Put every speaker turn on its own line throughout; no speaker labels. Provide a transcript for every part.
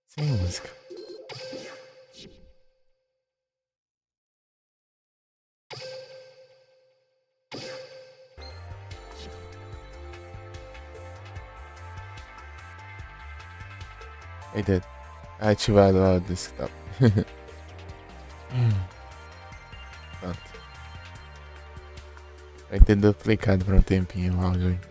Sem música. Eita, ativado lá o desktop. Pronto. Vai ter duplicado por um tempinho o áudio aí.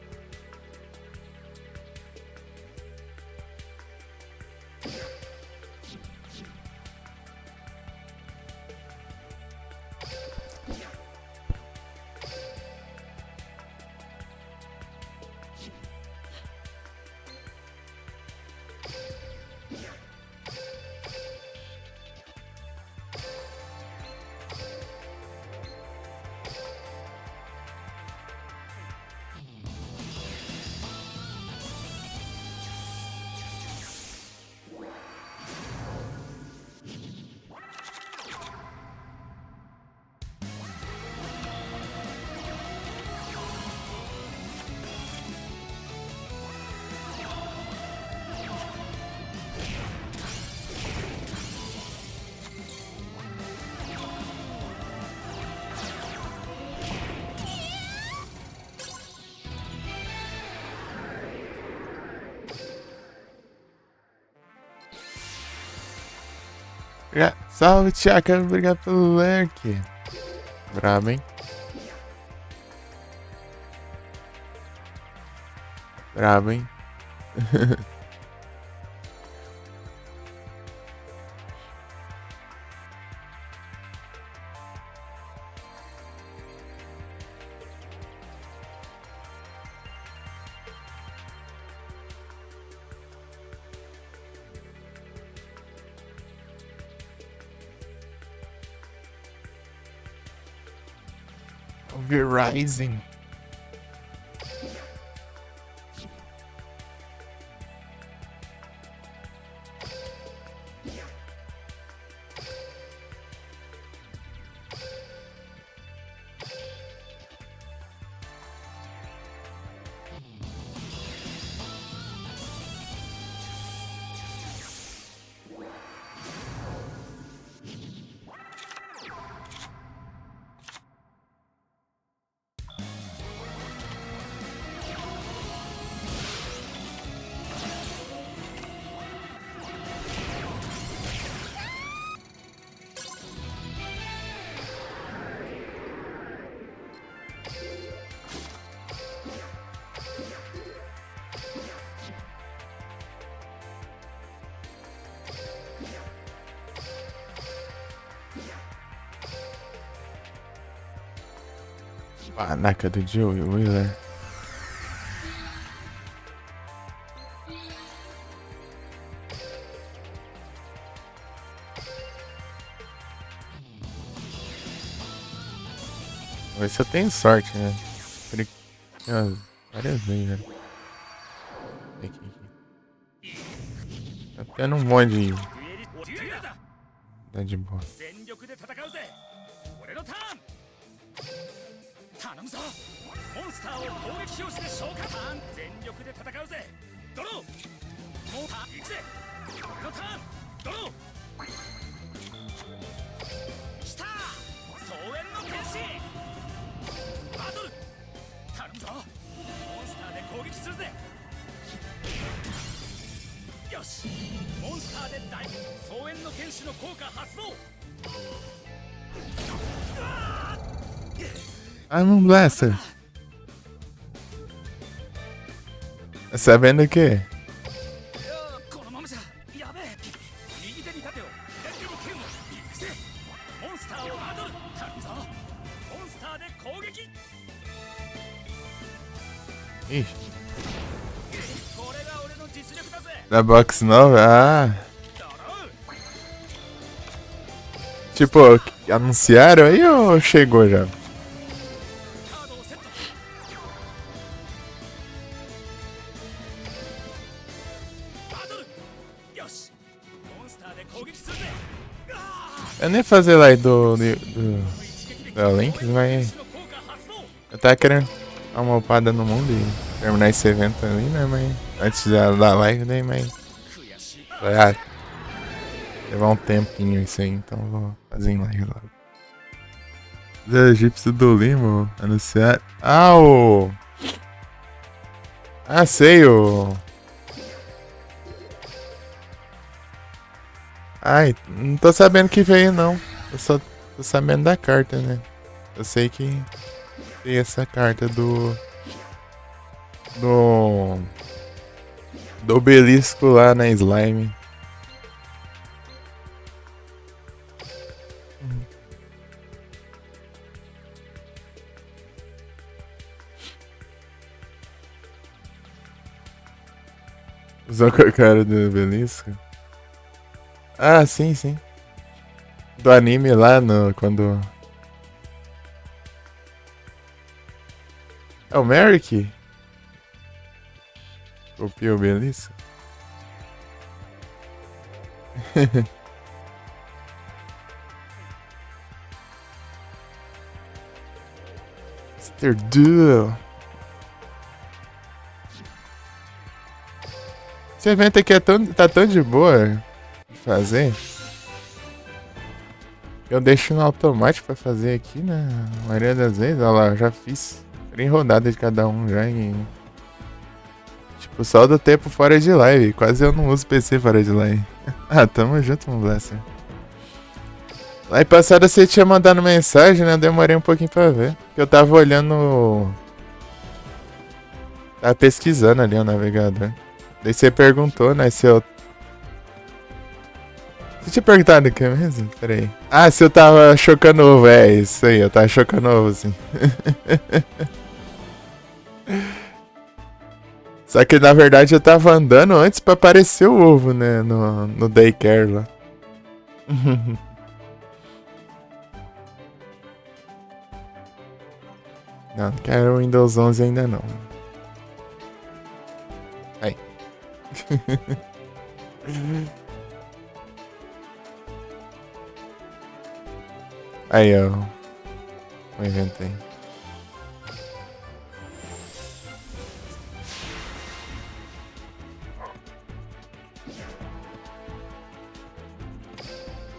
Salve, Tchaka, obrigado pelo lurk. Brabo, hein? Brabo, hein? Verizon. Panaca do Joey Wheeler. Vamos ver se eu tenho sorte, né? Várias vezes, né? Tá tendo um monte de... Tá de boa. I'm Blaster. Sabendo o quê? Ixi. Da box nova? Ah. Tipo, anunciaram aí ou chegou já? Eu nem fazer lá da Link, vai. Eu tava querendo dar uma upada no mundo e terminar esse evento ali, né, mas antes da live, né, mas vai levar um tempinho isso aí, então vou fazer em live logo. Os egípcios do Limo anunciar. Ah, o. Ah, sei, o. Ai, não tô sabendo que veio não. Eu só tô sabendo da carta, né? Eu sei que tem essa carta Do. Do obelisco lá na Slime. Usou com a cara do obelisco? Ah, sim, sim. Do anime lá no. Quando. É o Merrick? Copia o obelisco? Mr. Duel. Esse evento aqui tá tão de boa de fazer. Eu deixo no automático pra fazer aqui, né? A maioria das vezes, olha lá, eu já fiz 3 rodadas de cada um já e... Tipo, só do tempo fora de live. Quase eu não uso PC fora de live. Ah, tamo junto, meu Blaster. Aí passada você tinha mandado mensagem, né? Eu demorei um pouquinho pra ver. Porque eu tava olhando... Tava pesquisando ali o navegador. Daí você perguntou, né, se eu... Você tinha perguntado o que mesmo? Pera aí. Ah, se eu tava chocando ovo. É, isso aí, eu tava chocando ovo, sim. Só que na verdade eu tava andando antes pra aparecer o ovo, né, no daycare lá. Não, não quero o Windows 11 ainda não. Aí. Aí, ó. Eu inventei.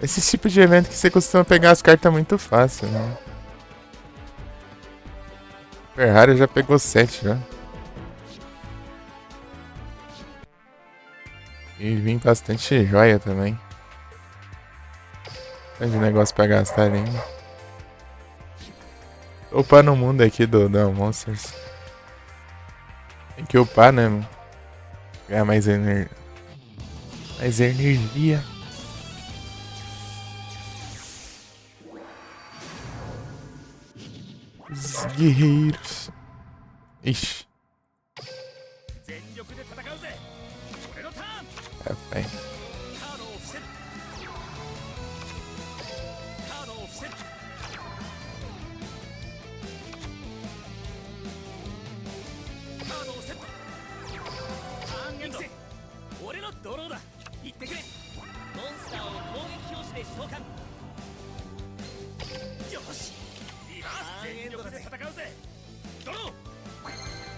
Esse tipo de evento que você costuma pegar as cartas muito fácil, né? Ferrari já pegou 7 já. E vim bastante joia também. Tem de negócio pra gastar ainda. Tô upando o mundo aqui da Monsters. Tem que upar, né, mano? Ganhar mais energia. Mais energia. Os guerreiros. Ixi. É, pai.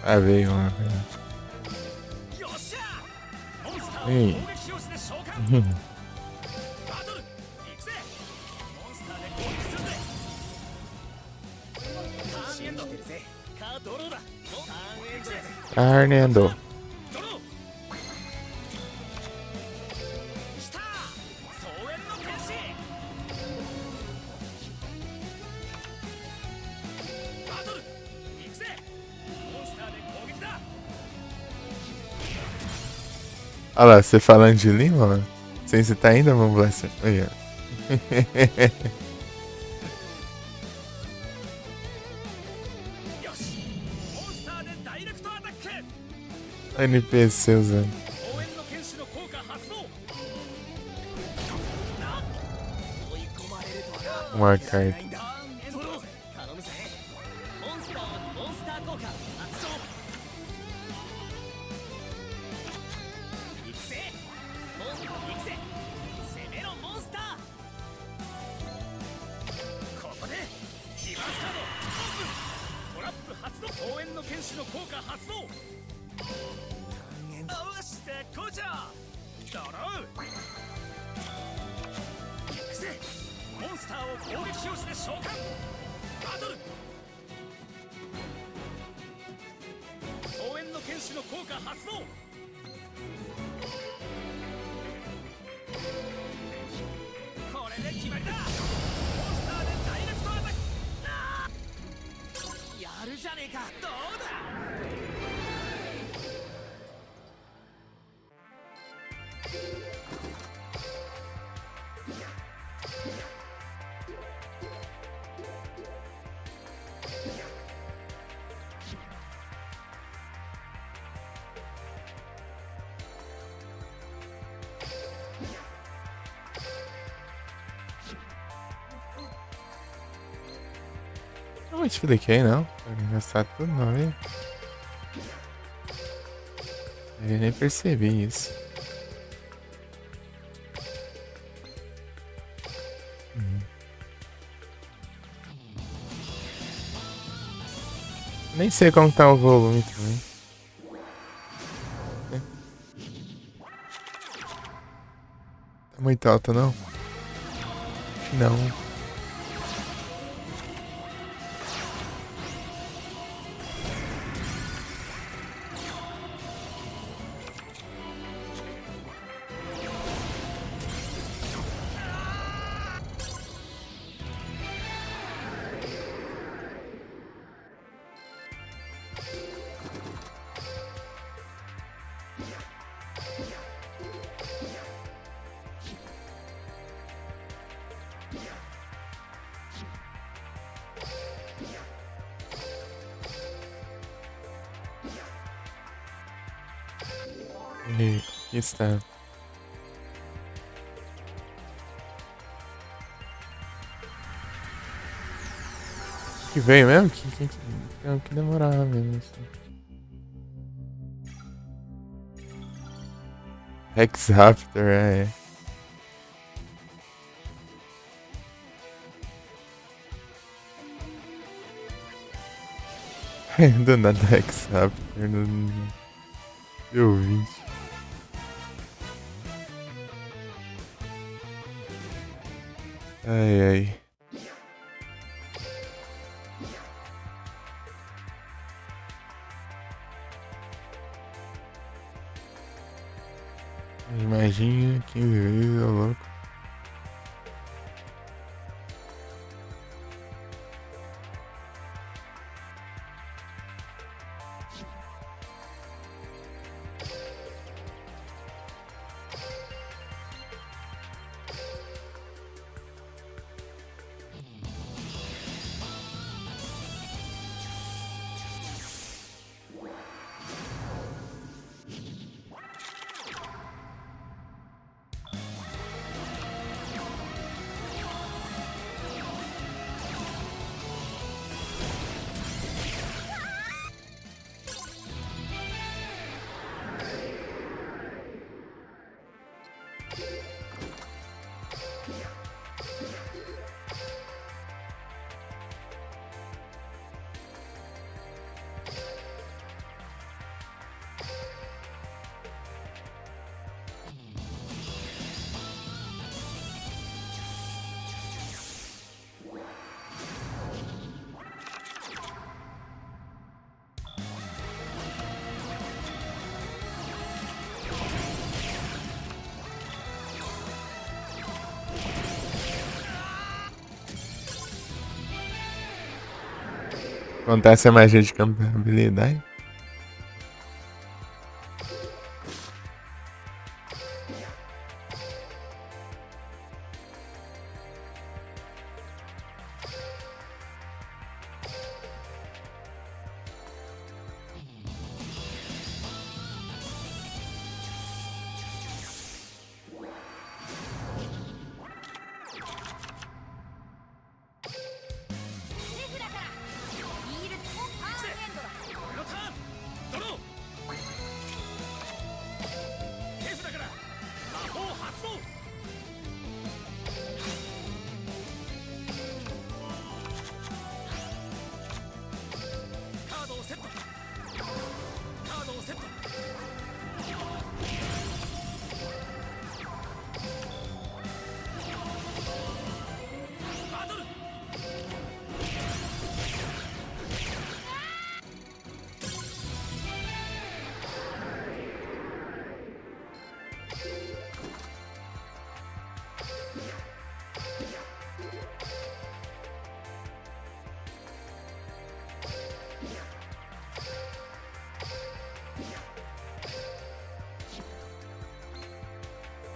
Ah, veio uma. Ei. Arnendo. Olha lá, você falando de Lima, mano. Sem citar ainda, vamos lá. Olha. NPC usando. Uma carta. Eu não te expliquei, não. Eu gastar tudo não, viu? Eu nem percebi isso. Nem sei como tá o volume também. Tá muito alto, não? Não. E está. Que veio mesmo? Que demorava mesmo assim. X-Raptor, é. Do nada X-Raptor no meu vídeo. Ai, ai. Imagina 15 vezes, ô louco. Acontece a magia de campeabilidade.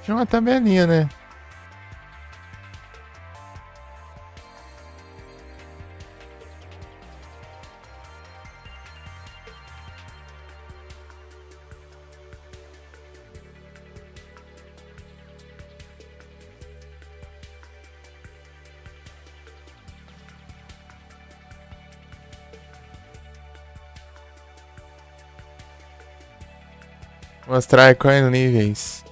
Tinha uma tabelinha, né? Mostrar quais níveis.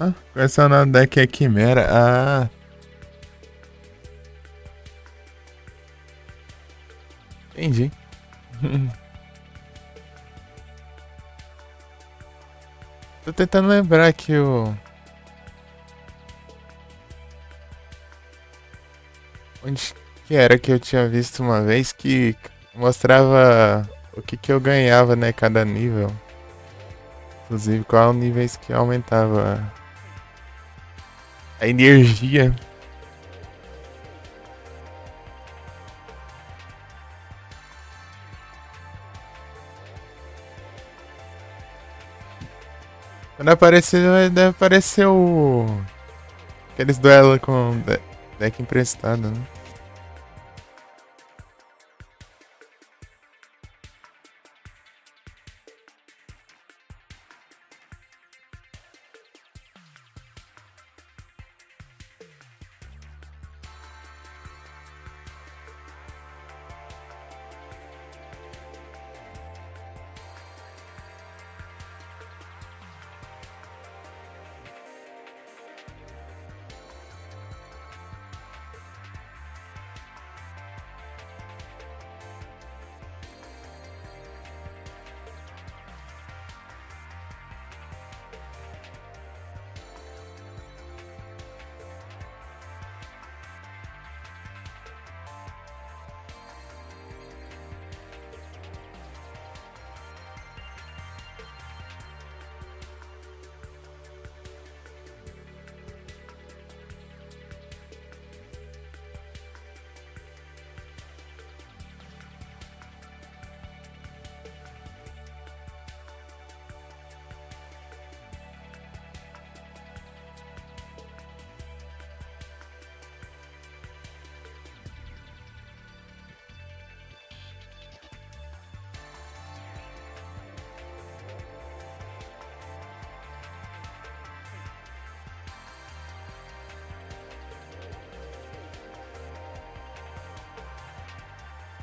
Ah, colecionando deck é Quimera. Ah, entendi. Tô tentando lembrar que o. Onde que era que eu tinha visto uma vez que mostrava o que que eu ganhava, né? Cada nível. Inclusive, qual níveis que aumentava a energia. Quando aparecer, deve aparecer o. Aqueles duelos com deck emprestado, né?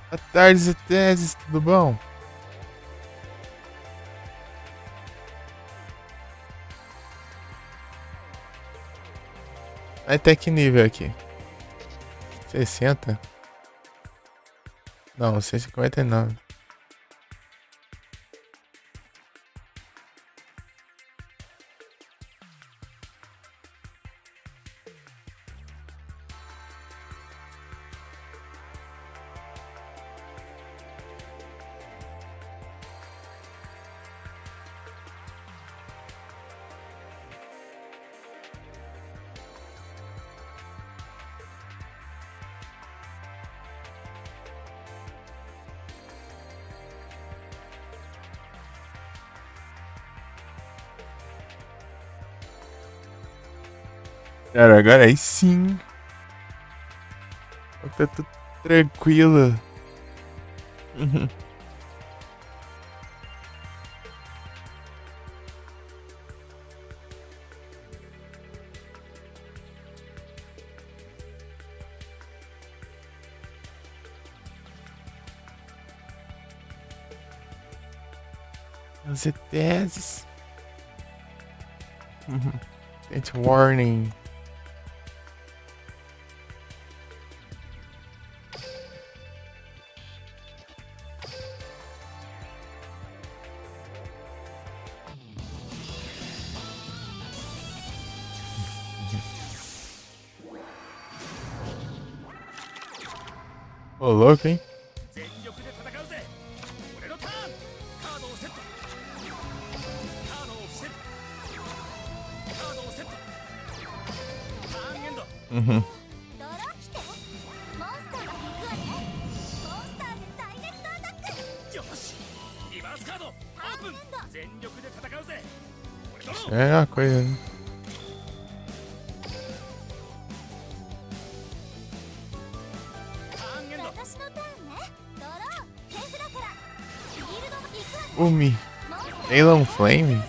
Boa tarde, Teses, tudo bom? Até que nível aqui? 60? Não, 159. Cara, agora aí sim. Tá tudo tranquilo. Os ETS. It's warning. Ô, louco, hein? Uhum. É uma coisa, né? Umi. Talon Flame?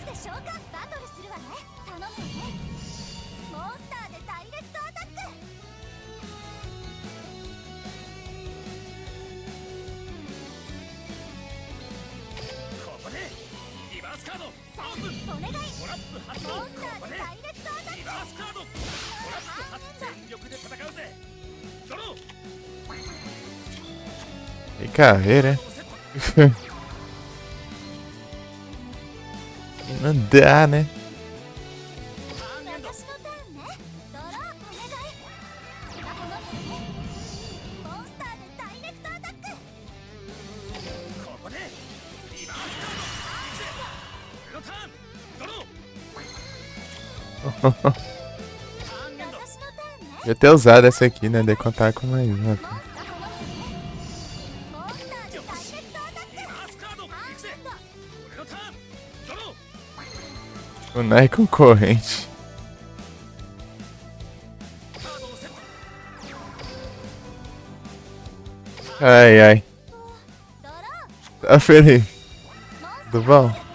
Que carreira, hein? Não dá, né? Eu ter usado essa aqui, né? De contar com mais uma. O Nai concorrente. Ai, ai. Tá feliz? Tudo bom?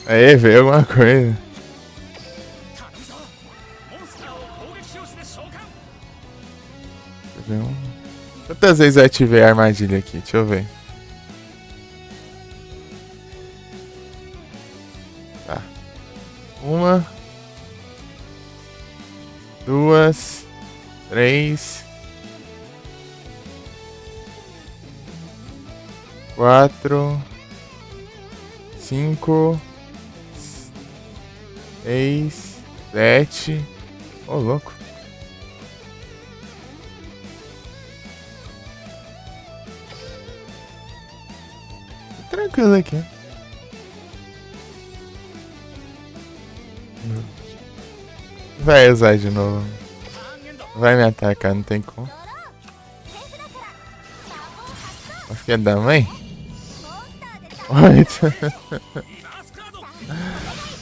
Aí, veio alguma coisa. Quantas vezes eu ativei a armadilha aqui? Deixa eu ver. Tá. 1, 2, 3, 4, 5, 6, 7. Ô, louco. Tranquilo aqui. Vai usar de novo. Vai me atacar, não tem como. Acho que é da mãe?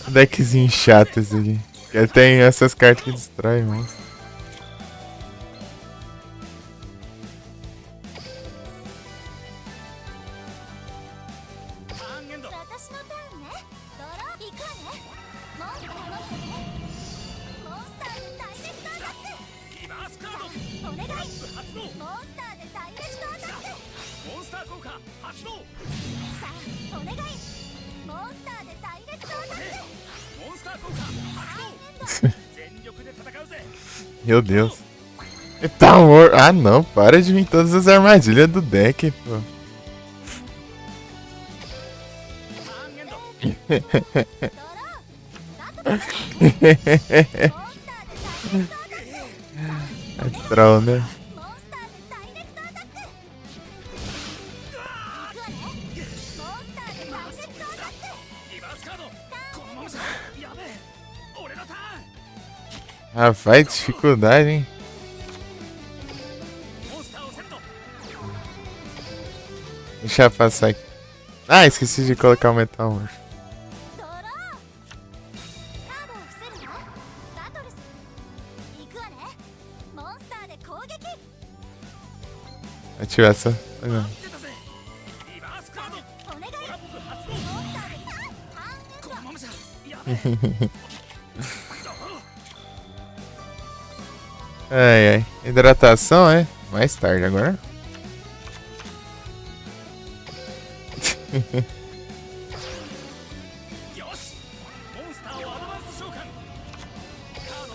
Deckzinho chato esse aqui. Porque tem essas cartas que destroem, monstro. Meu Deus. Tá morto. Ah, não. Para de vir todas as armadilhas do deck, pô. É troll, né? Rapaz, dificuldade, hein? Deixa eu passar aqui. Ah, esqueci de colocar o metal morfo. Ativar essa. Ai, ai. Hidratação, é? Mais tarde agora.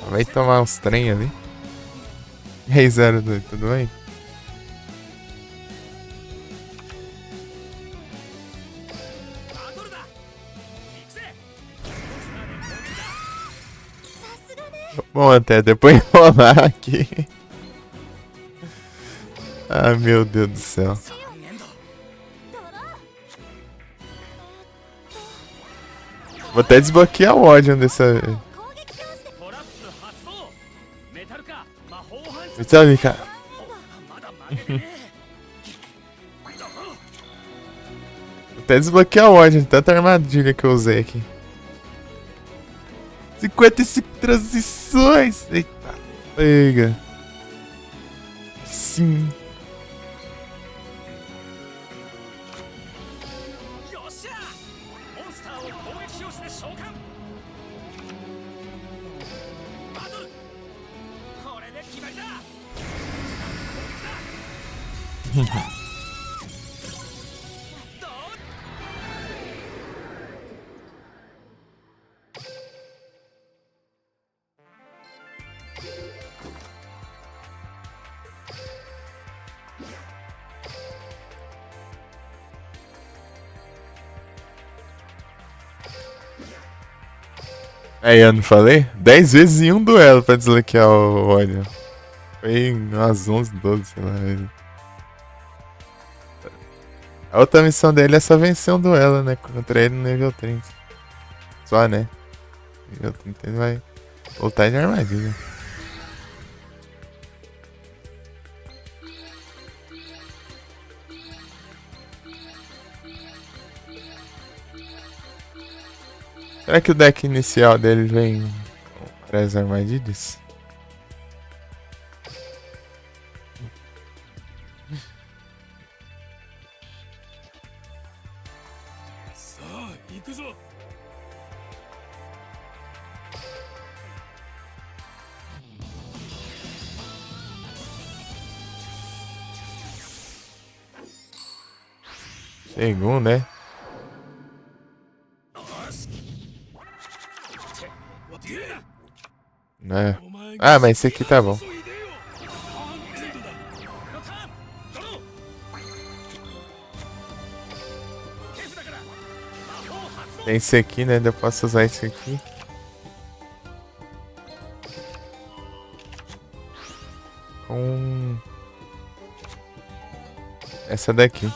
Vai tomar uns trem ali. E aí, 02, tudo bem? Bom, até depois rolar aqui. Ah, meu Deus do céu. Vou até desbloquear o ódio dessa vez. Metallica. Vou até desbloquear o ódio de tanta armadilha que eu usei aqui. 55 transições! Eita, pega. Sim. Aí, eu não falei? 10 vezes em um duelo pra desbloquear o óleo. Foi umas 11, 12, sei lá. A outra missão dele é só vencer um duelo, né? Contra ele no nível 30. Só, né? Nível 30 ele vai voltar de armadilha. Será que o deck inicial dele vem para as armadilhas? Chegou, né? É. Ah, mas esse aqui tá bom. Tem esse aqui, né? Eu posso usar esse aqui. Com essa daqui.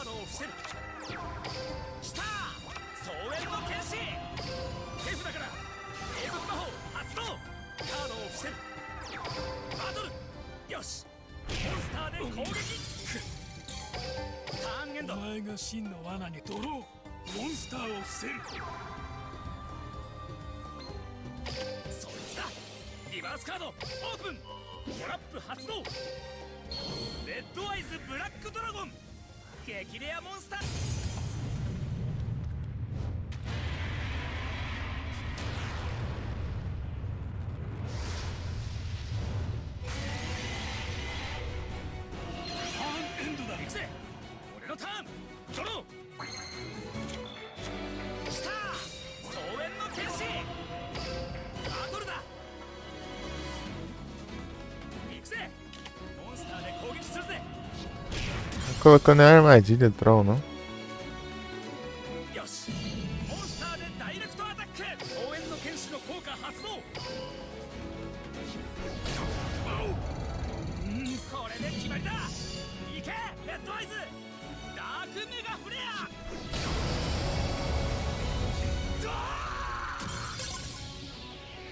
Colocando na armadilha, troll, não?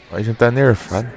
Pode estar nerfado.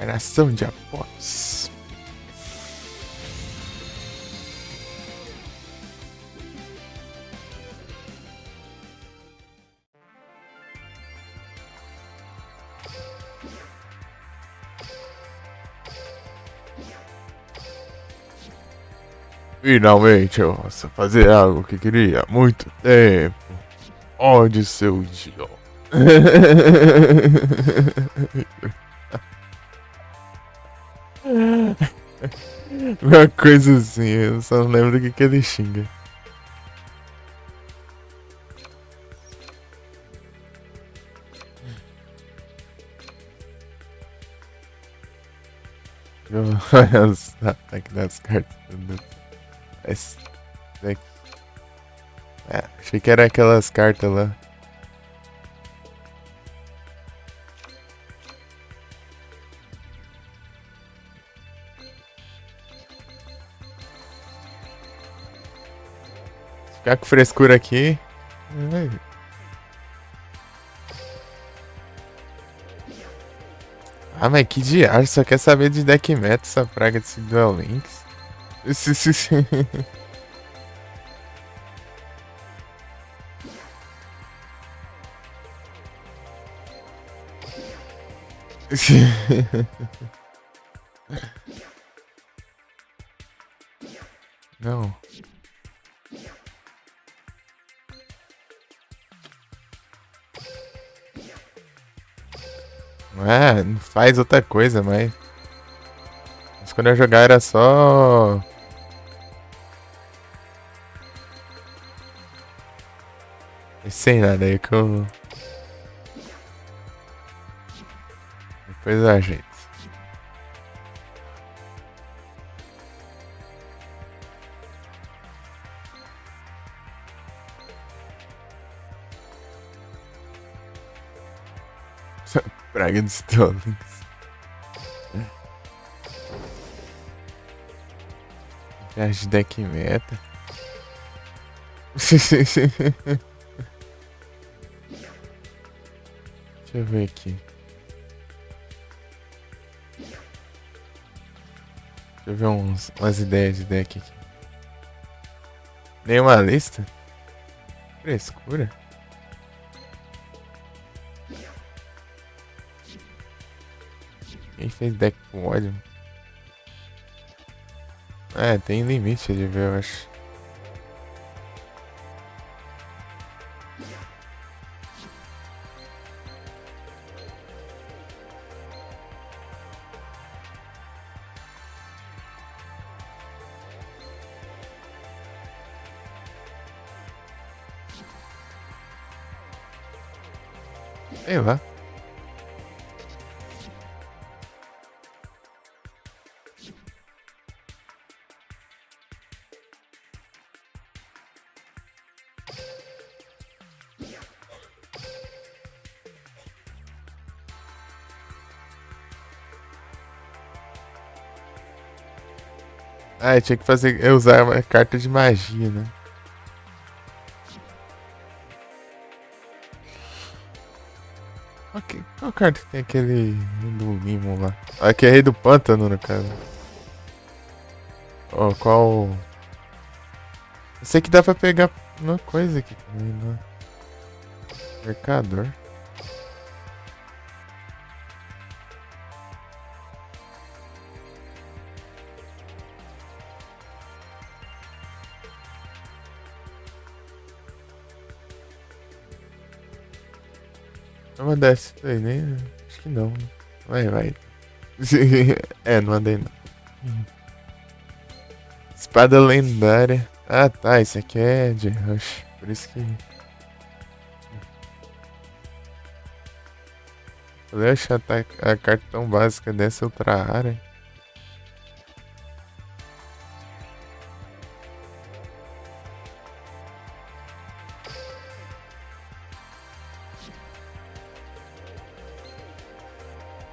Nação de apoios. Finalmente eu posso fazer algo que queria há muito tempo. Onde seu idiota? Uma coisa assim, eu só não lembro do que ele xinga. Olha os ataques das cartas. Esse daqui. É, achei que era aquelas cartas lá. Ficar com frescura aqui. Ah, mas que diacho, só quer saber de deck meta essa praga desse Duel Links. Não. É, não faz outra coisa, mas quando eu jogar era só. Sem nada aí que eu. Depois eu ajeito. Praga de Stolings. Viagem de deck meta. Deixa eu ver aqui. Deixa eu ver umas ideias de deck aqui. Nenhuma lista? Frescura? Quem fez deck com ódio? É, tem limite de ver, eu acho. Sei lá. Ah, eu tinha que fazer. Eu usar uma carta de magia, né? Qual carta que tem aquele do Limo lá? Aqui é Rei do Pântano, no caso. Ó, qual. Eu sei que dá pra pegar uma coisa aqui também, né? Mercador. Não mandar esse daí, nem. Acho que não. Vai. É, não mandei não. Espada lendária. Ah, tá. Esse aqui é de Rush. Por isso que... Eu achar a carta tão básica dessa outra área.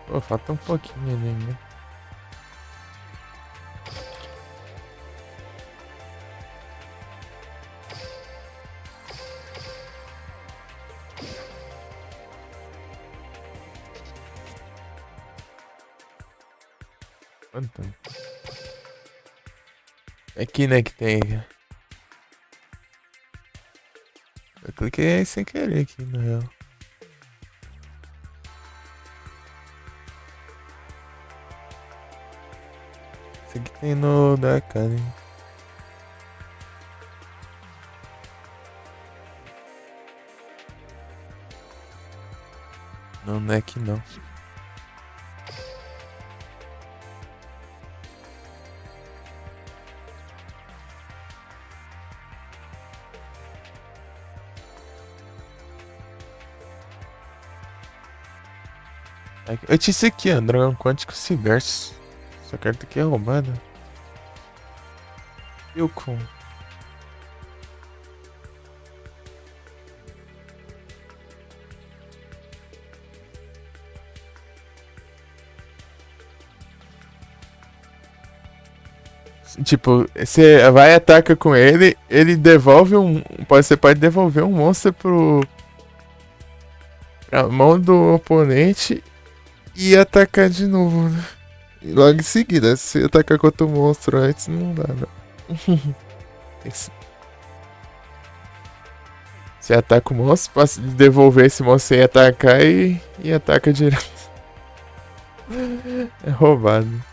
Pô, falta um pouquinho ali, né? Quanto? Aqui, né, que tem. Eu cliquei sem querer aqui, na real. Esse aqui tem no da Academy. Não, não é aqui não. Eu tinha isso aqui, ó. Dragão Quântico Civerso. Essa carta aqui é roubada. Yukon. Tipo, você vai e ataca com ele, ele devolve um. Você pode devolver um monstro pra mão do oponente e atacar de novo, né? E logo em seguida, se atacar contra o monstro antes, não dá, não. Tem que Você ataca o monstro, passa de devolver esse monstro sem atacar e ataca direto. É roubado.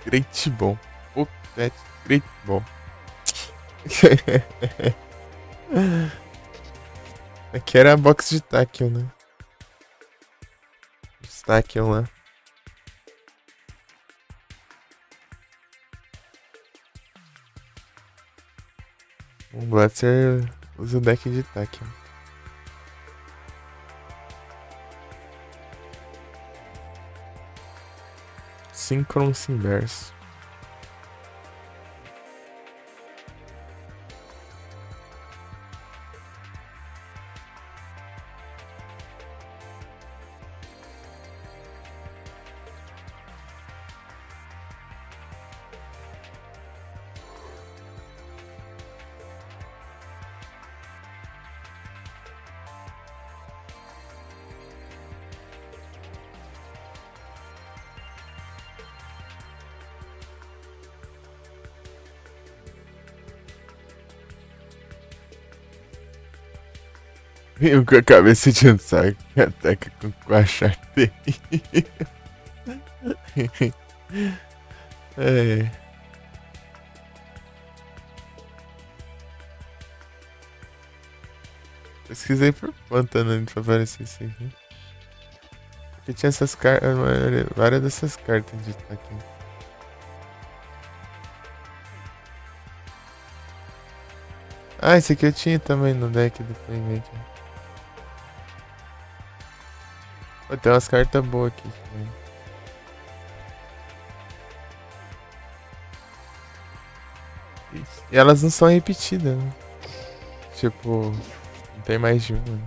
Great bom. Puta, great bom. Aqui era a box de Tachyon, né? Tachyon lá. O Blaster usa o deck de Tachyon. Synchron Simverse. Veio com a cabeça de um saco que ataca com Quachartei. É. Pesquisei por Pantano pra aparecer isso aqui. Porque tinha essas cartas, várias dessas cartas de aqui. Ah, esse aqui eu tinha também no deck do Playmate. Pô, tem umas cartas boas aqui também. E elas não são repetidas, né? Tipo, não tem mais de uma. Né?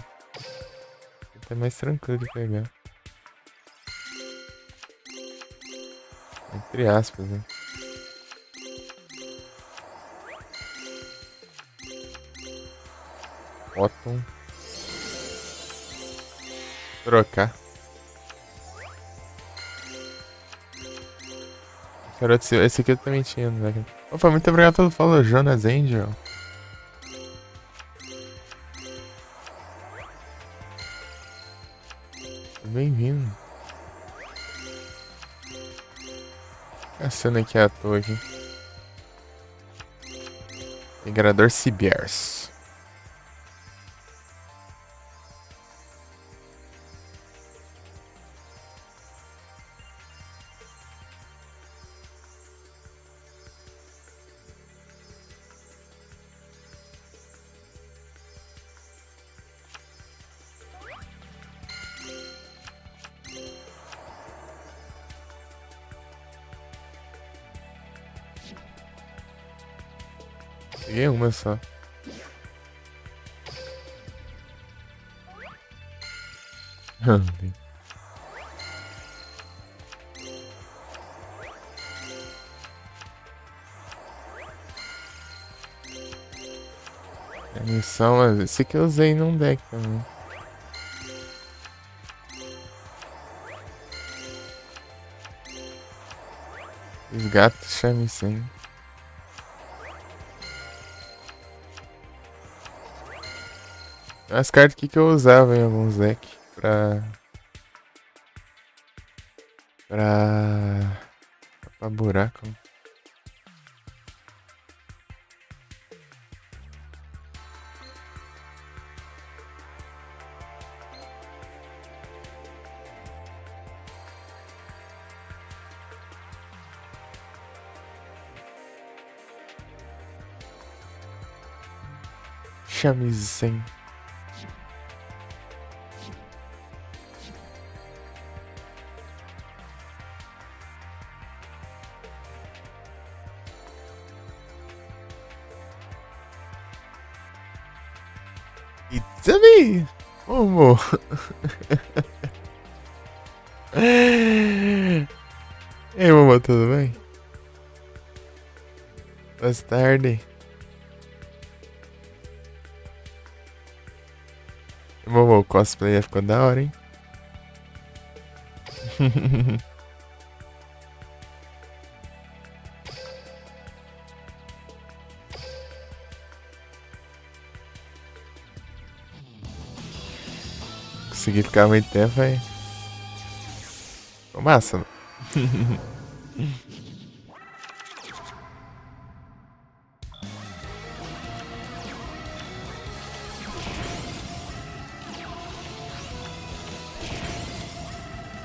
É mais tranquilo de pegar. Entre aspas, né? Bottom. Trocar. Esse aqui eu também tinha, né? Opa, muito obrigado pelo follow, Jonas Angel. Bem-vindo. Caçando aqui à toa aqui. Migrador Cibiers. Peguei uma só. A missão, mas esse que eu usei num deck também. Os gatos chamecem. As cartas que eu usava em alguns decks pra buraco. Chamecem. It's me! Momo! Ei, Momo, tudo bem? Boa tarde. Momo, o cosplay ficou da hora, hein? Consegui ficar muito tempo aí. Ficou massa, né?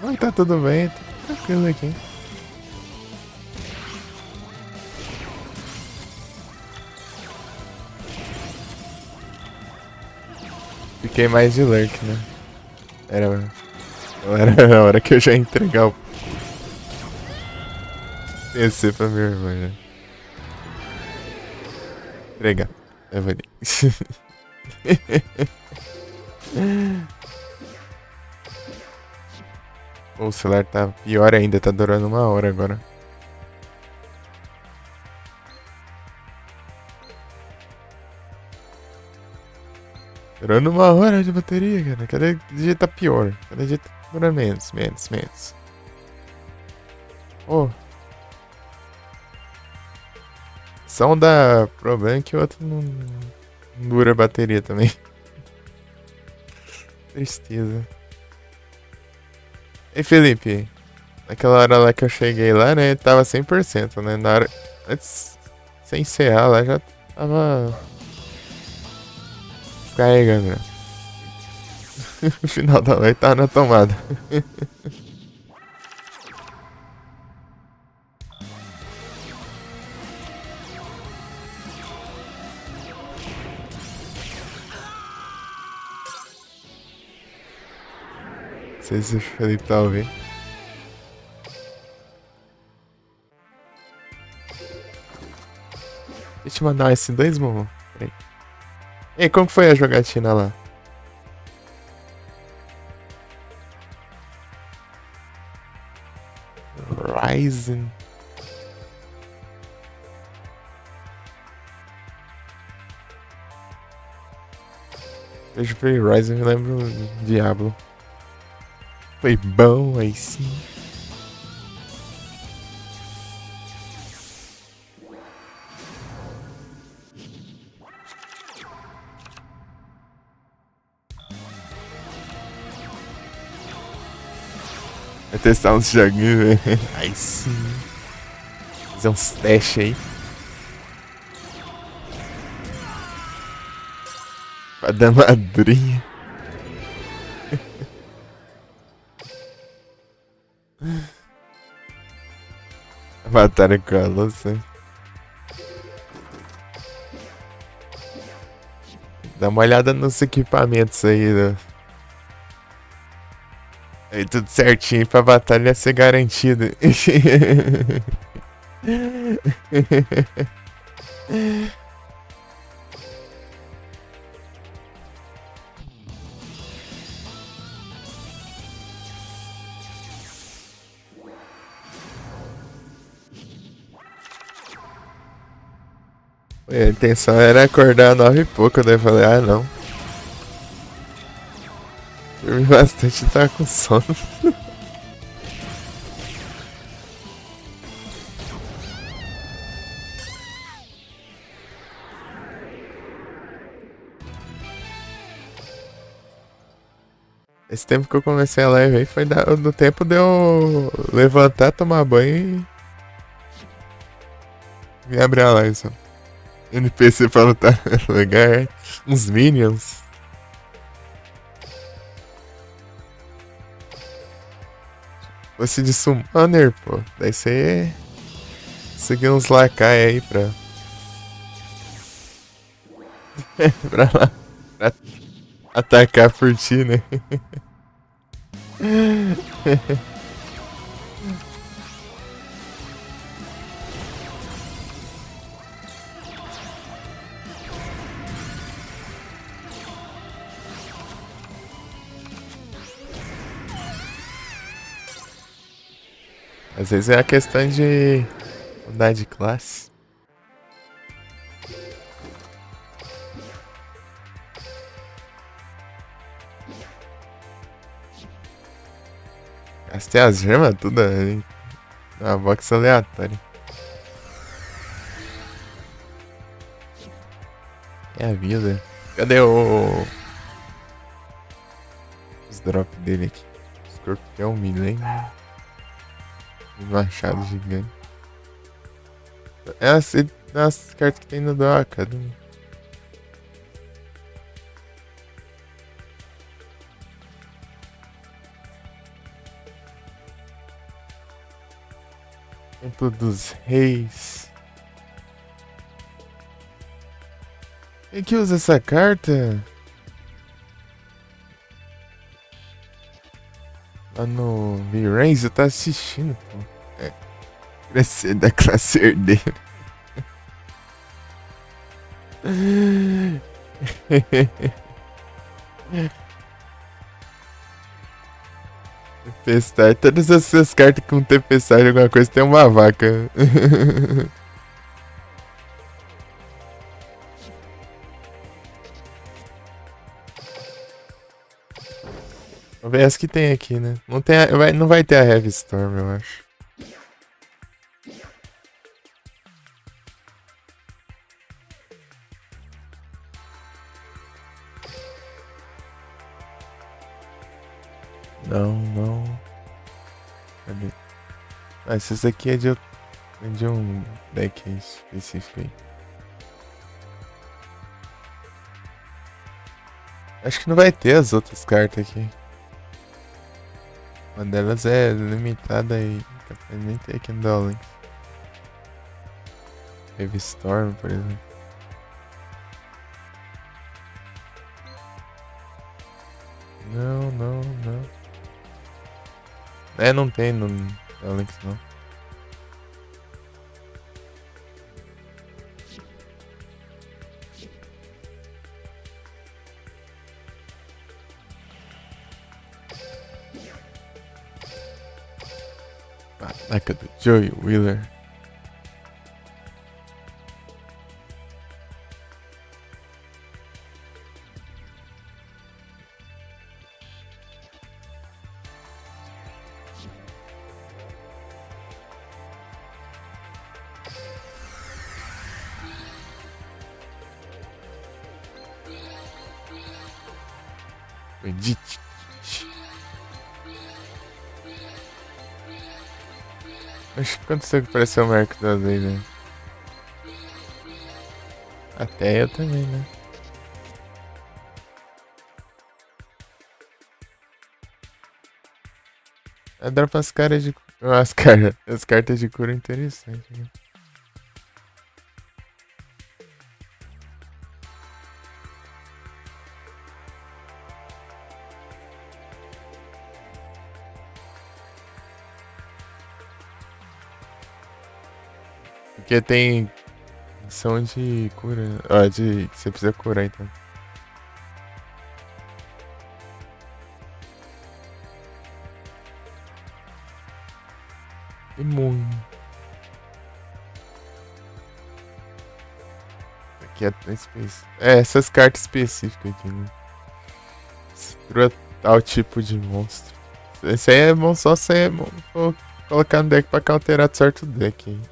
Oi, tá tudo bem, tá tranquilo aqui. Fiquei mais de lurk, né? Era a hora que eu já ia entregar o PC pra minha irmã, né? Entregar. Eu vou ali. O celular tá pior ainda, tá durando 1 hora agora. Durando 1 hora de bateria, cara. Cada dia tá pior. Cada dia tá durando menos. Oh. Só um dá problema que o outro não dura a bateria também. Tristeza. Ei, Felipe. Naquela hora lá que eu cheguei lá, né? Tava 100%, né? Na hora. Antes. Sem encerrar lá já tava. Carregando, né? No final da noite tava na tomada. Não sei se o Felipe tá ouvindo. Deixa eu te mandar um S2, Momo. Peraí. Ei, como foi a jogatina lá? Ryzen. Vejo Free Ryzen, me lembro do Diablo. Foi bom aí sim. Vai testar uns joguinhos, velho. Aí sim. Fazer uns testes aí. Pra dar madrinha. Batalha com a louça. Dá uma olhada nos equipamentos aí, né? Aí tudo certinho pra batalha ser garantida. A intenção era acordar 9 e pouco, daí eu falei, ah não. Dormi bastante e tava com sono. Esse tempo que eu comecei a live aí foi do tempo de eu levantar, tomar banho e abrir a live só. NPC pra lutar lugar, uns minions. Fosse de summoner, pô. Daí você conseguir uns lacai aí pra. pra lá. Pra atacar por ti, né? Às vezes é a questão de mudar de classe. Gastei as gemas tudo aí. Na box aleatória. É a vida. Cadê os drops dele aqui? Escorpião, milênio. Um machado gigante. É as cartas que tem no Dual Academy. Templo dos Reis. Quem que usa essa carta? Lá no V-Rains, eu tá assistindo, pô. É. Crescer da classe herdeira. Tempestade. Todas essas cartas com tempestade, alguma coisa, tem uma vaca. Vamos ver as que tem aqui, né? Não vai ter a Heavy Storm, eu acho. Não. Cadê? Ah, esses aqui é de um deck específico aí. Acho que não vai ter as outras cartas aqui. Uma delas é limitada e capaz nem ter aqui no Duel Links. Heavy Storm, por exemplo. Não. É, não tem no Duel Links não. Ataca do Joey Wheeler. Edith. Acho que aconteceu que pareceu o Marco da Lei, né? Até eu também, né? Dropa as caras de. As cartas de cura interessantes, né? Porque tem ação de cura. Ó, de que você precisa curar então. Imune. Que é específico. É, essas cartas específicas aqui, né? Destrua tal tipo de monstro. Esse aí é bom só você colocar no deck pra counterar certo deck. Hein?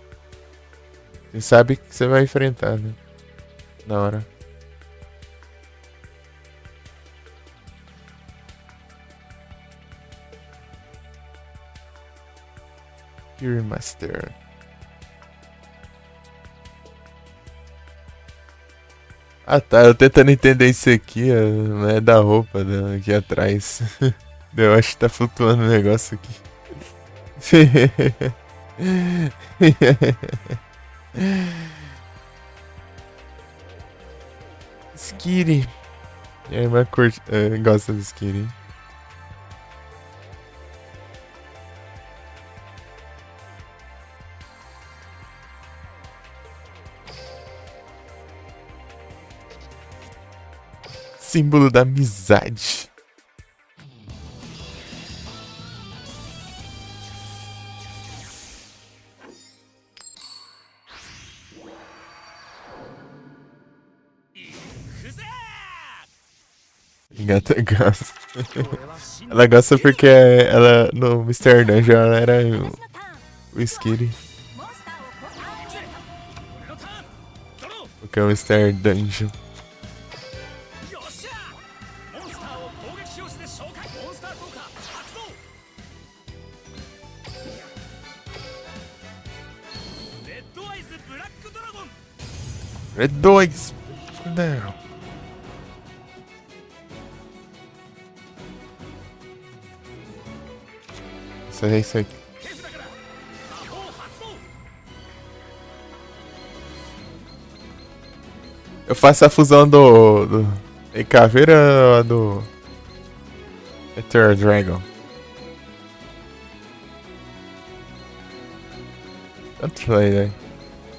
Você sabe que você vai enfrentar, né? Na hora. Fury Master. Ah tá, eu tentando entender isso aqui, não é da roupa dela aqui atrás. Eu acho que tá flutuando o negócio aqui. Skitty. A irmã gosta do Skitty. Símbolo da amizade. Gata gosta. Ela gosta porque ela no Mr. Dungeon ela era o Skitty. Porque é o Mr. Dungeon. Red 2! Não. Isso é isso aqui. Eu faço a fusão do Caveira do Ether Dragon. Tanto faz, velho.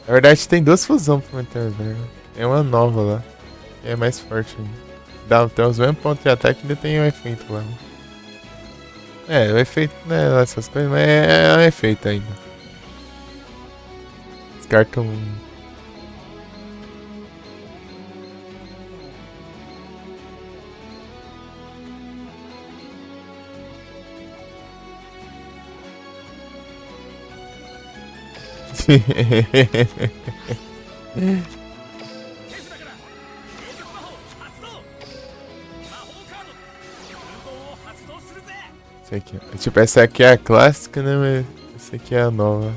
Na verdade tem duas fusões pro Ether Dragon. Tem uma nova lá. Que é mais forte ainda. Tem os mesmos pontos de ataque e ainda tem um efeito lá. É, o efeito não é essas coisas, mas é um efeito ainda. Descarta um. Essa aqui, tipo, essa aqui é a clássica, né? Mas essa aqui é a nova.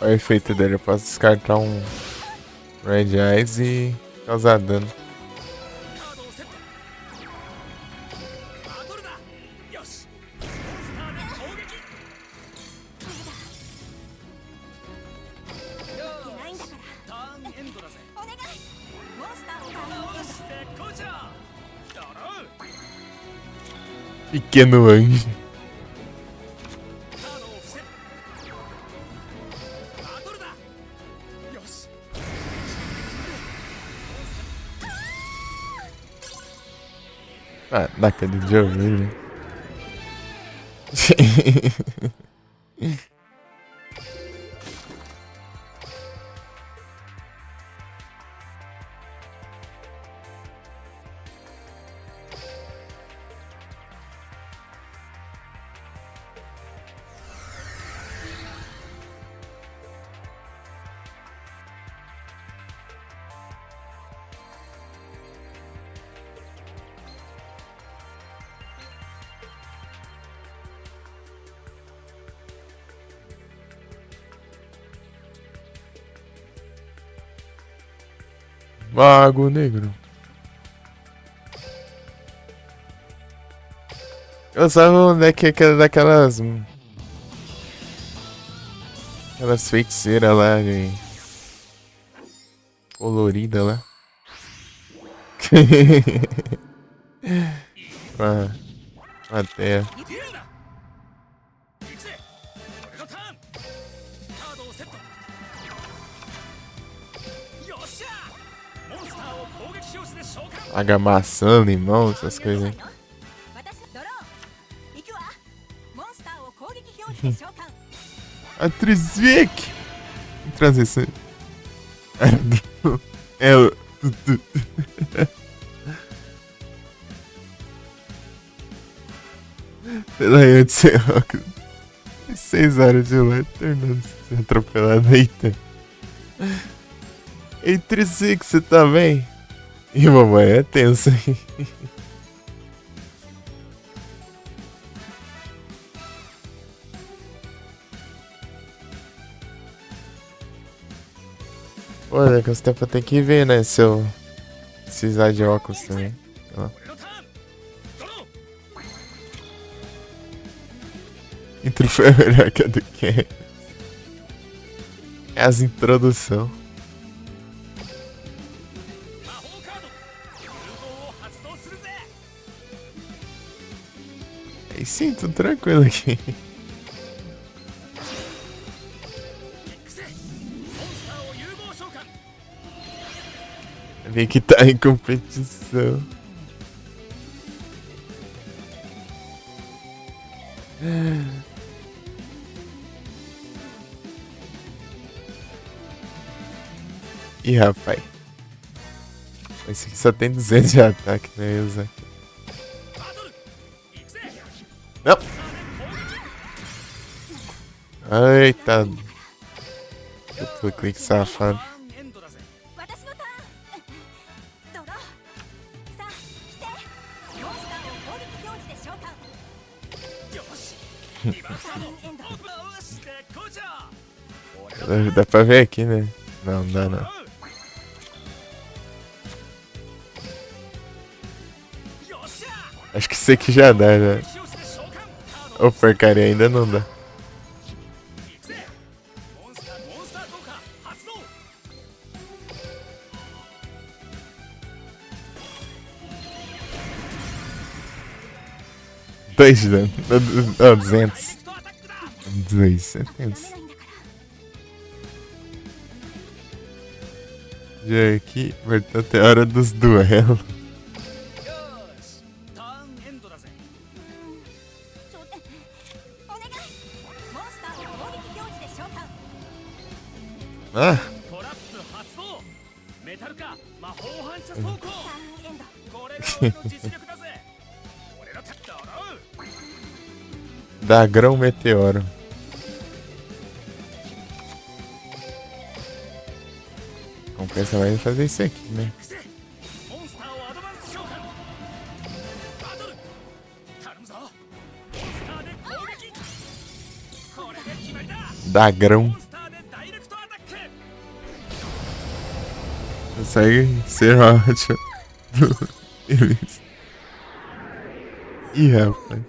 Olha o efeito dele, eu posso descartar um Red Eyes e causar dano. Pequeno anjo. Ah, naquele de ovelha. Mago negro. Eu usava um deck daquelas. Aquelas feiticeiras lá de. Colorida lá. Com a terra. Paga maçã, limão, essas coisas aí. A Trizvik! Transição. É o. Pela aí, de ser rock. 6 horas de lá, tornando-se atropelado. Eita. Ei, Trizvik, você tá bem? Ih, mamãe, é tenso, hein? Pô, daqui a uns tempos eu tenho que ver, né? Se eu precisar de óculos também. Ó. Intro foi melhor que a do que é as introdução. Aí sim, tudo tranquilo aqui. Vem que tá em competição. Ih, rapaz. Esse aqui só tem 200 de ataque, né? Usa. Não! Eita! Duplo clique safado. Dá pra ver aqui, né? Não, não dá não. Acho que isso aqui já dá, né? Ô, porcaria, ainda não dá. Dois de dano. Oh, 200. 200. Já aqui, portanto, é hora dos duelos. Ah! Dagrão Meteoro. Compensa mais fazer isso aqui, né? Dagrão. Consegue ser ótimo. Ih, rapaz.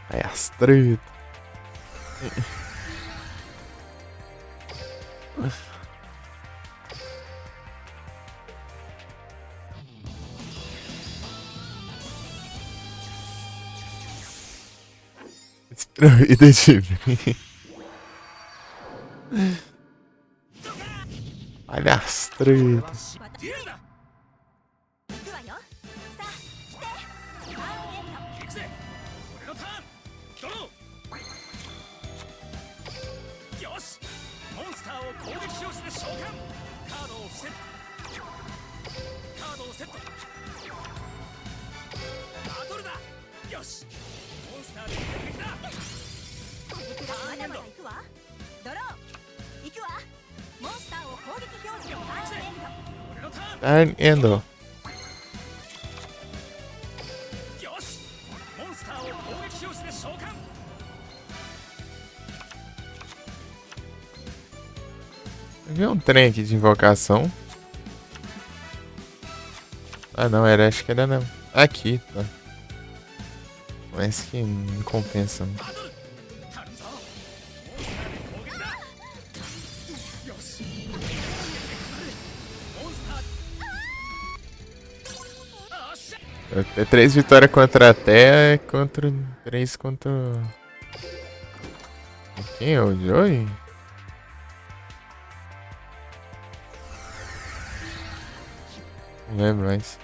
Aí as treta. Vida de mim. Olha as tretas. Turn Endo. Eu vi um trem aqui de invocação. Ah não, era, acho que era não. Aqui, tá. Mas que não compensa. É 3 vitórias contra a Terra, contra 3 contra. Quem é o Joey? Não lembro mais.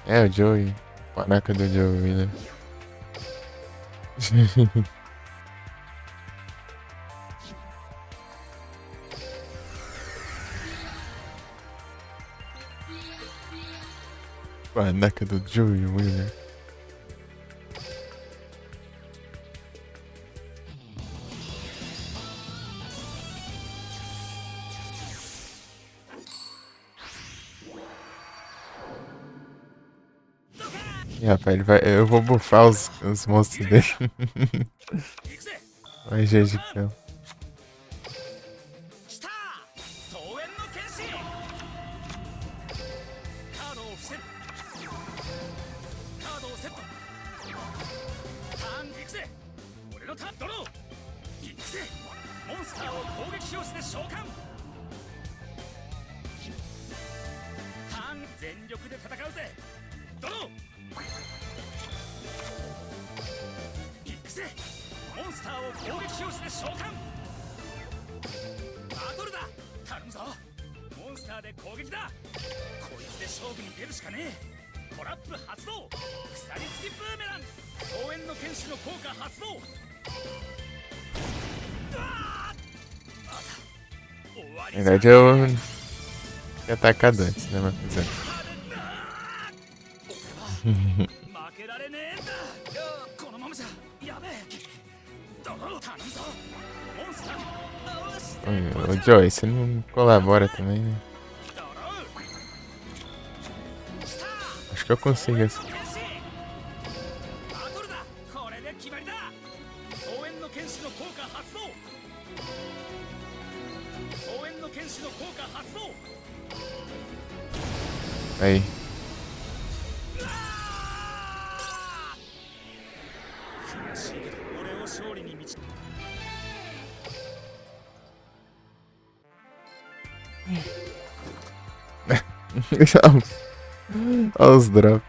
É o Joey. Panaca do Joey, né? Panaca do Joey Wheeler. Ih, rapaz, eu vou bufar os monstros dele. Vai, GG, então. Na verdade, eu ia atacar antes, né? Mas fazer. Ô, Joey, você não colabora também, né? Acho que eu consigo assim. Aí. Olha os drops.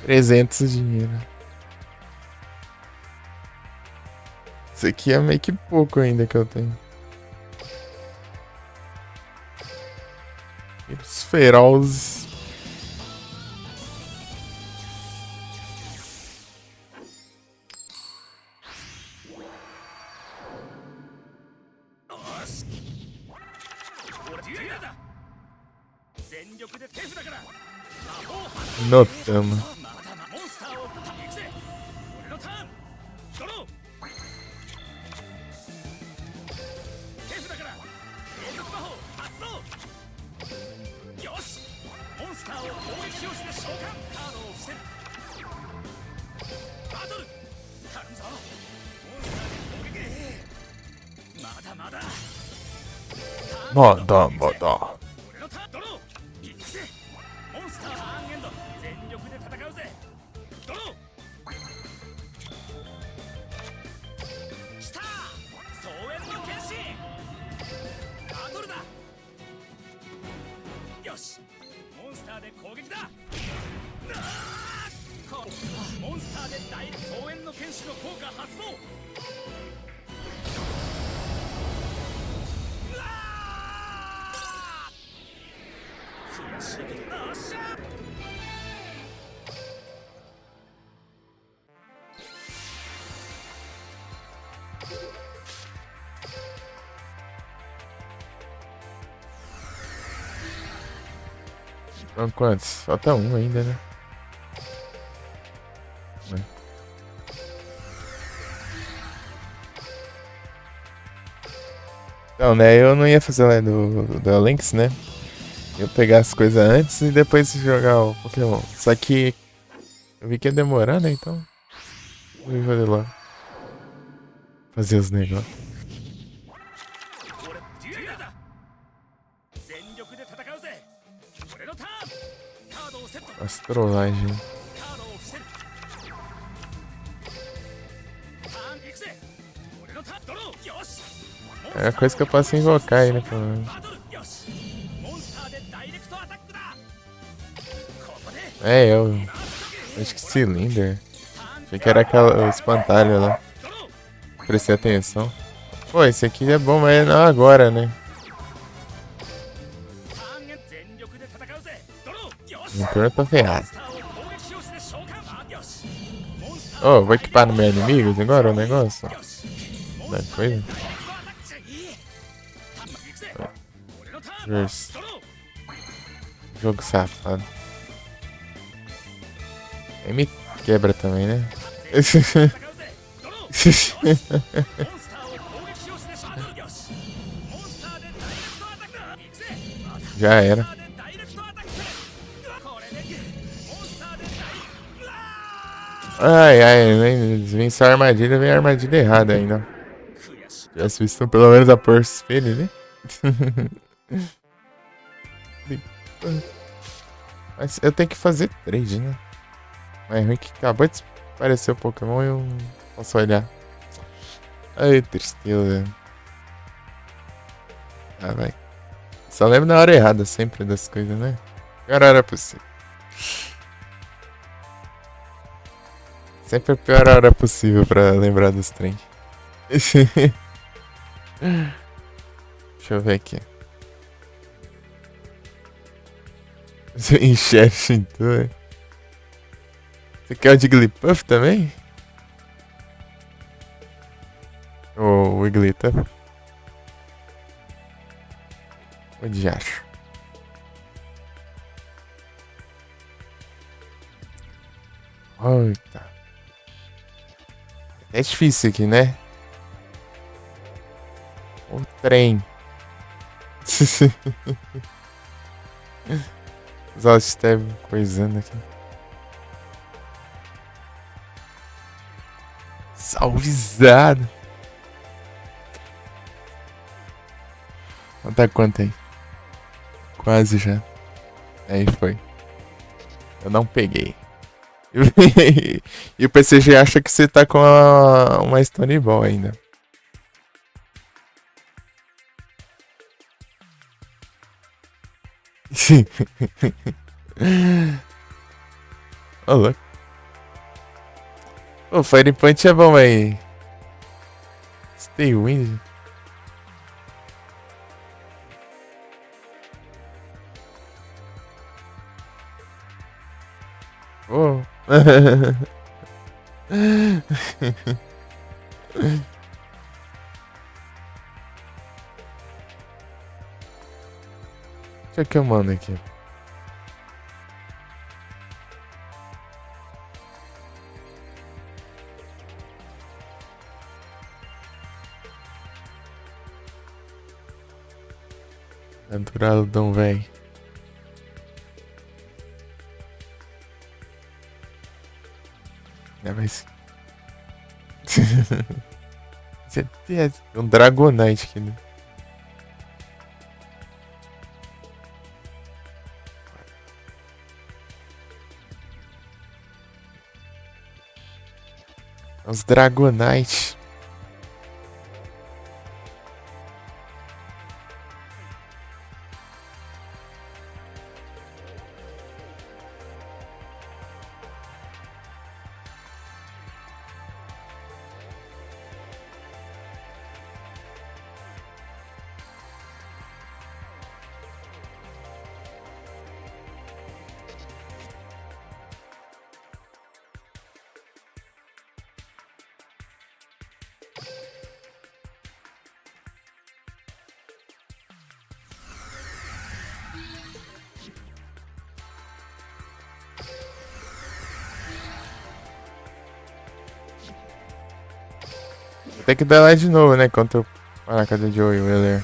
300 de dinheiro. Isso aqui é meio que pouco ainda que eu tenho. Os ferozes. Notama. Moda. Então, quantos? Falta um ainda, né? Então, né? Eu não ia fazer lá do Lynx, né? Eu pegar as coisas antes e depois jogar o Pokémon. Só que eu vi que ia demorar, né? Então. Vou fazer lá. Fazer os negócios. As trollagens. É a coisa que eu posso invocar aí, né? Pelo menos. É, eu acho que Cylinder. Achei que era aquela, o espantalho lá. Prestei atenção. Pô, esse aqui é bom, mas não agora, né? Então eu tô ferrado. Oh, vou equipar no meu inimigo agora o negócio? Da coisa? Verse. Jogo safado. Aí me quebra também, né? Já era. Ai, ai, vem só armadilha, vem armadilha errada ainda. Tivesse visto pelo menos a Purse Sphere ali. Mas eu tenho que fazer trade, né? Mas é ruim que acabou de aparecer o Pokémon e eu não posso olhar. Ai, tristeza. Ah, vai. Só lembro na hora errada sempre das coisas, né? Pior hora possível. Sempre a pior hora possível pra lembrar dos trem. Deixa eu ver aqui. Enxerga então. Você quer o Jigglypuff também? Ou o Wigglytuff? Onde acho? Eita. É difícil aqui, né? O trem. Os Alstab coisando aqui. Salvezado. Tá quanto aí? Quase já. Aí foi. Eu não peguei. E o PCG acha que você tá com uma Stone Ball ainda. Ô, louco. O Fire Punch é bom aí. Stay Wind. Oh. Deixa que eu mando aqui. Natural Dom, véi. É, mas. Você tem um Dragonite aqui, né? Os Dragonite. Vou ter que dar lá de novo, né? Contra o Paracada de Joey Wheeler.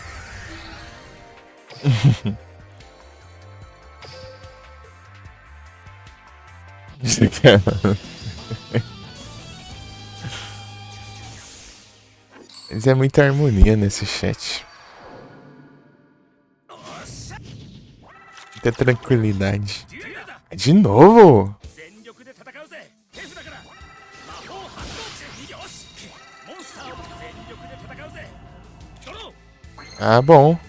Isso aqui é. Mas é muita harmonia nesse chat. Muita tranquilidade. De novo? Ah, bom.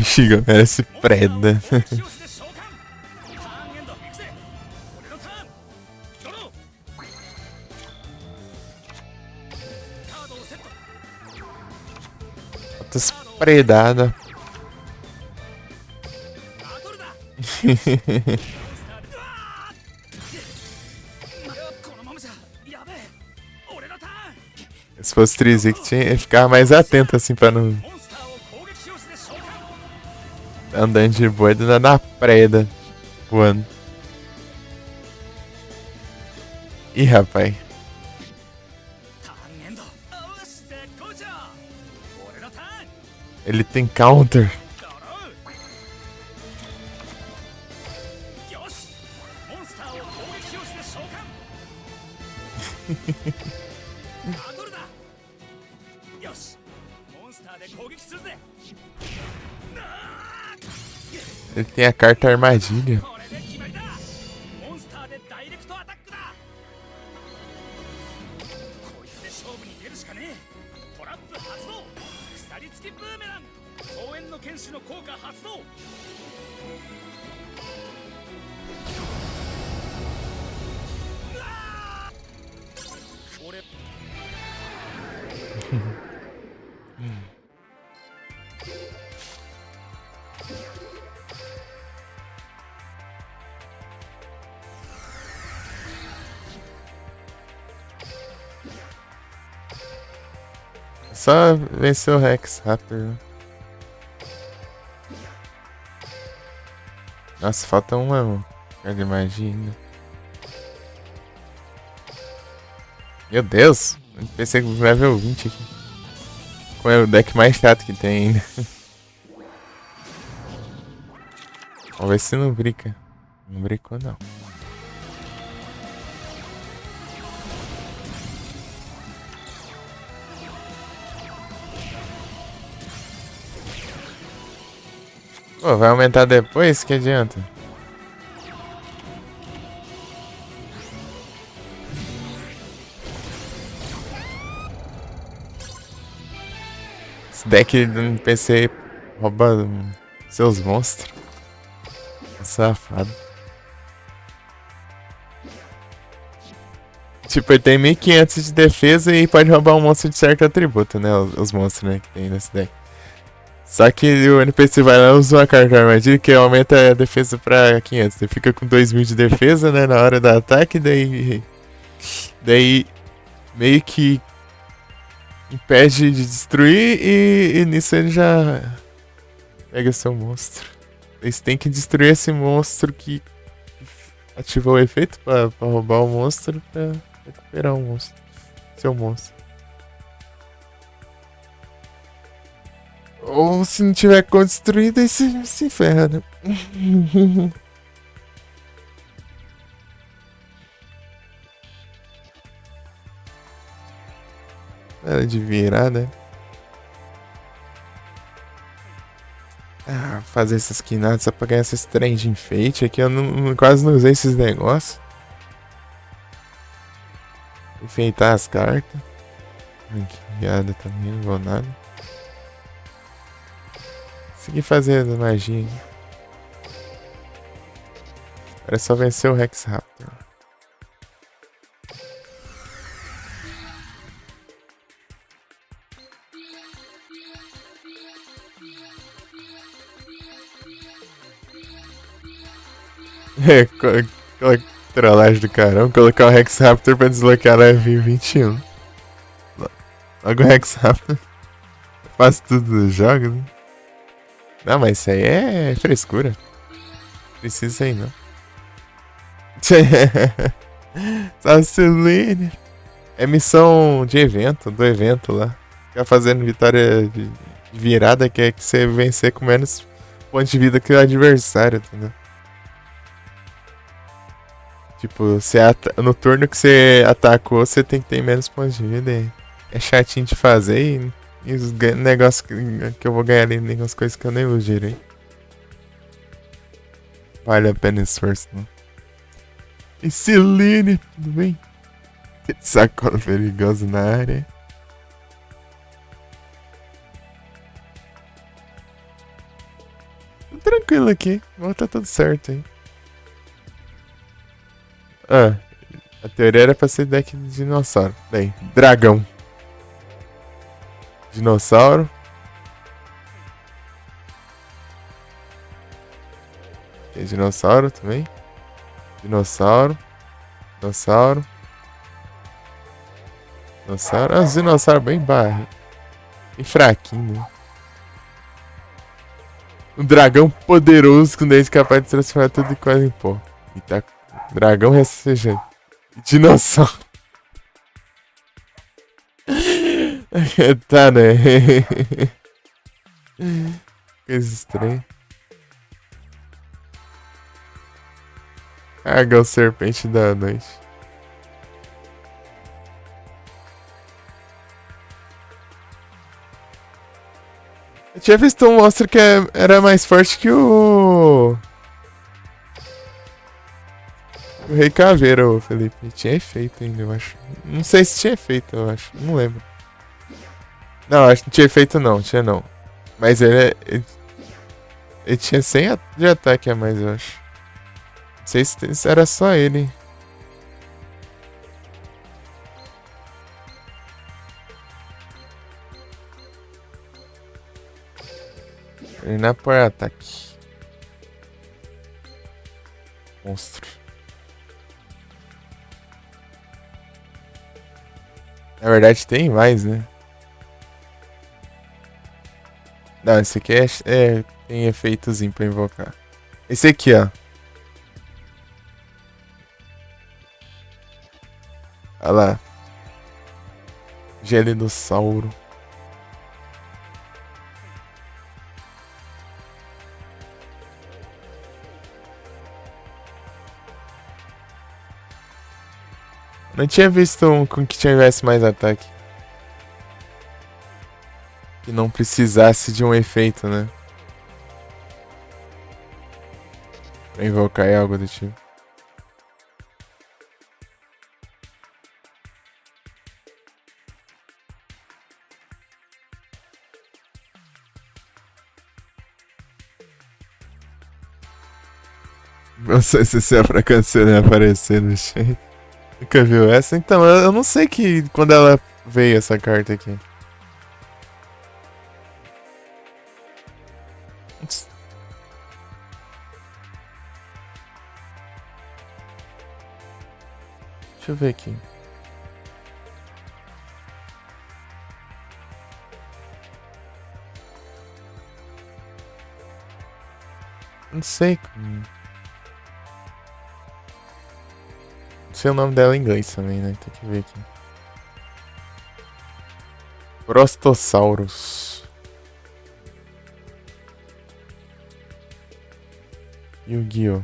Shigo parece preda. Tô espredada. Se fosse Trizik, tinha que ficar mais atento assim pra não. Andando de boa e na preda. Voando. Ih, rapaz. Ele tem counter. Ele tem a carta armadilha. Só vencer o Rex rápido. Nossa, falta uma, mano. Carga de magia ainda. Meu Deus! Eu pensei que level 20 aqui. Qual é o deck mais chato que tem ainda? Vamos ver se não brinca. Não brincou, não. Pô, vai aumentar depois? Que adianta? Esse deck no PC rouba seus monstros. Safado. Tipo, ele tem 1500 de defesa e pode roubar um monstro de certo atributo, né? Os monstros, né, que tem nesse deck. Só que o NPC vai lá e usa uma carta armadilha que aumenta a defesa pra 500. Ele fica com 2000 de defesa, né, na hora do ataque, daí meio que impede de destruir e nisso ele já pega seu monstro. Eles têm que destruir esse monstro que ativou o efeito pra roubar o monstro pra recuperar o monstro. Seu monstro. Ou se não tiver construído, aí se ferra, né? Era de virar, né? Ah, fazer essas quinadas só pra ganhar esses trem de enfeite aqui. Eu quase não usei esses negócios. Enfeitar as cartas. Guiada também, não vou nada. Consegui fazer a magia. Agora é só vencer o Rex Raptor. É, trollagem do caramba. Colocar o Rex Raptor pra desbloquear a level 21. Logo o Rex Raptor. Faz tudo dos jogos, né? Não, mas isso aí é frescura. Precisa isso aí não. Sacelene. É missão de evento, do evento lá. Ficar fazendo vitória de virada, que é que você vencer com menos pontos de vida que o adversário, entendeu? Tipo, no turno que você atacou, você tem que ter menos pontos de vida. É chatinho de fazer e os negócios que eu vou ganhar ali, nem as coisas que eu nem uso direito. Vale a pena o esforço, não. E Celine, tudo bem? Sacola perigosa na área. tranquilo aqui. Vou tá tudo certo, hein. Ah, a teoria era pra ser deck de dinossauro. Bem, dragão. Dinossauro. Tem dinossauro também. Dinossauro. Dinossauro. Dinossauro. Ah, os dinossauros bem barra. Bem fraquinho, né? Um dragão poderoso com dente capaz de transformar tudo em quase em pó. E tá. Dragão rastejante. Dinossauro. Tá, né? Coisa estranha. Água serpente da noite. Eu tinha visto um monstro que era mais forte que o Rei Caveira, ô Felipe. Tinha efeito ainda, eu acho. Não sei se tinha efeito, eu acho. Não lembro. Não, acho que não tinha efeito não, tinha não. Mas ele tinha 100 de ataque a mais, eu acho. Não sei se era só ele. Treinar por ataque. Monstro. Na verdade tem mais, né? Não, esse aqui tem efeitozinho pra invocar. Esse aqui, ó. Olha lá. Geledossauro. Não tinha visto um com que tivesse mais ataque. Que não precisasse de um efeito, né? Pra invocar algo do tipo. Não sei se é pra cancelar aparecer no chat. Nunca viu essa? Então, eu não sei que quando ela veio essa carta aqui. Deixa eu ver aqui. Não sei. Não sei o nome dela em inglês também, né? Tem que ver aqui. Prostossauros. Yu-Gi-Oh!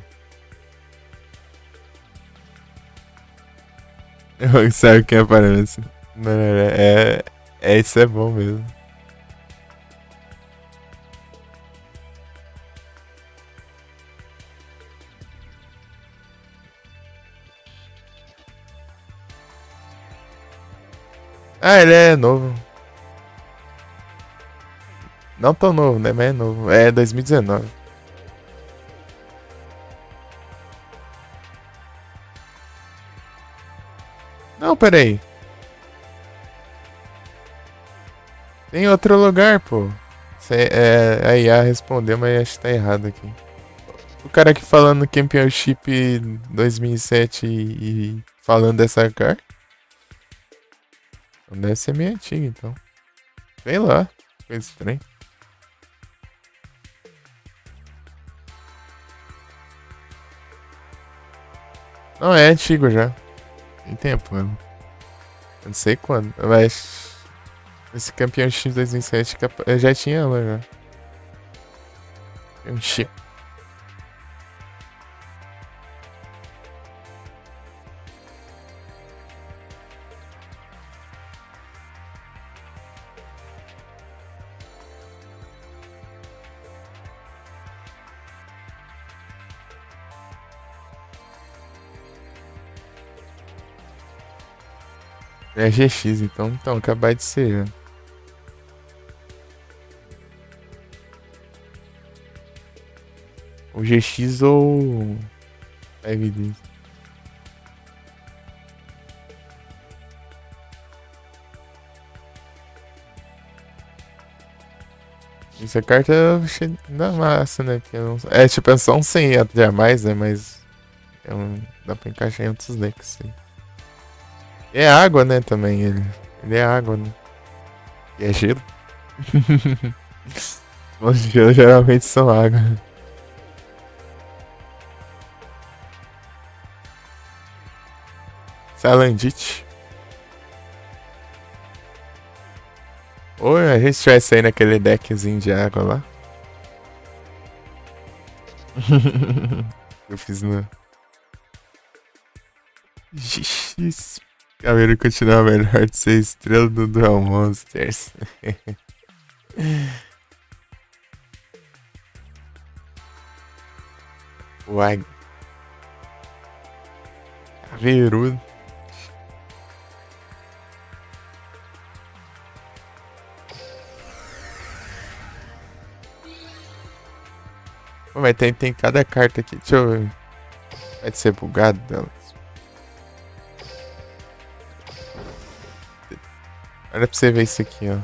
Sabe quem aparece? Não, isso é bom mesmo. Ah, ele é novo. Não tão novo, né? Mas é novo. É 2019. Não, peraí. Tem outro lugar, pô. A IA respondeu, mas acho que tá errado aqui. O cara aqui falando Championship 2007 e falando dessa carta. Deve ser meio antigo, então. Sei lá. Coisa estranha. Não, é antigo já. Tem tempo, mano. Eu não sei quando. Mas esse campeão X 2007 eu já tinha ela já. Championship. É GX, então acabar de ser já. O GX ou 5D. Essa carta eu achei da massa, né? Porque é tipo, é só um 100 a mais, né? Mas dá pra encaixar em outros decks, sim. E é água, né, também, ele. Ele é água, né? E é gelo. Os gelos geralmente são água. Salandit. Ou a gente tivesse aí naquele deckzinho de água lá. Eu fiz no. X. Caveiro continua melhor de ser estrela do Duel Monsters. Uai. Caveirudo. Pô, mas tem cada carta aqui. Deixa eu ver. Vai ser bugado delas. Olha pra você ver isso aqui, ó.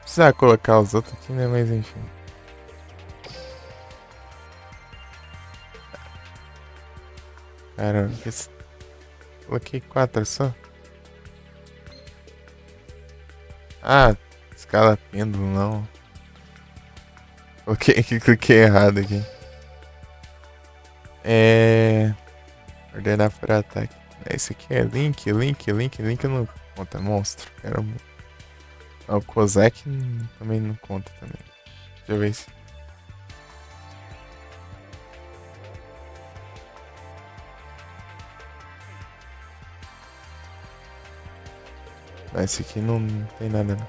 Precisava colocar os outros aqui, né? Mas enfim. Caramba, coloquei 4 só. Ah, escala pêndulo, não. Cliquei errado aqui. Ordenar para ataque. Esse aqui é Link não conta, monstro. Caramba. Ah, o Kozak também não conta também. Deixa eu ver se. Esse aqui não tem nada não.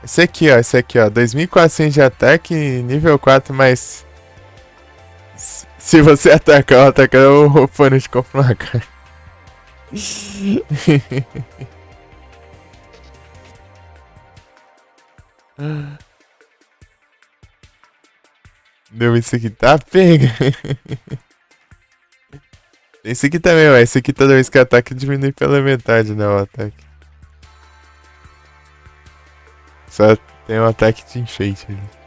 Esse aqui, ó. 2400 de ataque, nível 4, mas. Se você atacar o atacador, o oponente compra uma carta. Deu isso aqui, tá? Pega. Esse aqui também, ó. Esse aqui toda vez que ataca diminui pela metade, né? O ataque. Só tem um ataque de enfeite ali.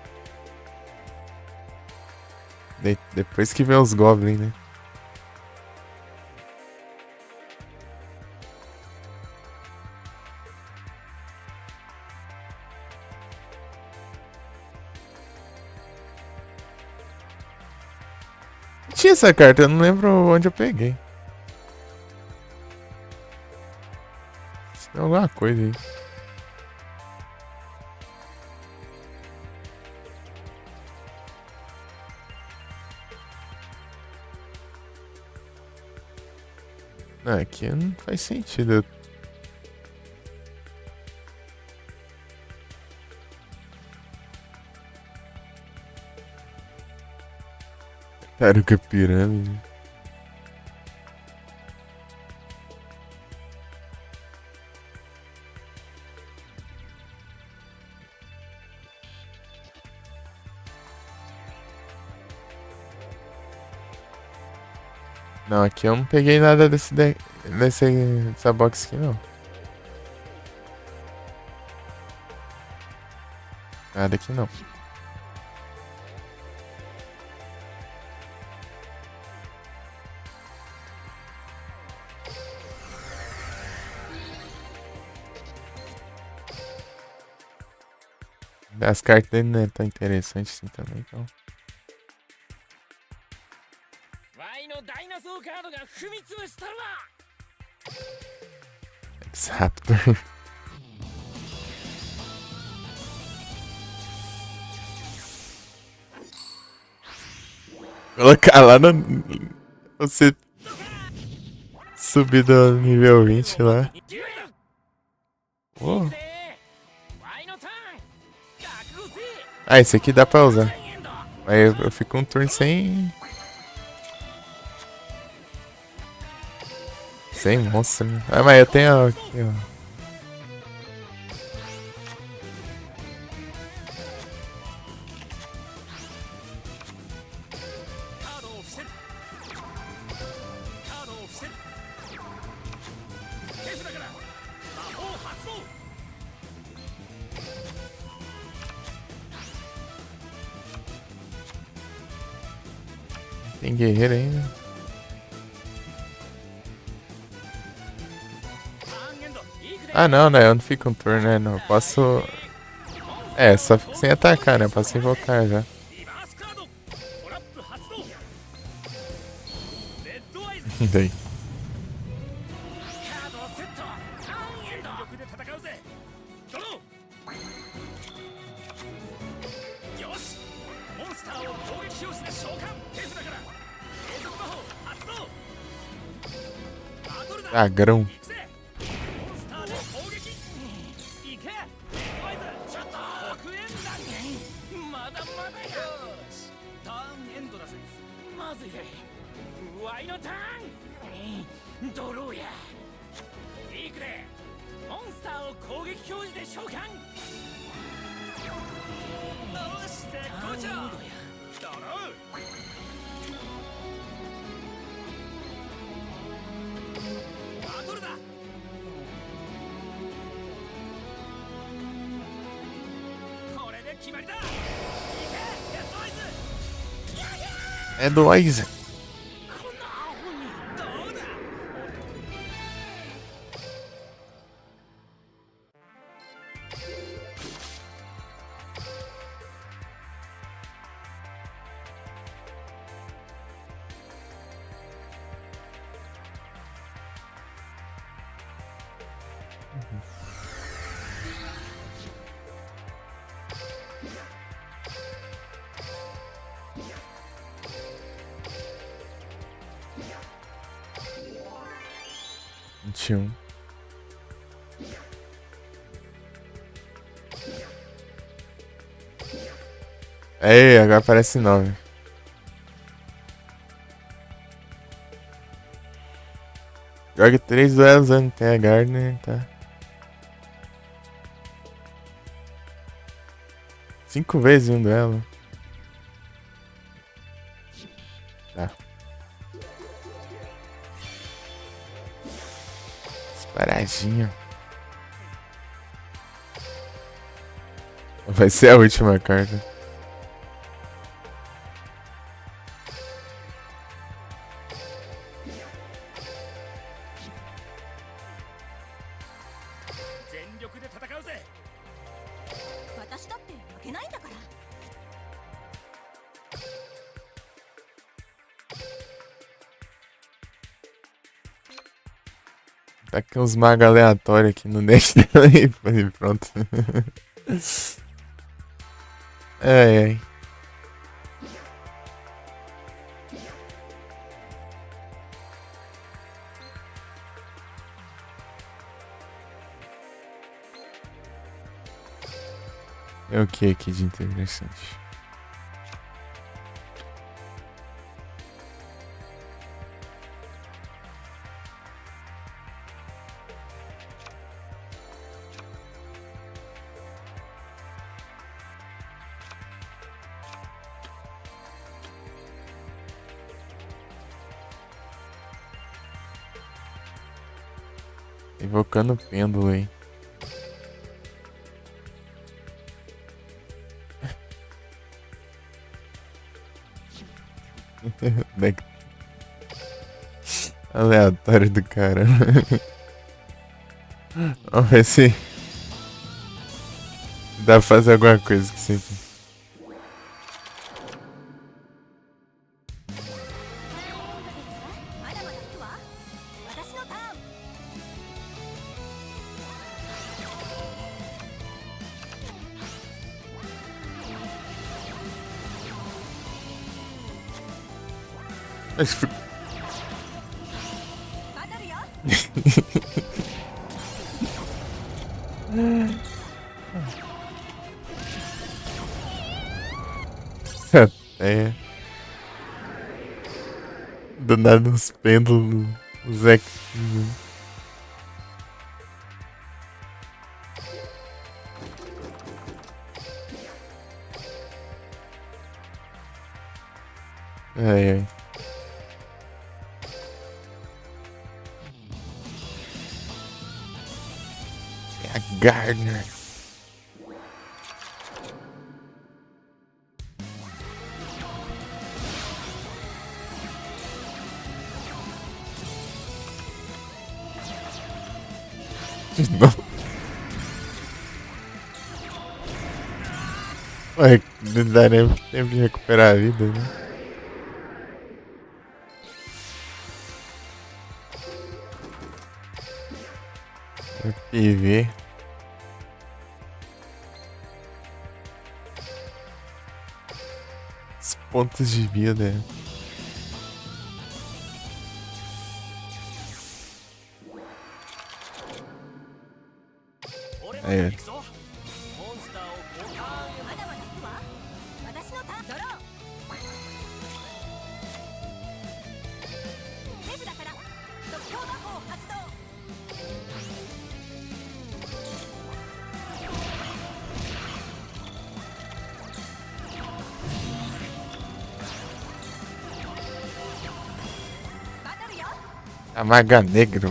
Depois que vem os Goblins, né? Tinha essa carta, eu não lembro onde eu peguei. Tem alguma coisa aí. Não, aqui não faz sentido. Taruga pirâmide. Não, aqui eu não peguei nada dessa box aqui não. Nada aqui não. As cartas dele não é tão interessantes assim também, então. X-Raptor. Colocar lá no. Você subir do nível 20 lá. Oh. Ah, esse aqui dá pra usar. Aí eu fico um turno sem. Sem monstro, né? Ah, mas eu tenho aqui, ó. Tem guerreiro ainda. Ah, não, né? Eu não fico um turno, né? Não, eu posso... É, só fico sem atacar, né? Eu posso invocar já. Daí. Ah, grão. É do Isaac. Um. Ei, agora aparece 9. Joga 3 duelos antes tem a Gardner, tá? 5 vezes em um duelo. Tá. Disparadinho. Vai ser a última carta. Tá com uns magos aleatórios aqui no deck também. Pronto. Ai, ai. É o que aqui de interessante? Invocando o pêndulo aí. Deck aleatório do cara. Vamos ver se dá pra fazer alguma coisa que sempre. É. Do nada uns pêndulos. Os X. Ai, ai. É a Gardner. De novo. Ué, não dá nem tempo de recuperar a vida, né? PV. Os pontos de vida. Aí. A Maga Negro.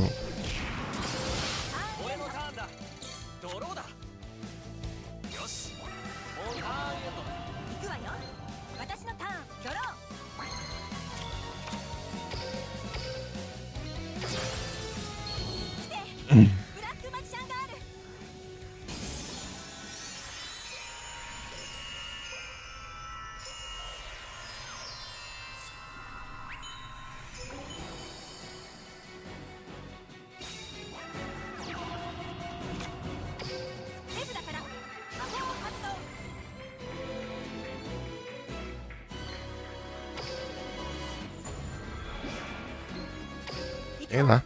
Sei lá.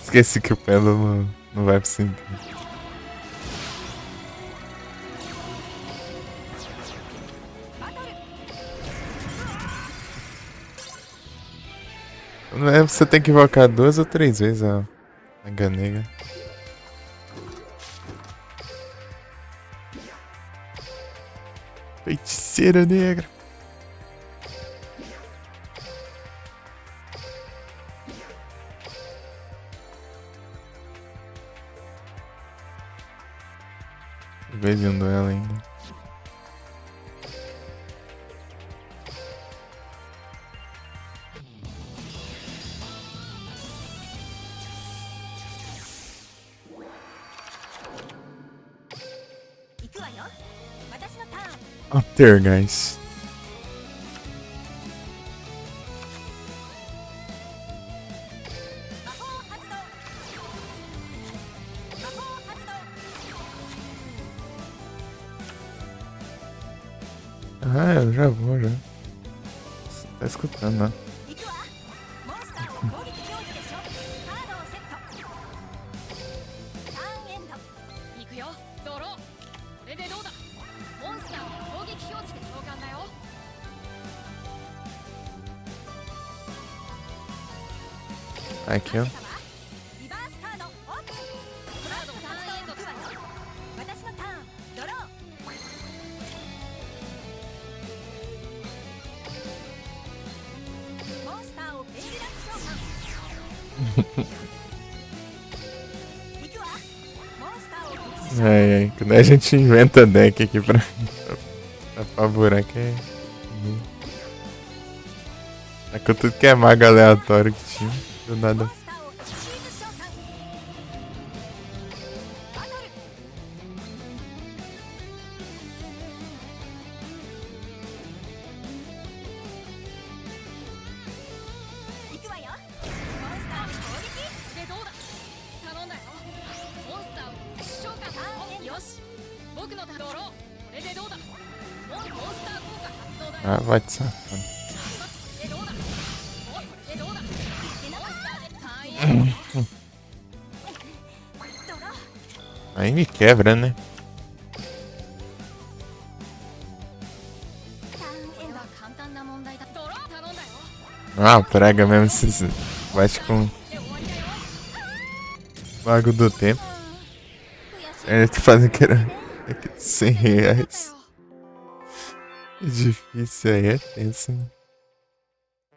Esqueci que o pêndulo não vai pro sentido. Não lembro se você tem que invocar 2 ou 3 vezes a Maga Negra. Feiticeira negra. Vendo ela ainda. Altergeist. Ah, eu já vou, já. Você tá escutando, né? Aqui, ó. Ai, quando a gente inventa deck aqui pra apavorar que é. É com tudo que é mago aleatório que tinha, do nada. Ah, vai te safando. Aí me quebra, né? Ah, prega mesmo esses. Bate com. Mago do tempo. Ele tá fazendo que era. R$100. Que difícil aí, é tenso, né?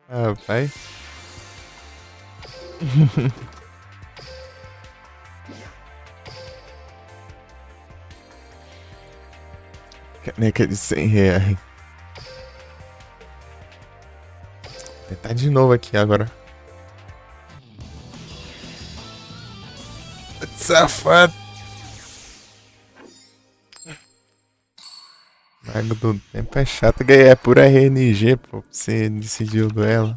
Ah, vai. Caneca de R$100. Vou tentar de novo aqui agora. safado. Mago do tempo é chato, é pura RNG, pô. Você decidiu o duelo.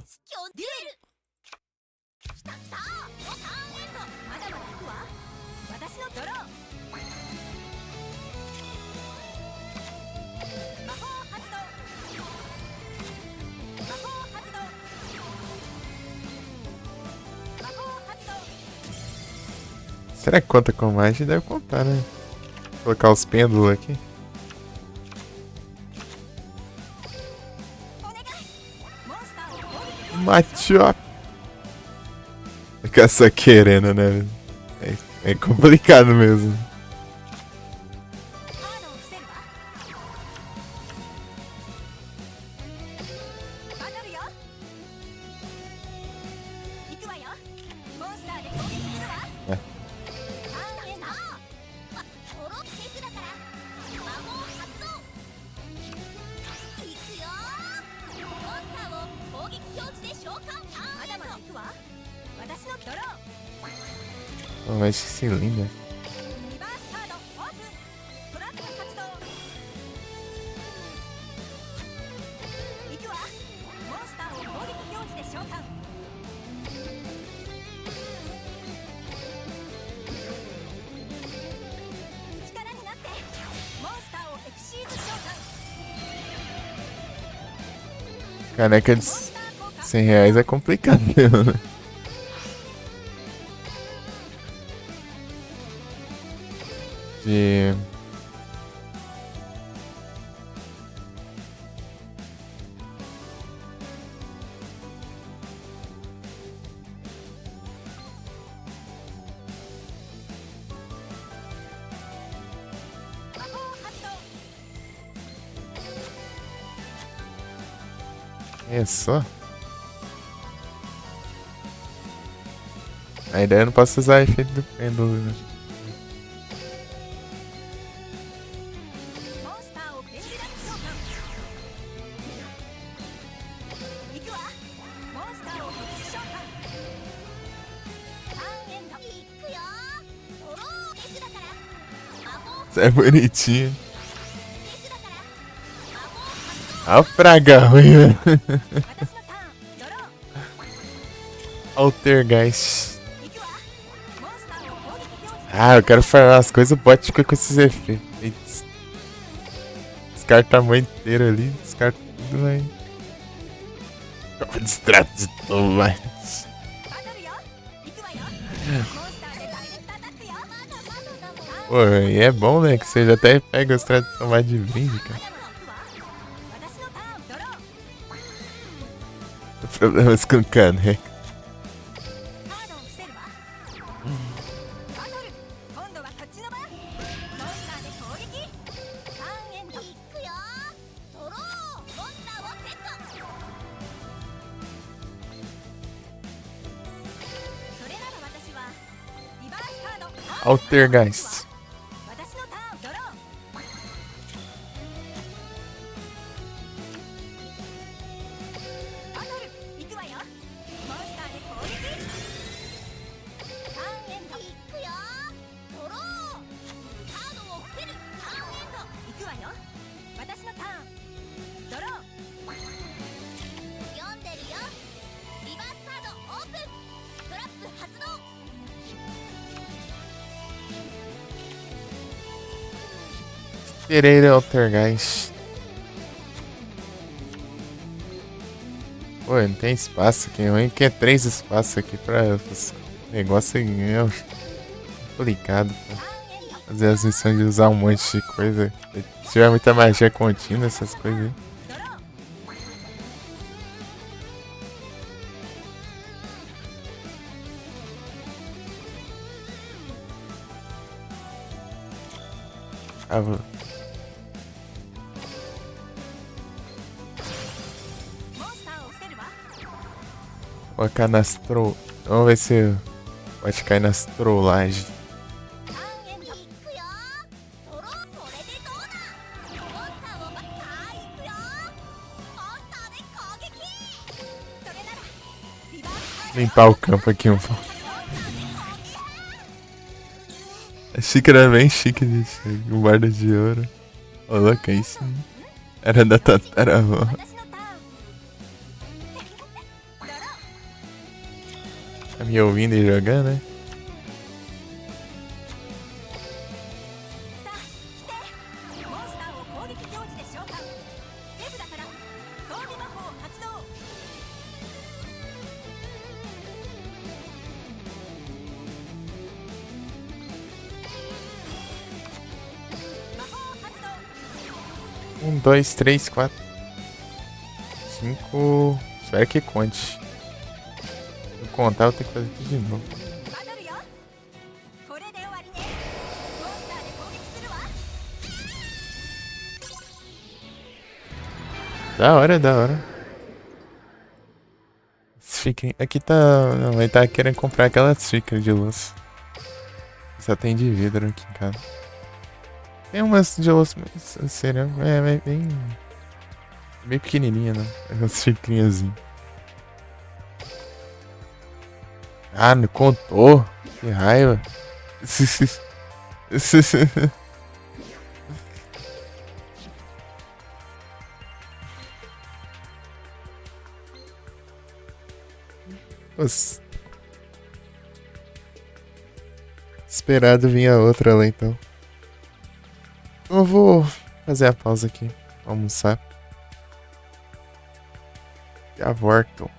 Será que conta com mais? Deve contar, né? Vou colocar os pêndulos aqui. Machop. Ficar só querendo, né? É complicado mesmo. Oh, mas que cilindro. Caneca de R$100 é complicado mesmo, né? De... É só. A ideia eu não posso usar efeito do pêndulo, né? Isso é bonitinho. Olha o praga ruim, velho. Altergeist. Ah, eu quero farmar as coisas boticas com esses efeitos. Descarta a mãe inteira ali, descarta tudo, velho. Distrato de tomate. Pô, e é bom, né? Que você já até pega o extrato de tomate de brinde, cara. Problemas com caneca. Altergeist. Pereira Altergeist. Pô, não tem espaço aqui. Eu que é 3 espaços aqui pra negócio é complicado, pô. Fazer as missões de usar um monte de coisa. Se tiver muita magia contínua, essas coisas aí. Ah, vou... Colocar nas troll. Vamos ver se pode cair nas trollagens. Limpar o campo aqui um pouco. Xícara bem chique de guarda de ouro. Ô, louco, é isso. Era da tataravó. Tá me ouvindo e jogando, né? Um, dois, três, quatro, cinco. Espero que conte. Se eu contar, eu tenho que fazer tudo de novo. Da hora, da hora. Aqui tá. Não, ele tá querendo comprar aquela xícara de luz. Só tem de vidro aqui em casa. Tem umas de luz cerâmica. É bem. Bem pequenininha, né? Umas xicrinhas. Ah, não contou. Que raiva. Nossa. Esperado vinha outra lá então. Eu vou fazer a pausa aqui. Almoçar. Já volto.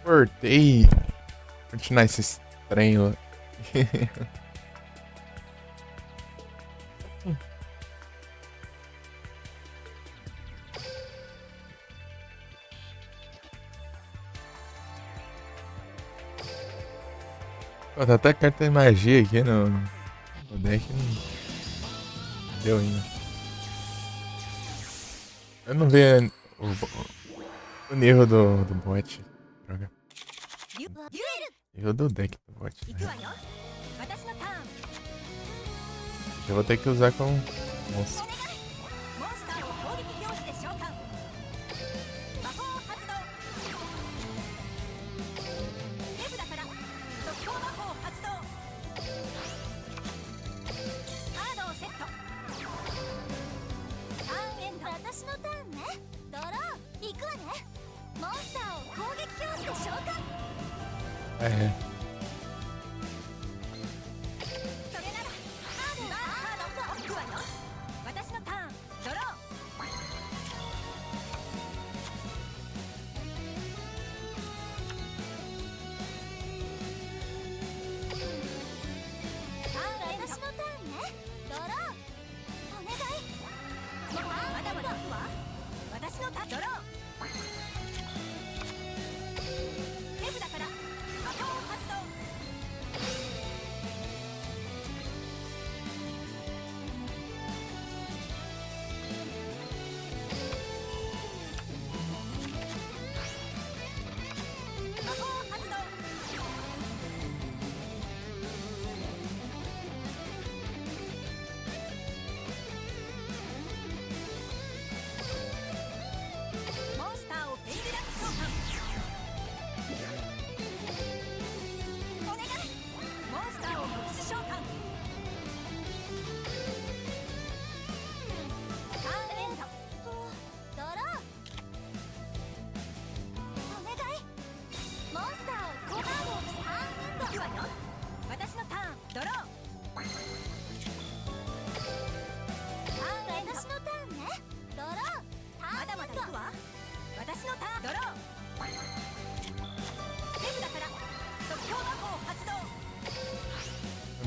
Cortei. Continuar esse estranho. Pô, tá até carta de magia aqui no deck. Não deu ainda. Eu não vi o nível do bot. Droga. Nível do deck do bot. Né? Eu vou ter que usar com monstro. É.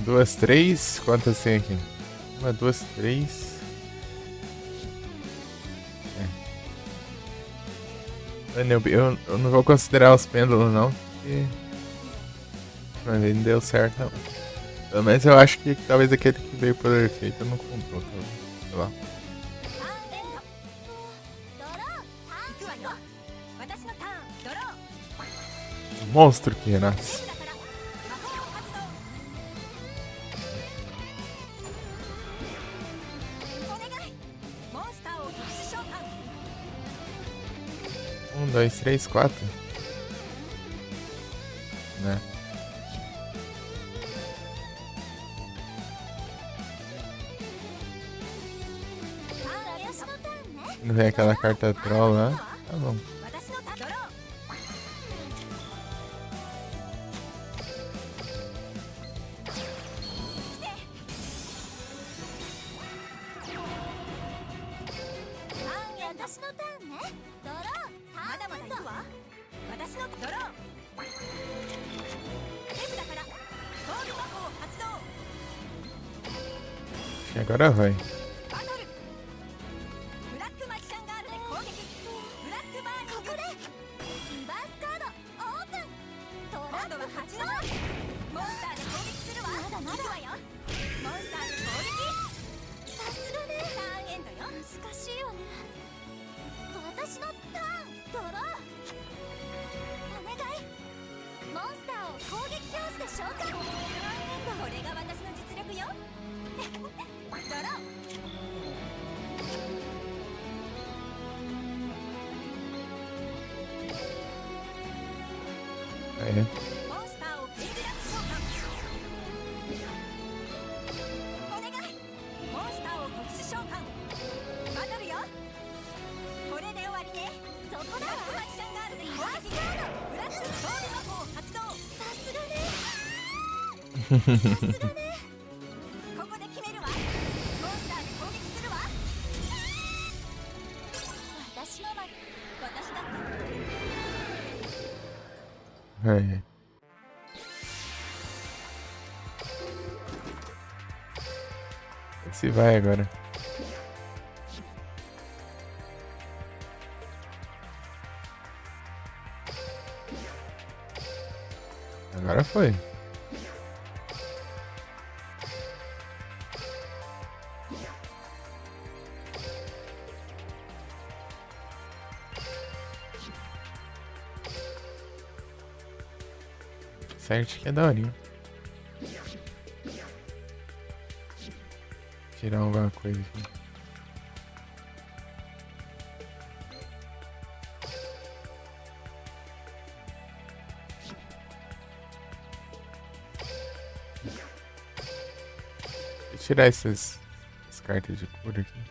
Duas, três. Quantas tem aqui? Uma, duas, três. Eu não vou considerar os pêndulos não, porque mas não deu certo não. Pelo menos eu acho que talvez aquele que veio por efeito não comprou, sei lá. Monstro que renasce. Um, dois, três, quatro. Né? Não vem aquela carta troll lá? Tá bom. Agora vai. É. Esse vai agora. Agora foi. Certo que é daorinha. Tirar alguma coisa aqui. Vou tirar essas cartas de cura aqui.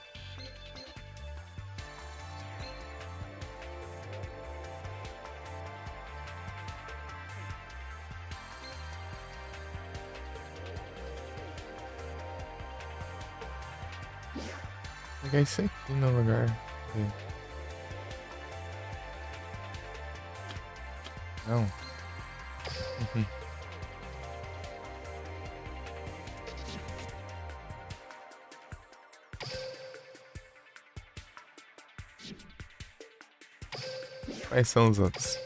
Vou pegar isso aqui no lugar. Não. Uhum. Quais são os outros?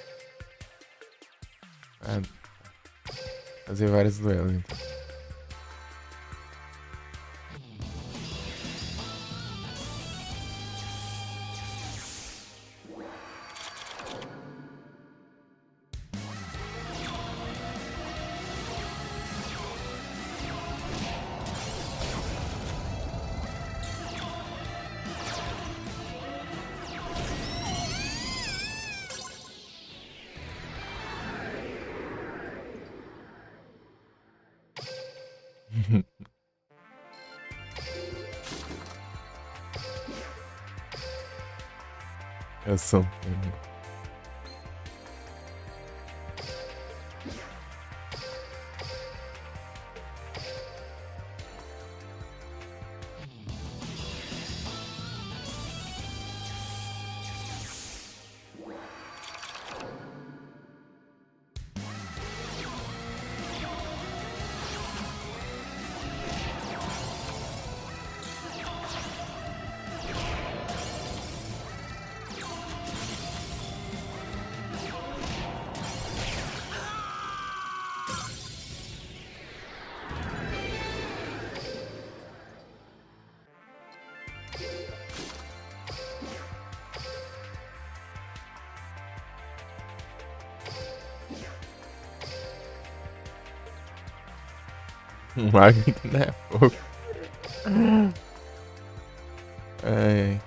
Ah, fazer vários duelos então. Eu sou. Um mago que não é pouco. Ai.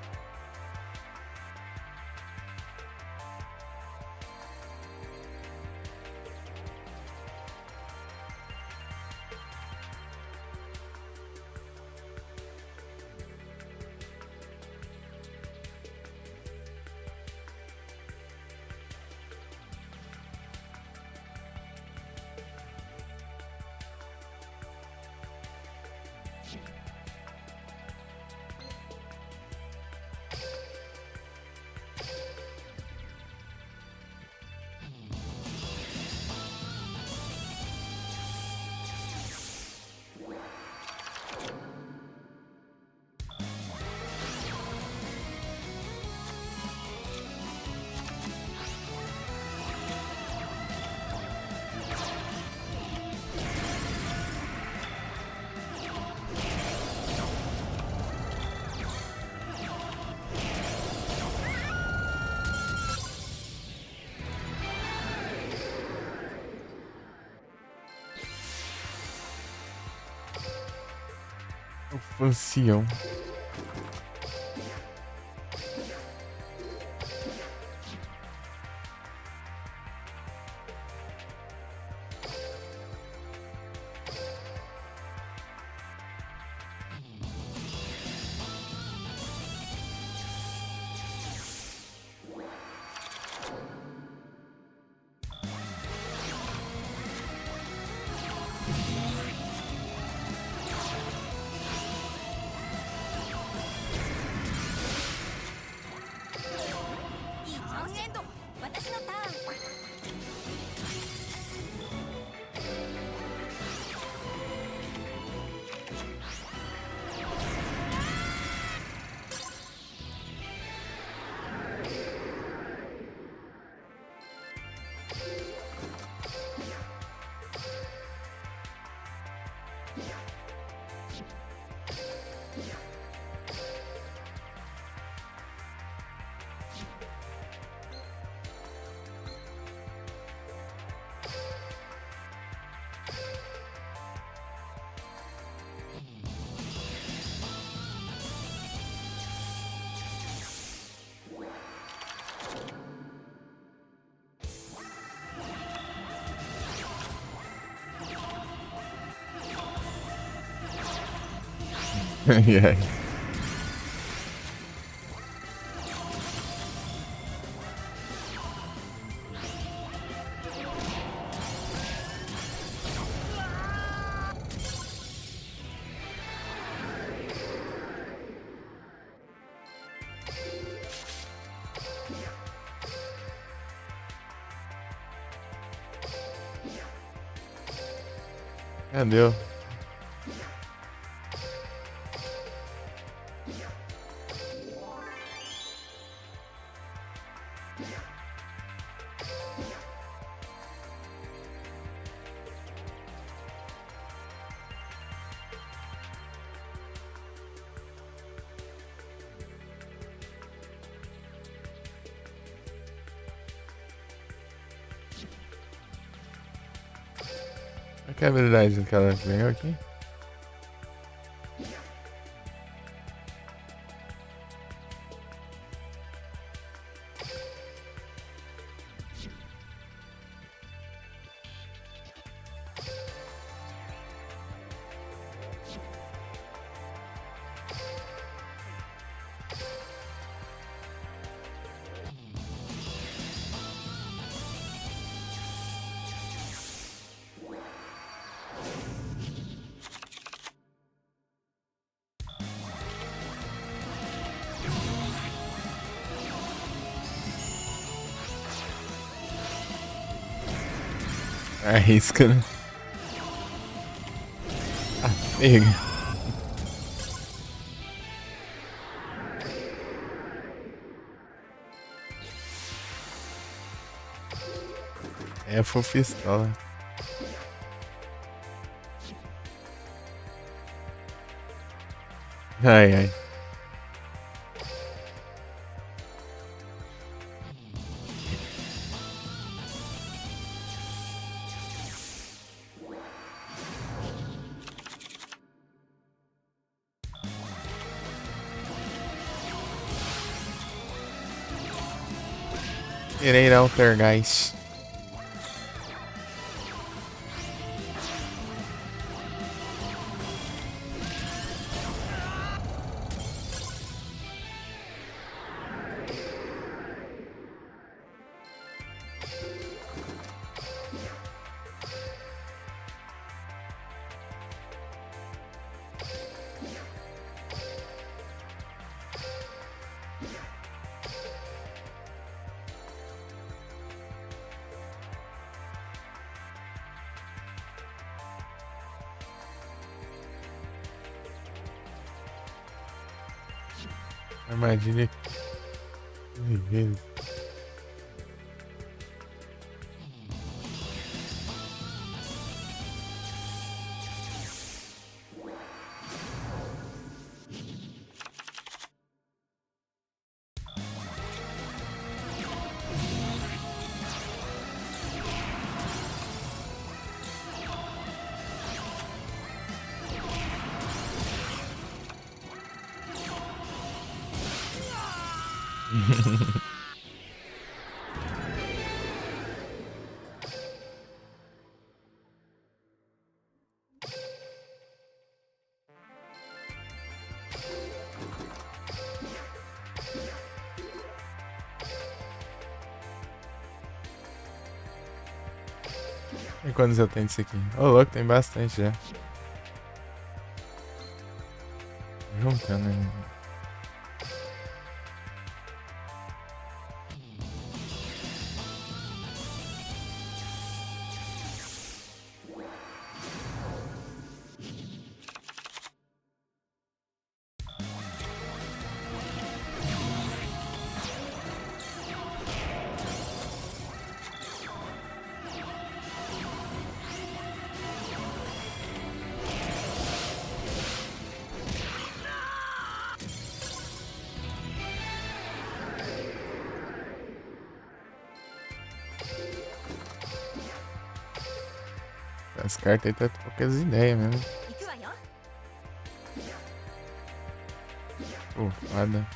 O ancião. Yeah. Deu. Qual que é a habilidade que ela ganhou aqui? Arrisca, né? Ah, pega. É, foi pistola. Ai, ai. Irei não ter gás. Armadilha. Vezes. E quantos eu tenho disso aqui? Ô, louco, tem bastante já. Juntando, né? As cartas aí tá poucas ideias mesmo. Pô, foda.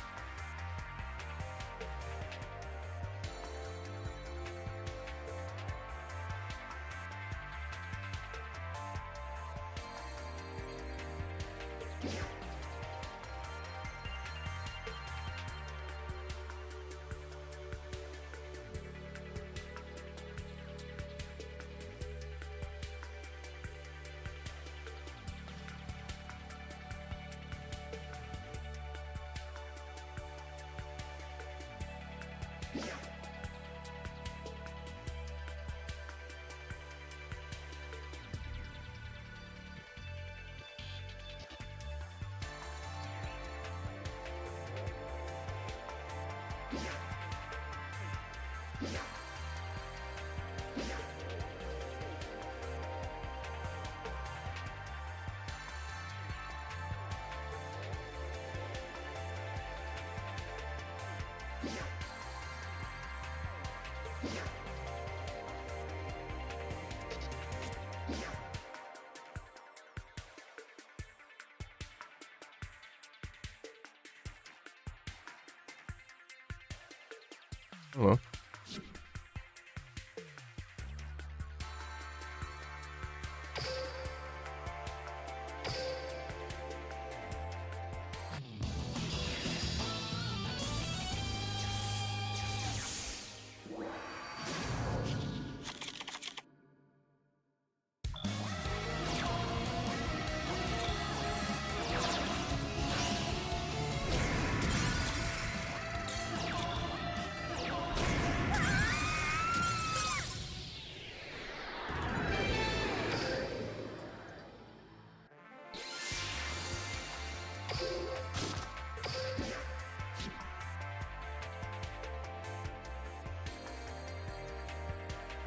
Louco.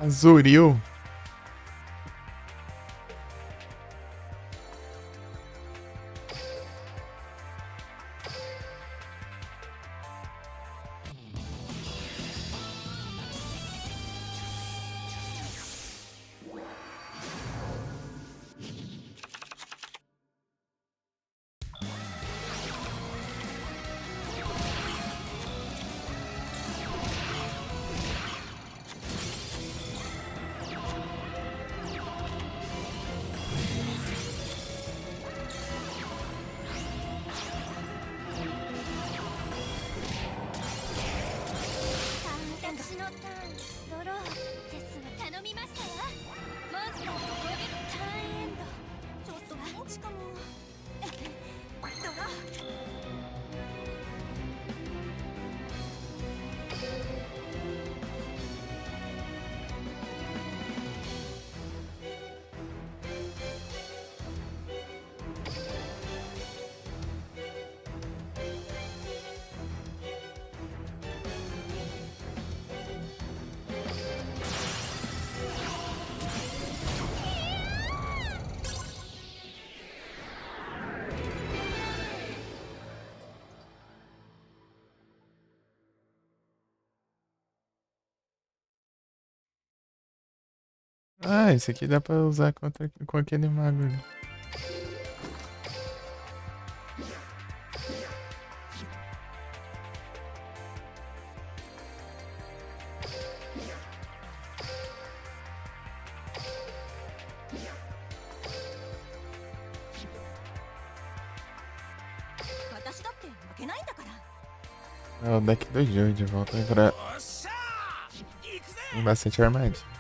Azuril. Ah, esse aqui dá pra usar com aquele mago ali. É o deck do Joe de volta pra... Tem bastante armadilha.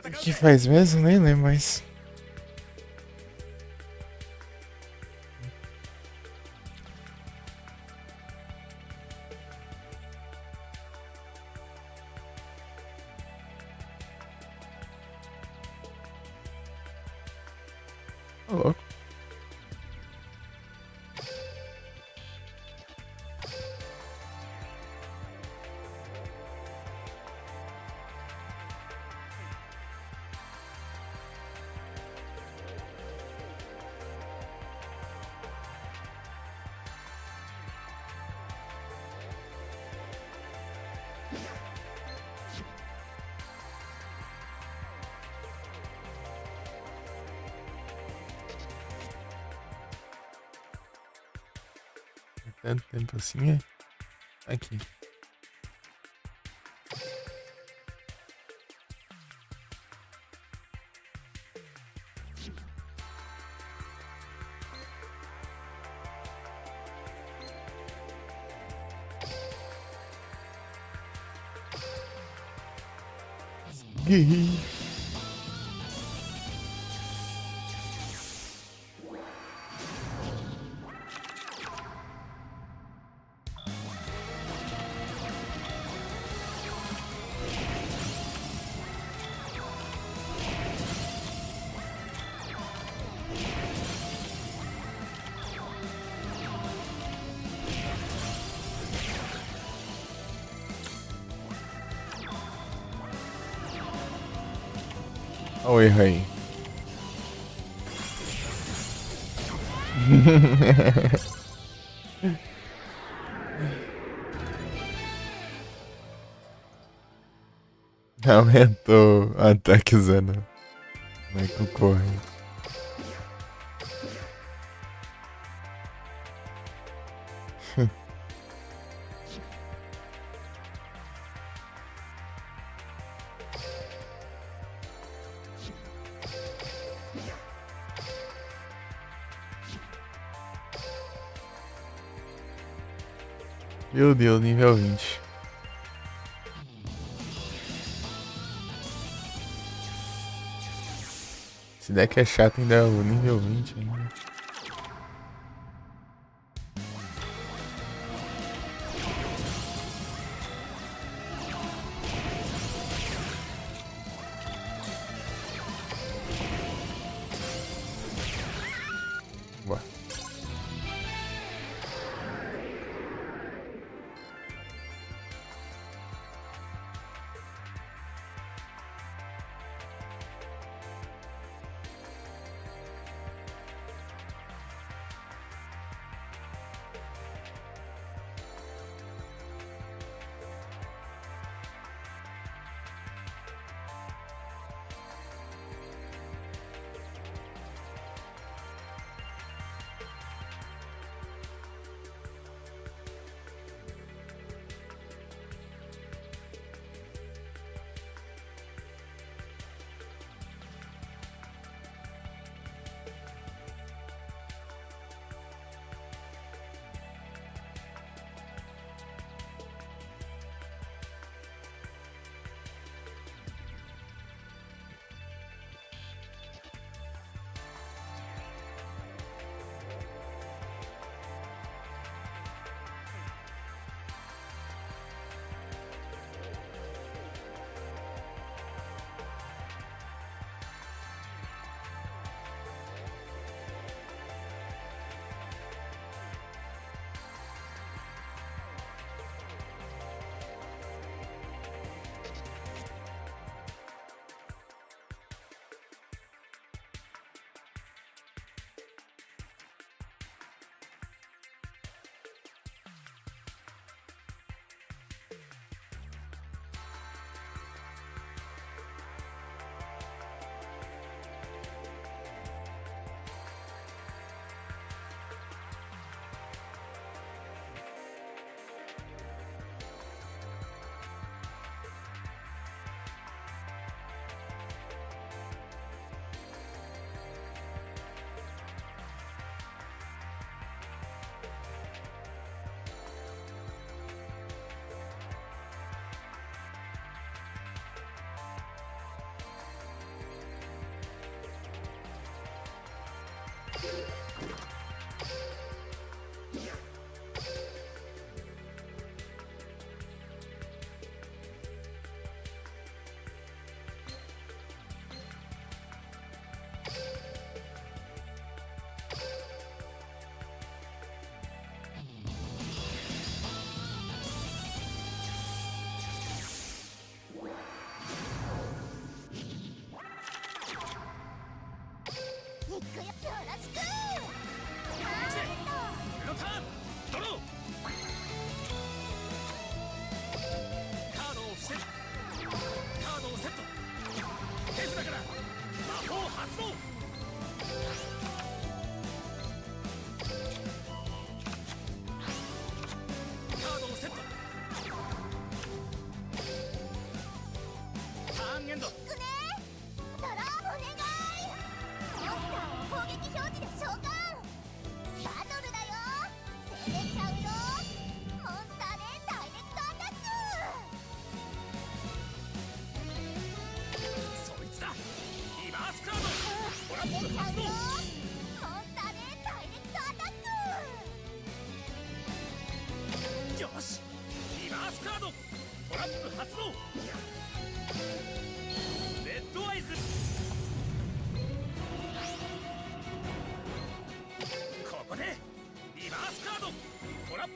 O que faz mesmo? Nem lembro mais. Ô, louco. Tanto tempo assim, é? Aqui. Gui. Olha o erro aí. Aumentou o ataque usando Michael Corre. Meu Deus, nível 20. Esse deck é chato, ainda é o nível 20 ainda. Boa.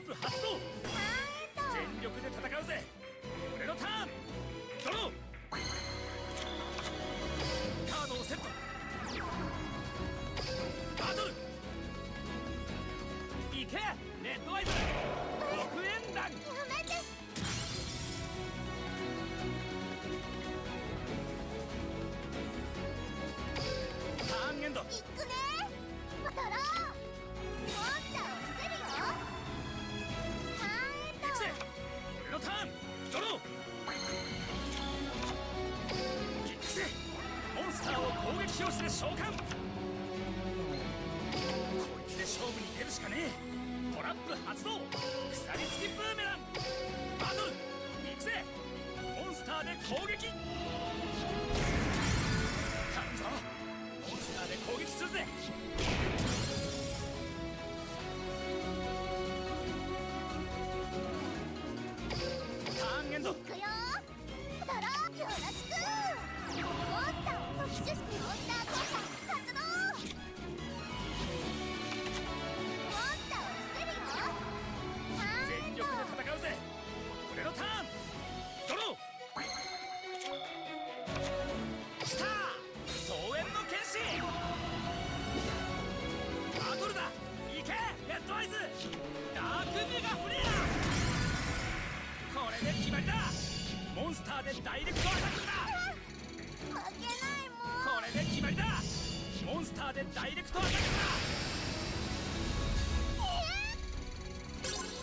プ発動。全力で戦うぜ。俺のターン。ドロー。カードをセット。バトル。いけレッドアイズ。極円弾。ターンエンド。
いくねドロー。モンスターを捨てるよ。ターンエンド。
行くぜ。俺のターン。ドロー。行くぜ。モンスターを攻撃表示で召喚。こいつで勝負に出るしかねえ。トラップ発動。鎖付きブーメラン。バトル。行くぜ。モンスターで攻撃。勝つぞ。モンスターで攻撃するぜ。ターンエンド。
いくよドロー。よろしく。モンスター特殊式モンスター効果発動。モンスターを捨てるよ。ターンエンド。
全力で戦うぜ。俺のターン。ドロー。スター総遠の剣士。バトルだ。いけレッドアイズ。ダークメガフレア。これで決まりだ。モンスターでダイレクトアタックだ。
負けないもん。
これで決まりだ。モンスターでダイレクトアタックだ。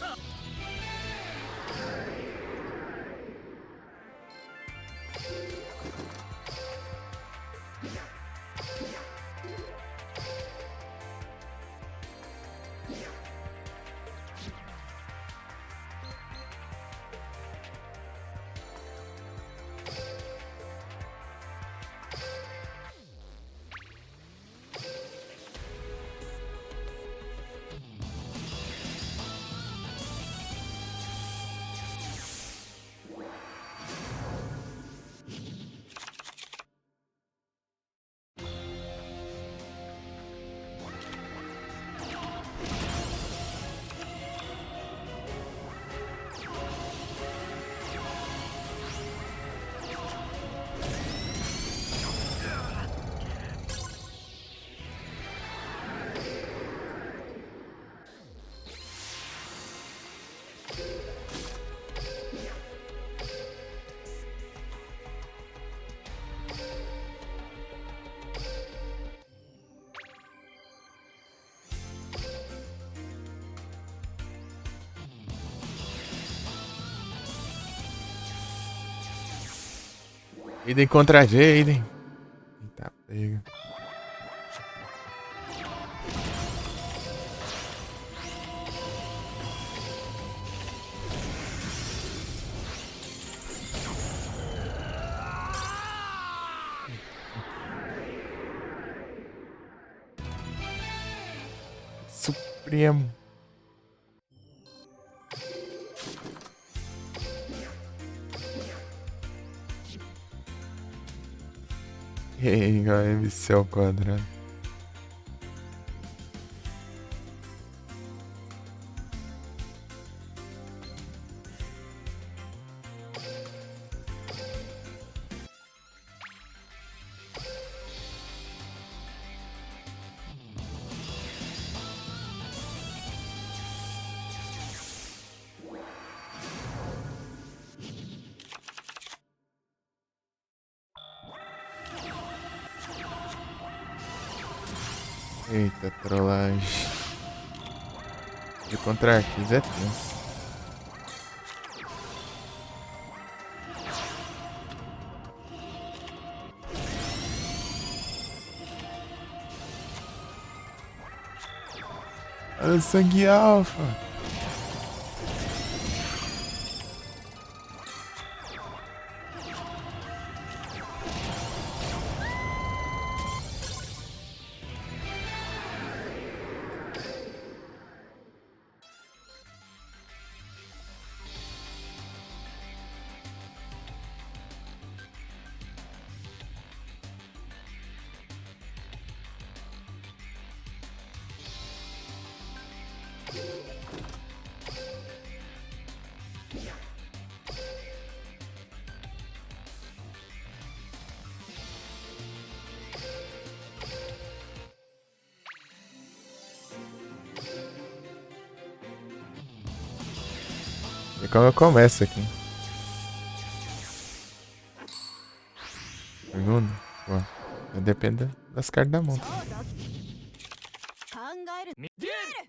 あ
Aiden contra Jaden. Eita, pega. Supremo. E aí, MC ao quadrado. Eita, trollagem. De contra Arquis é tenso. Olha o sangue alfa. como eu começo aqui. Segundo. Bom, depende das cartas da mão.
考える
デュエル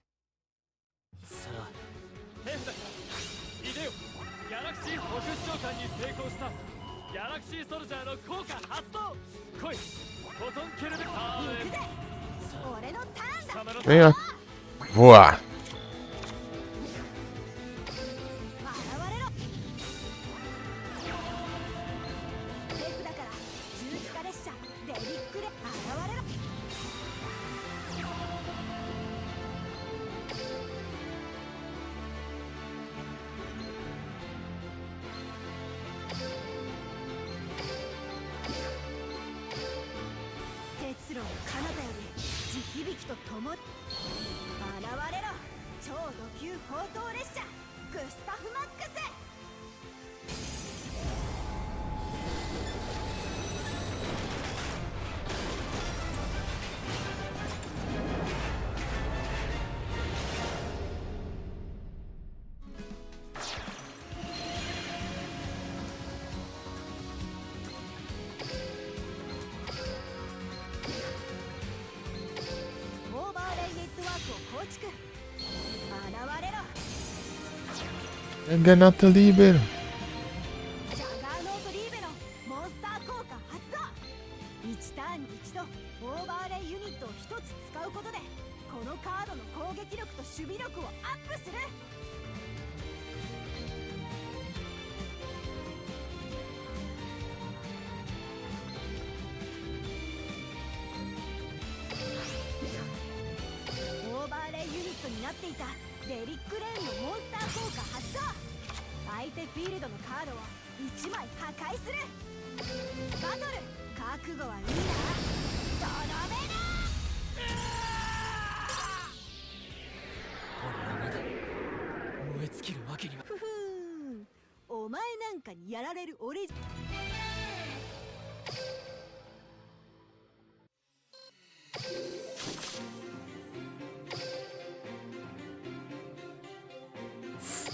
さあ手札いでよギャラクシー特殊召喚に成功したギャラクシーソルジャーの効果発動来いフォトンケルベクターへ
行くぜ俺のターンだ
貴様の
Vem, ó. Voar.
現れろ手札から重機化列車デリックで現れろ鉄路の彼方より地響きとともに現れろ超ド級砲塔列車グスタフマックス オーバーレイネットワークを構築現れろ
Enganato Libero.
ジャガーノートリーベのモンスター効果発動1ターンに1度オーバーレイユニットを1つ使うことでこのカードの攻撃力と守備力をアップするオーバーレイユニットになっていたデリックレーンのモンスター効果発動相手フィールドのカードを1枚破壊するバトル覚悟はいいなとどめだ
俺はまだ燃え尽きるわけには
ふふーんお前なんかにやられる俺じゃ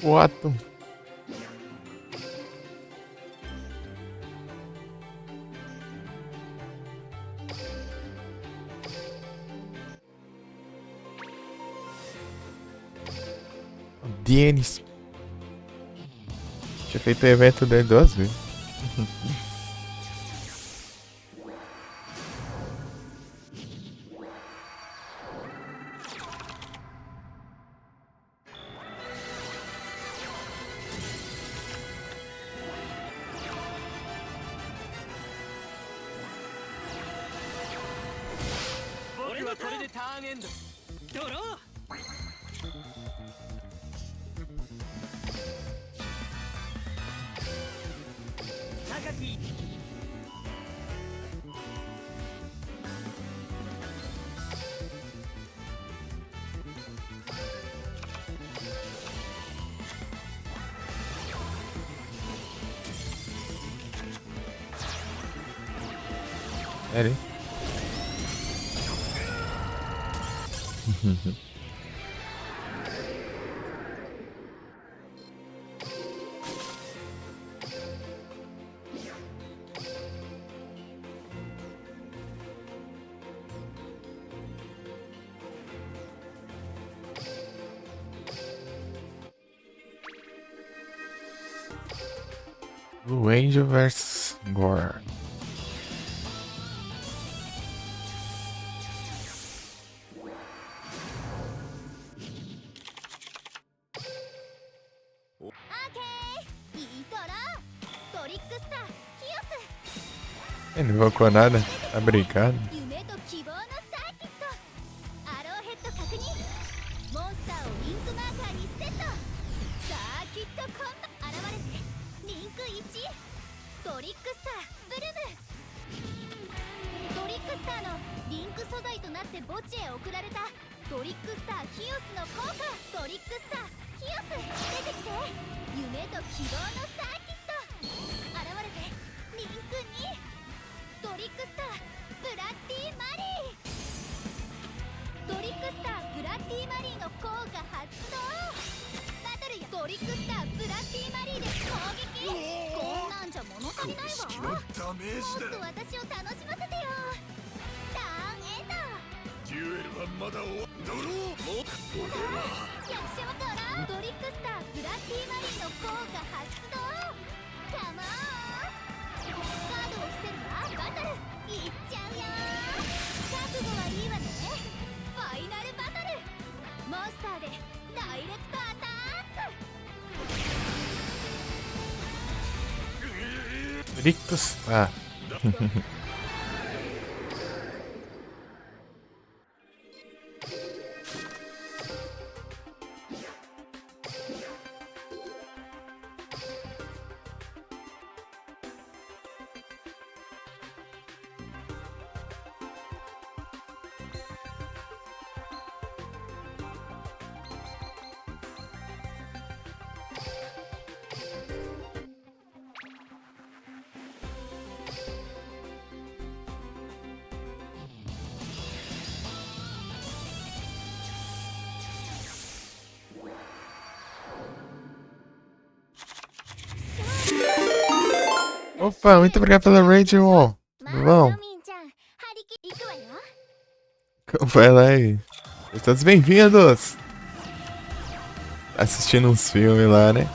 What? Denis. Tinha feito o evento dele 2 vezes.
俺はこれでターンエンドドロー高き
Ele. Blue Angel vs Gore. Ele não invocou nada, tá brincando.
夢と希望のサーキットアローヘッド確認モンスターをリンクマーカーにセットサーキットコンボ現れてリンク1トリックスターブルムトリックスターのリンク素材となって墓地へ送られたトリックスターヒオスの効果トリックスターヒオス出てきて夢と希望のサーキット現れてリンク2トリックスターブラッディマリートリックスターブラッディマリーの効果発動バトルよトリックスターブラッディもっと私を楽しませてよ。ターンエンド。
デュエルはまだ終わドローも
役者はドラドリックスターブラッディマリンの効果発動。カモン。カードを伏せるわ。バトルいっちゃうよ。覚悟はいいわね。ファイナルバトル。モンスターでダイレクトアタック。
ブリックスター。Opa, muito obrigado pela raid, Wall. Tudo bom?
ミンちゃん、張り切行くわよ。
Vai lá aí. Sejam todos bem-vindos. Tá assistindo uns filmes lá, né?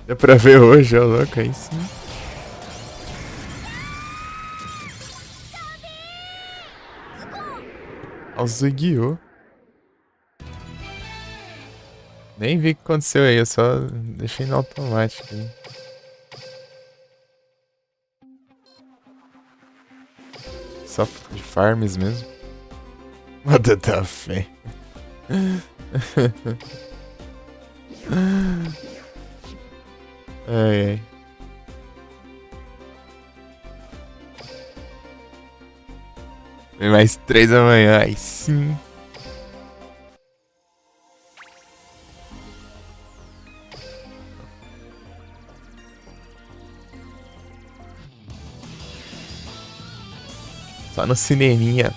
Deu pra ver hoje, ó, louco, aí sim. Ó, o Yu-Gi-Oh! Nem vi o que aconteceu aí, eu só deixei no automático aí. Só de farms mesmo. Moda da fé. Ai, ai. Tem mais 3 amanhã, aí sim. Só no cineminha.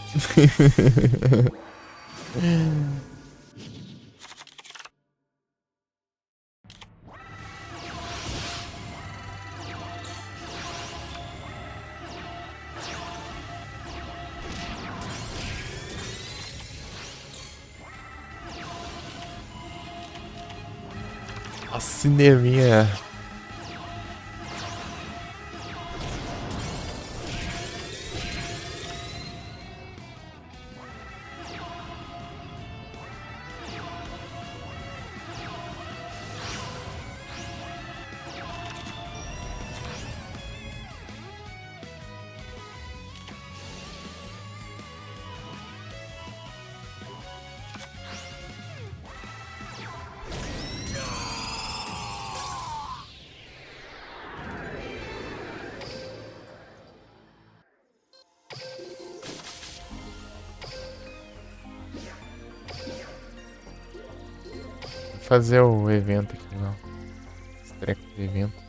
A cineminha. Fazer o evento aqui, não. Esse treco de evento.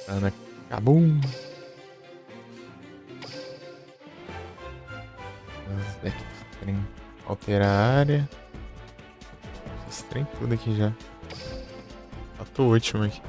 Ana, cabum! Os decks querem alterar a área. Esse trem tudo aqui já. Falta o último aqui.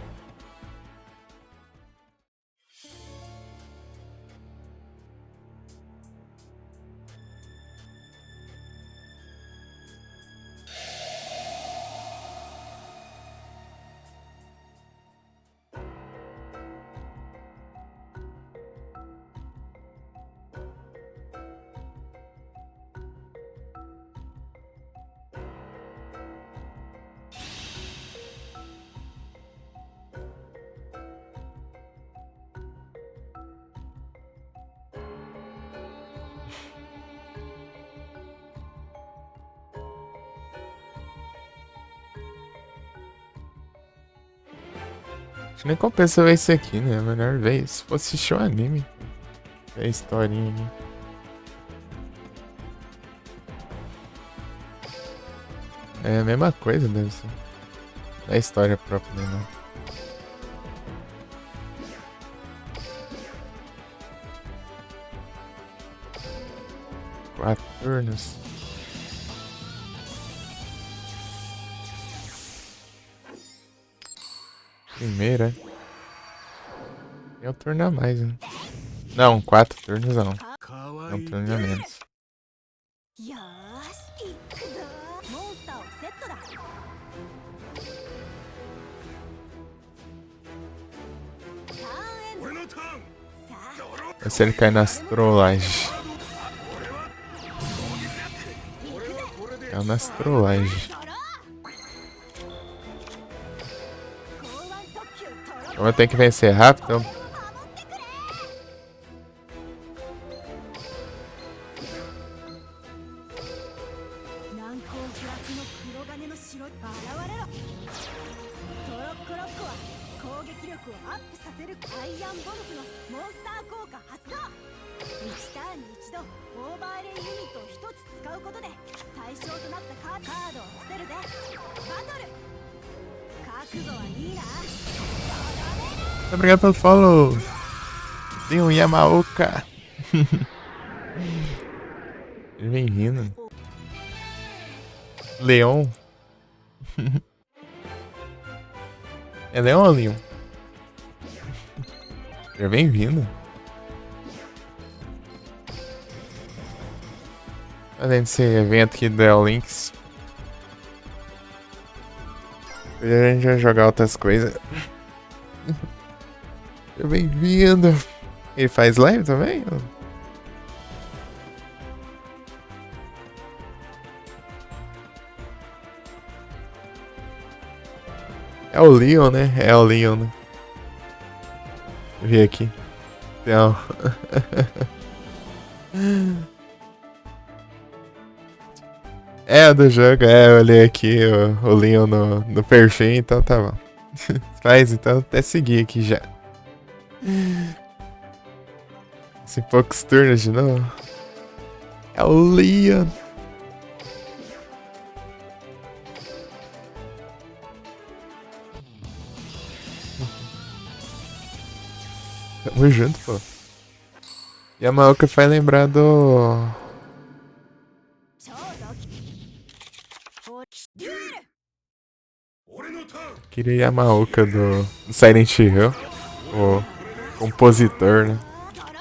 Acho que nem compensa ver isso aqui, né? É melhor ver se fosse assistir um anime. Ver a historinha aqui. É a mesma coisa, deve ser. Não é história própria, né, não. Quatro turnos. Primeira. Tem um turno a mais, né? Não, 4 turnos não.
かわ
É
い
um
い
turno a menos.
よーし行くぞ。モンスターをセットだ。ターンエンド。
俺のターン
さあ
ドロー
Vai ser ele cair nas trollagens. É nas trollagens.
ドロー。公安特急トロ
Como eu tenho que vencer rápido, então
守ってくれ。難攻不落の黒金の城現れろ。トロッコロッコは攻撃力をアップさせるアイアンボルフのモンスター効果発動。1ターンに1度オーバーレイユニットを1つ使うことで対象となったカードを捨てるぜ。バトル覚悟はいいな。
Muito obrigado pelo follow. Tem um Yamaoka. Ele vem vindo. Leon. É Leon ou Leon? Ele vem vindo. Além desse evento aqui do El Links. Hoje a gente vai jogar outras coisas. Seja bem-vindo. Ele faz live também? É o Leon, né? É o Leon, né? Vi aqui. Então. É do jogo, eu olhei aqui o Leon no perfil, então tá bom. Faz então até seguir aqui já. Sem poucos turnos de novo. É o Leon. Tamo junto, pô. Yamaoka faz lembrar do...
超ドキデュエル。
俺のターン
Queria Yamaoka do Silent Hill. O compositor, né?
ドロー。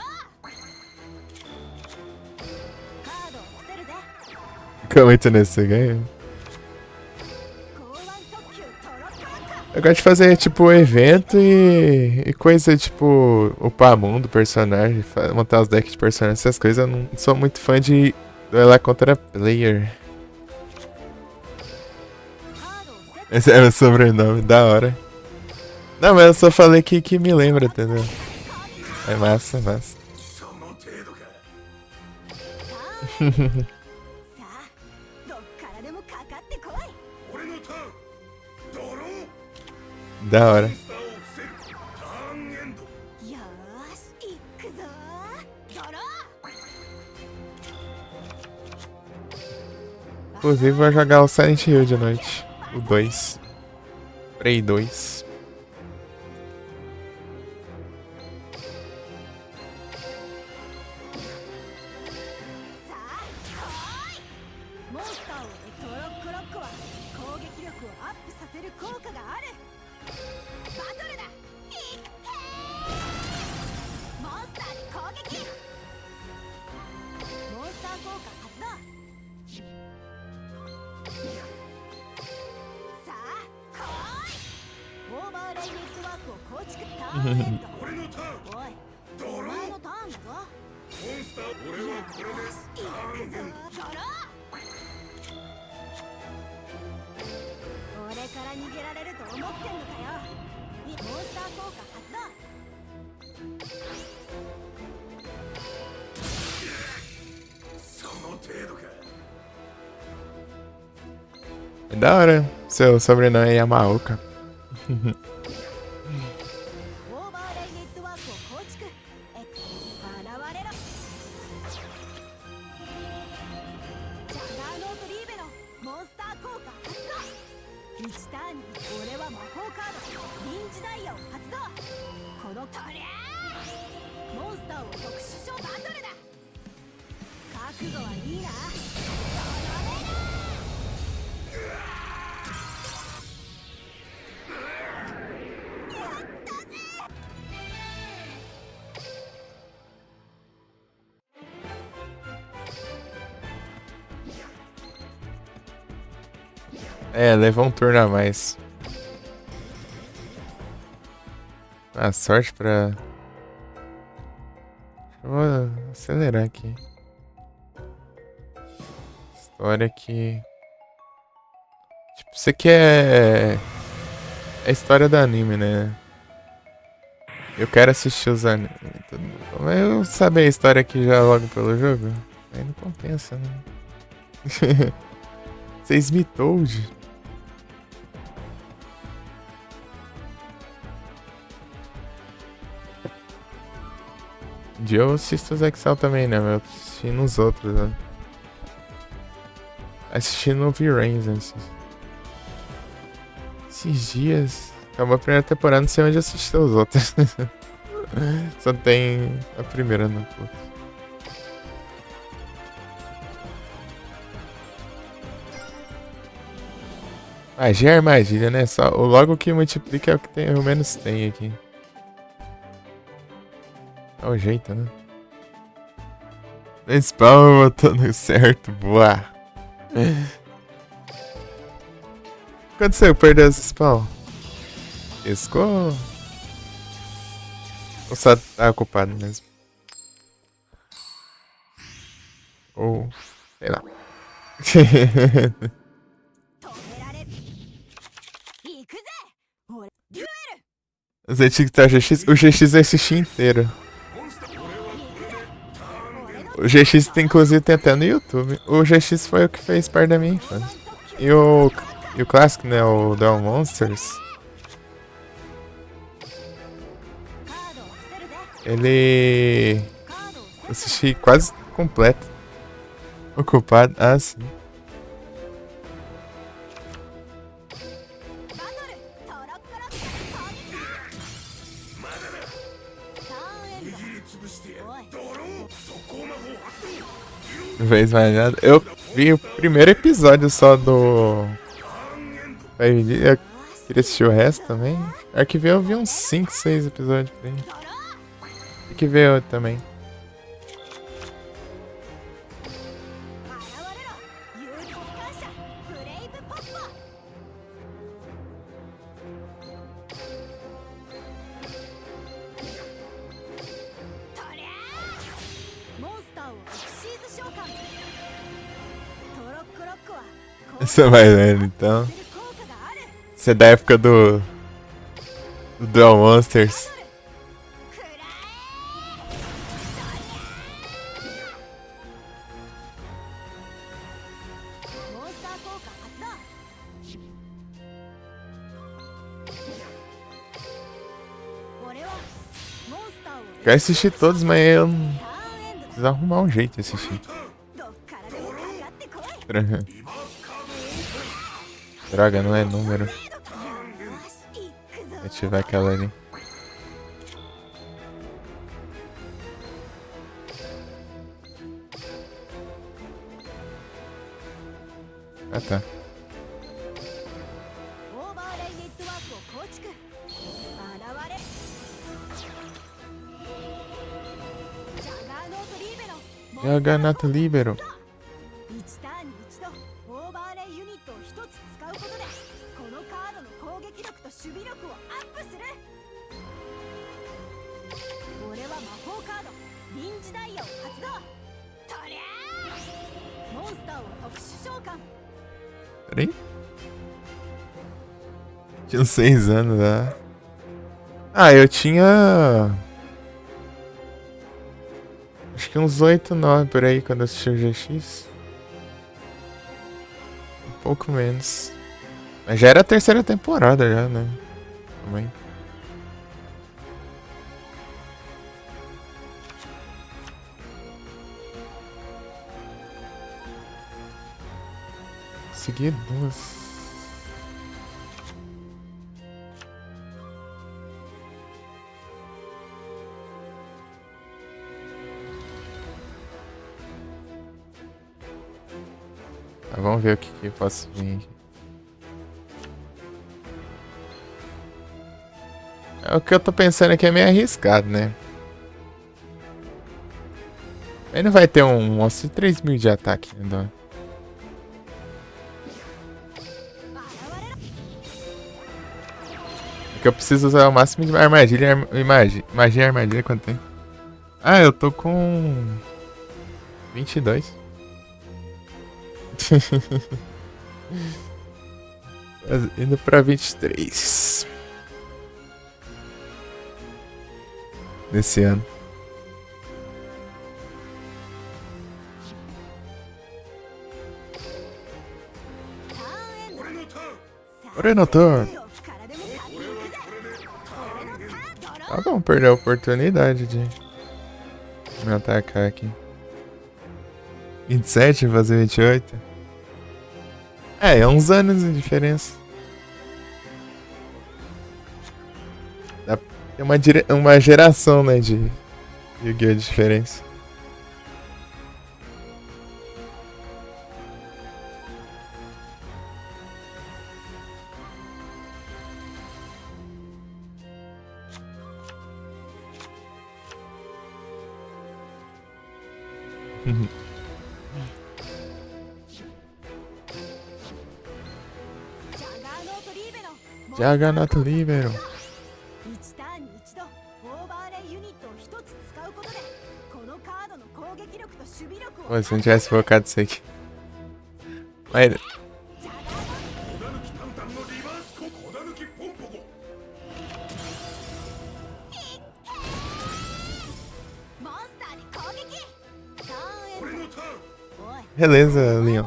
カードを捨てるぜ。
Fica muito nesse game.
公安特急トロッコロッコ。
Eu gosto de fazer, tipo, evento e coisa, tipo, upar mundo, personagem, montar os decks de personagem, essas coisas. Eu não sou muito fã de duelar contra player.
カードをセット。
Esse é meu sobrenome, da hora. Não, mas eu só falei que me lembra, entendeu? É massa, massa.
その程度か
さあ、どっからでもかかってこい。
俺のターンドロー
Da hora.
モンスターを伏せるターンエンド
よーし、行くぞー。ドロー。
Inclusive, vou jogar o Silent Hill de noite. O 2. Prey 2.
さあ、来い。モンスターをトロッコロッコは攻撃力をアップさせる効果がある。バトルだ。いってー。モンスターに攻撃。モンスター効果発動。さあ、来い。オーバーレイネットワークを構築。ターンエンド。
俺のターン
おい、
ドロー
お前のターンだぞ。
モンスター俺はこれでターンエンド
俺から逃げられると思ってんのかよ。モンスター効果発動。
その程度か
É da hora. Seu sobrenome é Yamaoka.
オーバーレイネットワークを構築。現れろ。ジャガーノートリーベのモンスター効果発動。は魔法カード臨時ダイヤを発動。このとりゃーモンスターを特殊召バトルだ。覚悟はいいな。
É, levou um turno a mais. Ah, sorte pra... Eu vou acelerar aqui. História que... Tipo, isso aqui é a história do anime, né? Eu quero assistir os animes. Mas eu saber a história aqui já logo pelo jogo, aí não compensa, né? 6 Toad. Um dia eu assisto os Excel também, né? Eu assisti nos outros, né? Assisti no V-Rains esses dias. Acabou a primeira temporada, não sei onde assistir os outros. Só tem a primeira no Plus. Magia é armadilha, né? Só o logo que multiplica é o que tem, o menos tem aqui. É o jeito, né? Spawn botando certo, boa. O que aconteceu? Perdeu esse spawn? Escou? Ou só tá ocupado mesmo? Ou... sei lá. Você tinha que estar o GX? O GX eu assisti inteiro. O GX tem, inclusive tem até no YouTube. O GX foi o que fez parte da minha infância. E o clássico, né? O Duel Monsters. Ele... eu assisti quase completo. Ocupado. Ah, sim. Vez mais nada. Eu vi o primeiro episódio só do... eu queria assistir o resto também. Arquivei, eu vi uns 5, 6 episódios por aí. Tem que ver outro também. Você é mais velho, então. Você é da época do Duel Monsters. Quero assistir todos, mas eu não... preciso arrumar um jeito de assistir. Droga, não é número. Vou ativar aquela ali. Ah, tá. Jaganato Libero. Peraí. Tinha 6 anos, né? Ah, eu tinha... acho que uns 8, 9 por aí quando eu assisti o GX. Um pouco menos. Mas já era a terceira temporada já, né? Também. Consegui 2. Vamos ver o que eu posso vir aqui. O que eu tô pensando aqui é meio arriscado, né? Aí não vai ter um monstro de 3.000 de ataque, né? É que eu preciso usar o máximo de armadilha e magia e armadilha quanto tem. Ah, eu tô com 22. Indo pra 23. Nesse ano. Orenotor. Tá bom, perder a oportunidade de me atacar aqui. 27 fazer 28. É uns anos de diferença. Tem uma geração, né, de Yu-Gi-Oh! De diferença. Jaganato Libero. Pô, se não tivesse focado isso aqui. Mas... Beleza, Leon.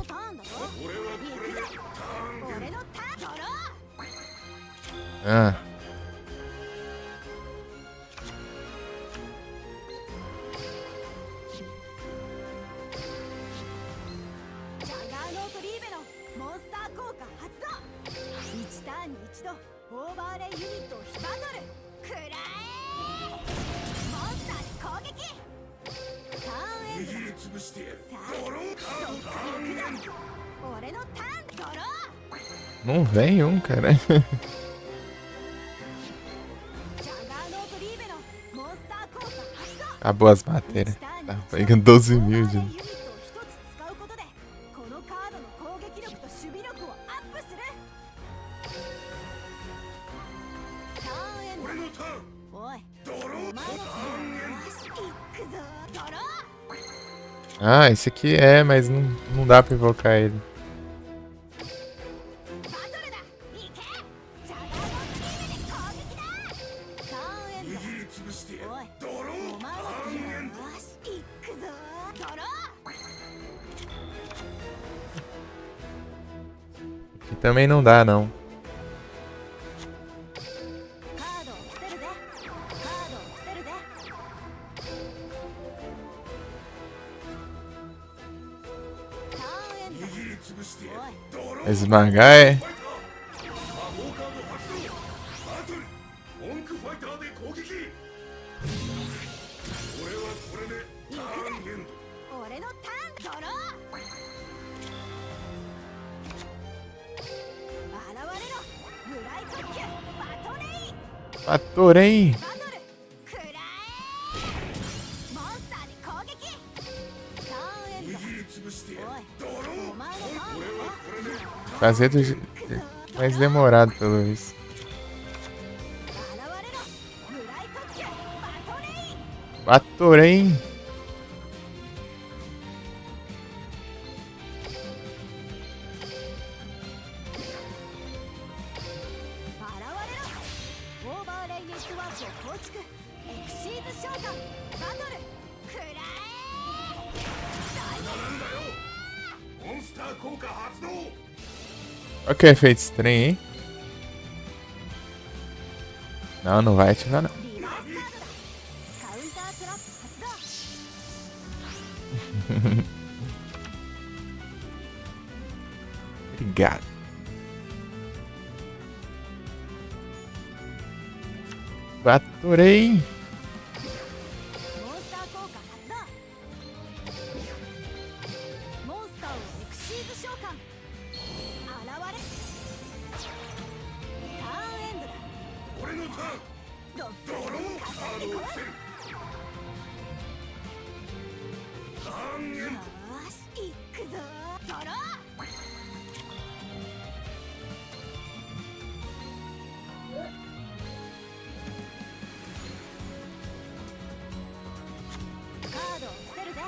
Ah. Não vem um, cara. Acabou as matérias. Tá pegando 12.000 de... Ah, esse aqui é, mas não dá pra invocar ele. Aqui também não dá, não. Esmagar é... Atorei! Fazer do mais demorado, pelo visto. Batorei! Olha que efeito estranho, hein? Não, não vai ativar, não. Obrigado. Batorei!
ドッ
ドロー
グにかかってこい。
カードを伏せる残念
よーし行くぞ。ドロー。カードを伏せるぜ。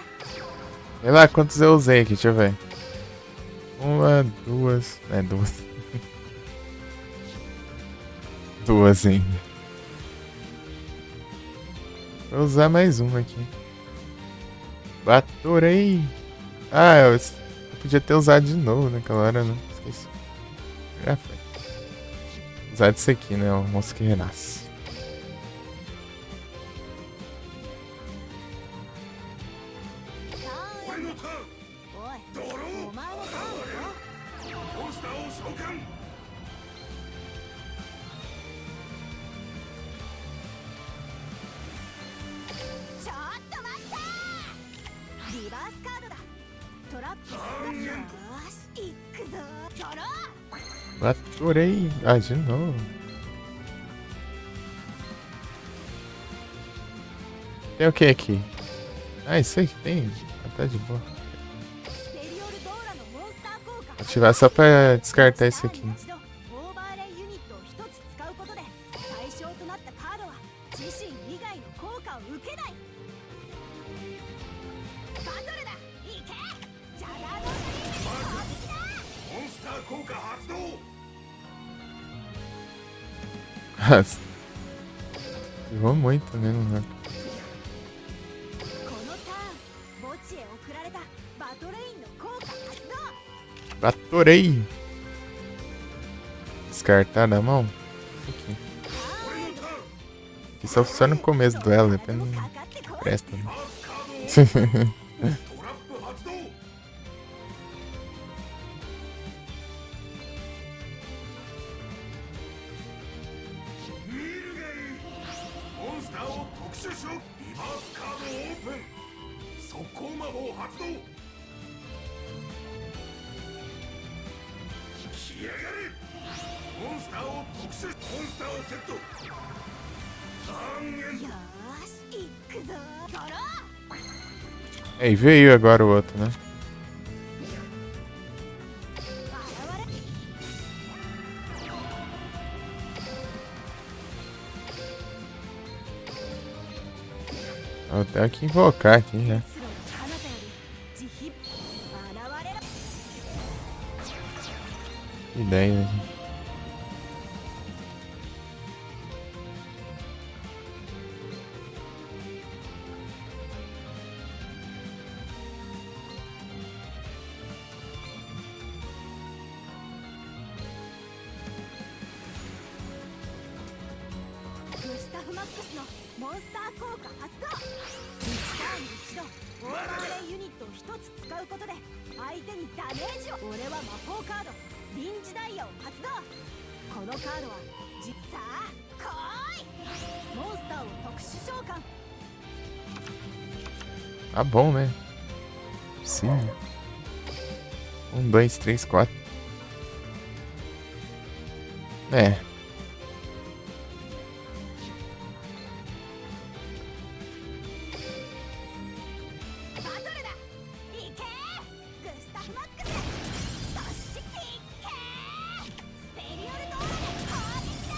Sei lá quantos eu usei aqui, deixa eu ver. Uma, duas. É, duas. Duas ainda. Vou usar mais uma aqui. Batorei! Ah, eu podia ter usado de novo naquela hora, não. Esqueci. Já foi. Usar isso aqui, né? O monstro que renasce.
俺のターン
おい、
ドロー
お前のターンだぞ。
モンスターを召喚
ちょっと待ってー。リバースカードだ。トラップ。
残念
よーし行くぞ。ドロー。
Batorei! Ah, de novo. Tem o que aqui? Ah, isso aqui tem. Ah, tá de boa.
スペリオルドーラのモンスター効果。
Ativar só pra descartar isso aqui.
一度オーバーレイユニットを一つ使うことで対象となったカードは自身以外の効果を受けない。バトルだ。行け。ジャガードスリーム攻撃だ。
モンスター効果発動
Errou muito, né?
このターン墓地へ送られたバトレインの効果発動。
Batorei! Descartar da mão? Isso aqui.
俺のターン
Isso só funciona no começo do duelo, depois não
かかってこい。
presta,
リ
né?
バースカードをトラップ発動見るがいいモンスターを特殊召リバースカードオープン速攻魔法発動来やがれモンスターを特殊モンスターをセット残念
よーし行くぞ。ドロー。
Aí, veio agora o outro, né?
現れ。
Eu tenho que invocar aqui, né?
結露の彼方より慈悲現れろ。
Que ideia, né?
グスタフマックスのモンスター効果発動。1ターンに一度オーバーレイユニットを一つ使うことで相手にダメージを。俺は魔法カード臨時ダイヤを発動。このカードはさあ来い。モンスターを特殊召喚。
Tá bom, né? Sim. 1, 2, 3, 4. É.
バトルだ。行け。グスタフマックス。突進行け。スペリオルドーラで攻撃だ。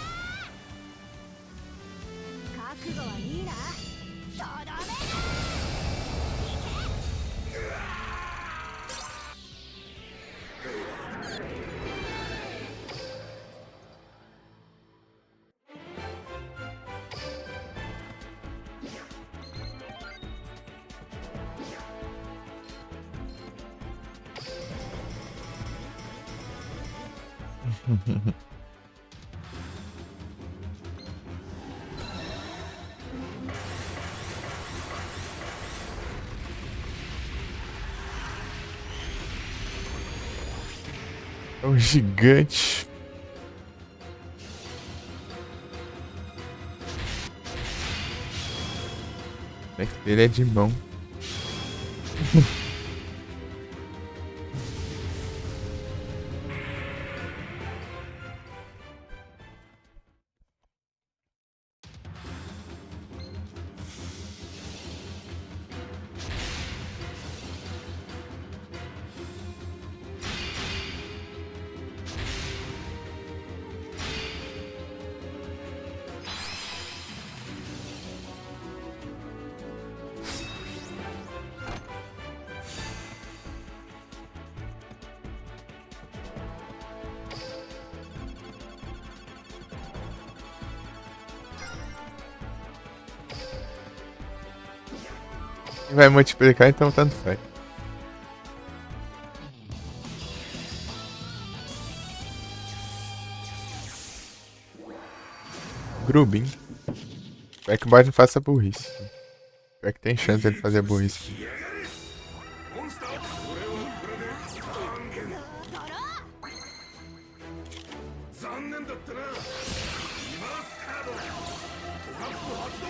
覚悟はいいな。とどめだ。
É um gigante. Ele é de mão. E vai multiplicar, então tanto faz. Grubin. Espero que o bot não faça burrice. Espero que tem chance dele fazer burrice.
モンスター、これはこれで残念。残念だったな。リバースカード。トラップ発動。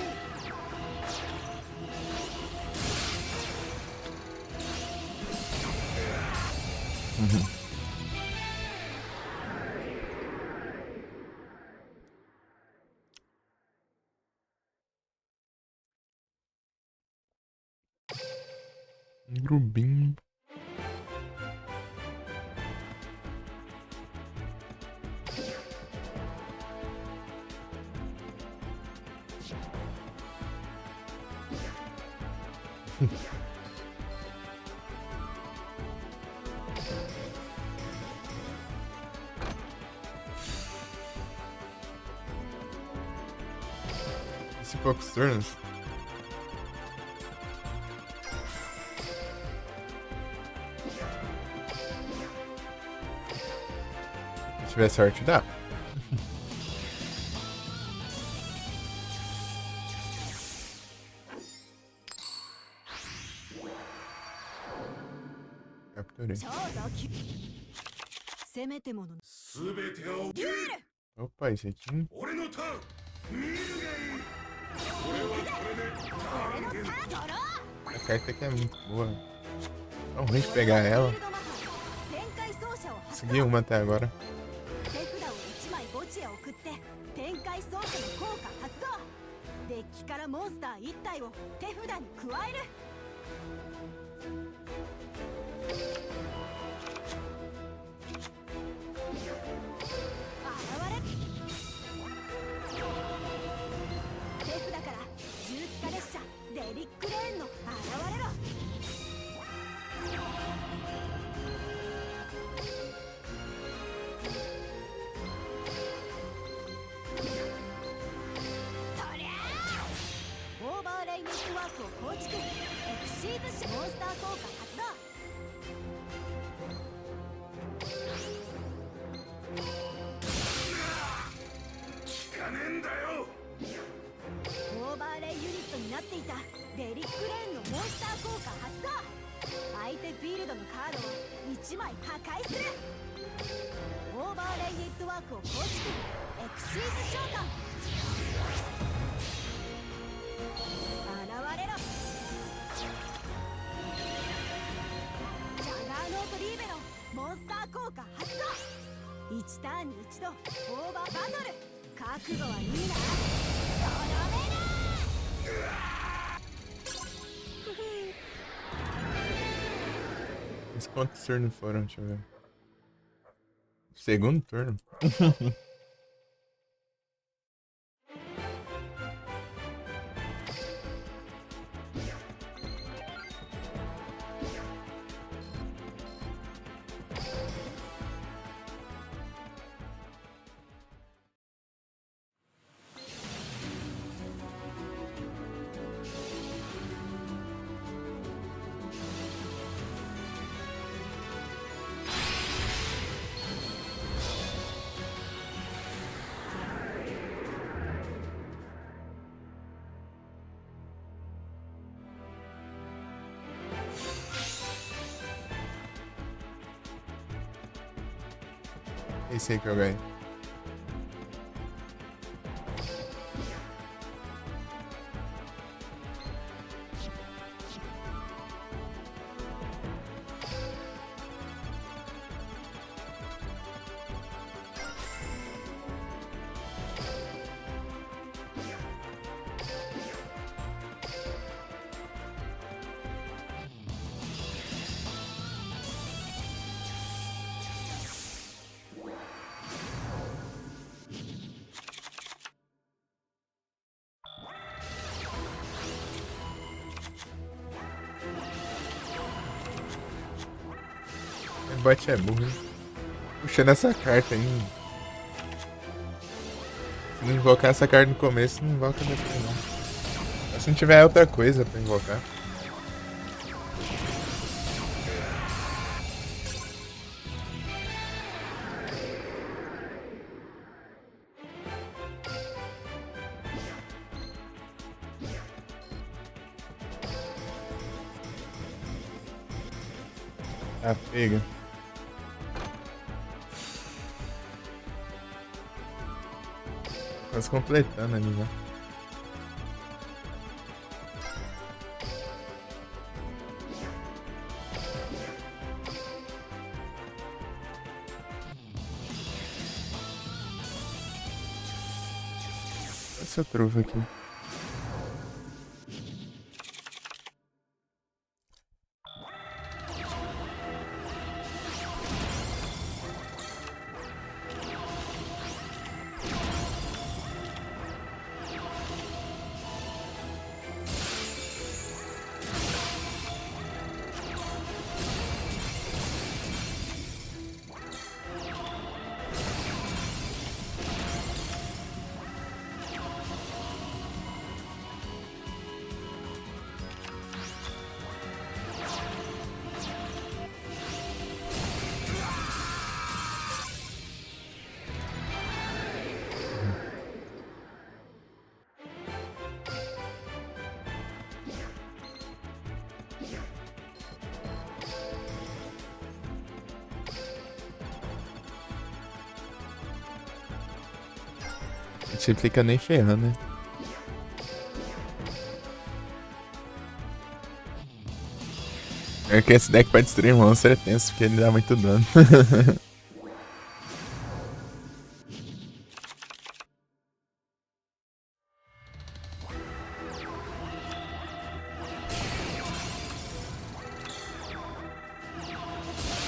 Grubin. Esse poucos turnos. Se tiver sorte, dá. Capturei.
せめてもの
すべてを受け入れ。
Opa, esse aqui.
俺のターン。見るがいい。これはこれで残念。
A carta aqui é muito boa. Tão ruim de pegar ela.
展開奏者を発
Consegui uma até agora.
手札を1枚墓地へ送って展開奏者の効果発動。デッキからモンスター1体を手札に加える。現れ。手札から重機化列車デリックレーンの現れろ。オーバーレイネットワークを構築。エクシーズモンスター効果発動。
効かねえんだよ。
オーバーレイユニットになっていたデリックレーンのモンスター効果発動。相手フィールドのカードを1枚破壊する。オーバーレイネットワークを構築。エクシーズ召喚。現れろ。ジャガーノートリーベロモンスター効果発動。1ターンに1度オーバーバトル。覚悟はいいな。とどめだ。
Mas quantos turnos foram? Deixa eu ver. Segundo turno? Esse aí que eu ganhei. O bot é burro, hein? Puxando essa carta ainda. Se não invocar essa carta no começo, não invoca depois não. Só se não tiver outra coisa pra invocar. Tá, pega. Quase completando ali, né? Essa trufa aqui. A gente fica nem ferrando, né? É que esse deck pra destruir monstro é tenso, porque ele dá muito dano.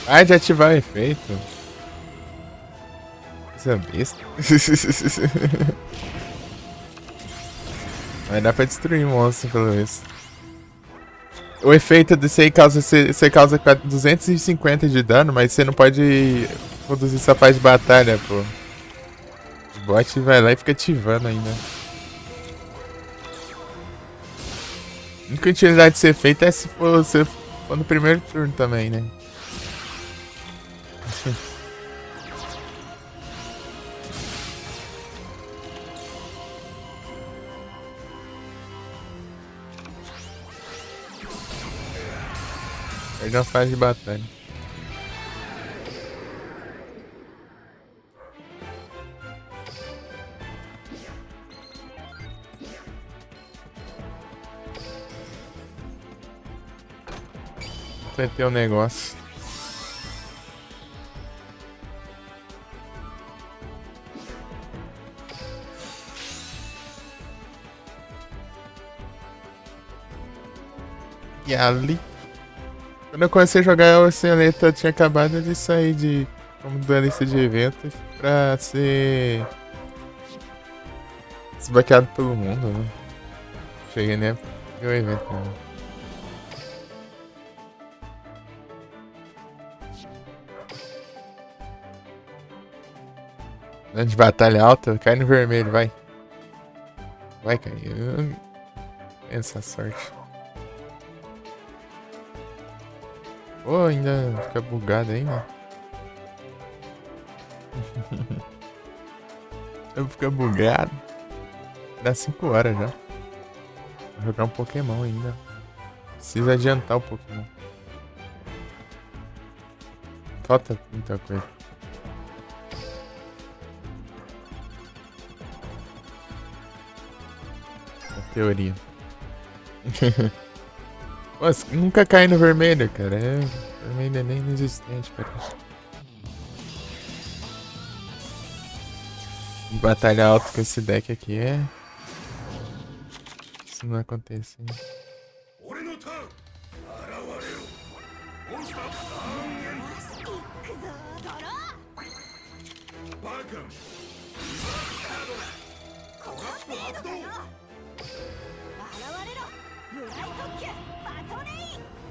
Ah, de ativar o efeito. Essa besta. Vai dar pra destruir o monstro, pelo menos. O efeito desse aí causa, você causa 250 de dano, mas você não pode produzir sua parte de batalha, pô. O bot vai lá e fica ativando ainda. A única utilidade de ser feita é se for no primeiro turno também, né? Perde uma fase de batalha. Vai ter um negócio. E ali. Quando eu comecei a jogar o Seneta, eu tinha acabado de sair como duelista de eventos pra ser desbloqueado pelo mundo, né? Cheguei nem a ver o evento, né? Dano de batalha alta, cai no vermelho, vai. Vai cair. Essa sorte. Pô, ainda fica bugado aí, né? Eu fico bugado. Dá 5 horas já. Vou jogar um Pokémon ainda. Precisa adiantar o Pokémon. Falta muita coisa. A teoria. Nossa, nunca cai no vermelho, cara. Vermelho é nem inexistente, cara. Batalha alta com esse deck aqui é. Isso não acontece. Hein?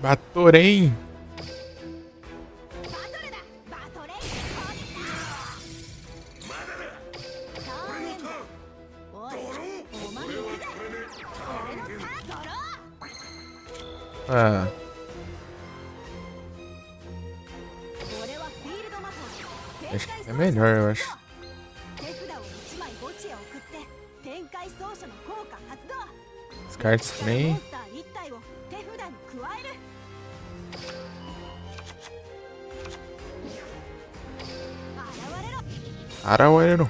Batorém! Ah. Acho que é melhor, eu acho. Descarte trem. Arauero.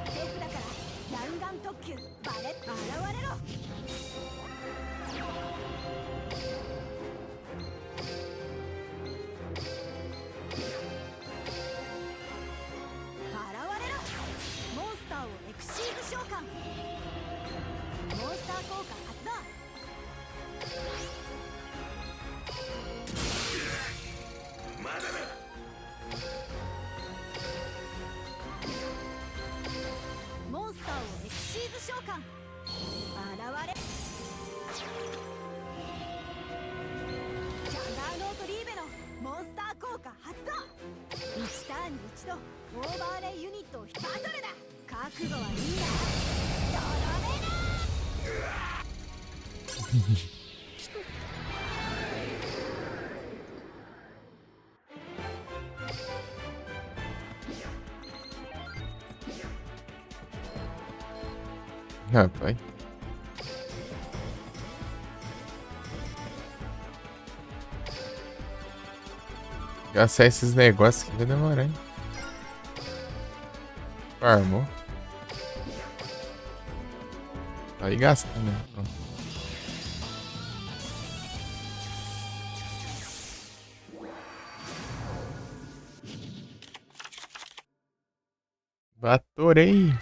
手札から弾丸特急バレッ現れろ。現れろ。モンスターをエクシーズ召喚。モンスター効果発動。
まだだ。
モンスターをエクシーズ召喚。現れ。ジャガーノートリーベのモンスター効果発動。1ターンに1度オーバーレイユニットをバトルだ。覚悟はいいな。とどめだ。
Rapaz. Gastar esses negócios aqui vai demorar, hein? Farmou. Aí gastando, né? Pronto. Batorei.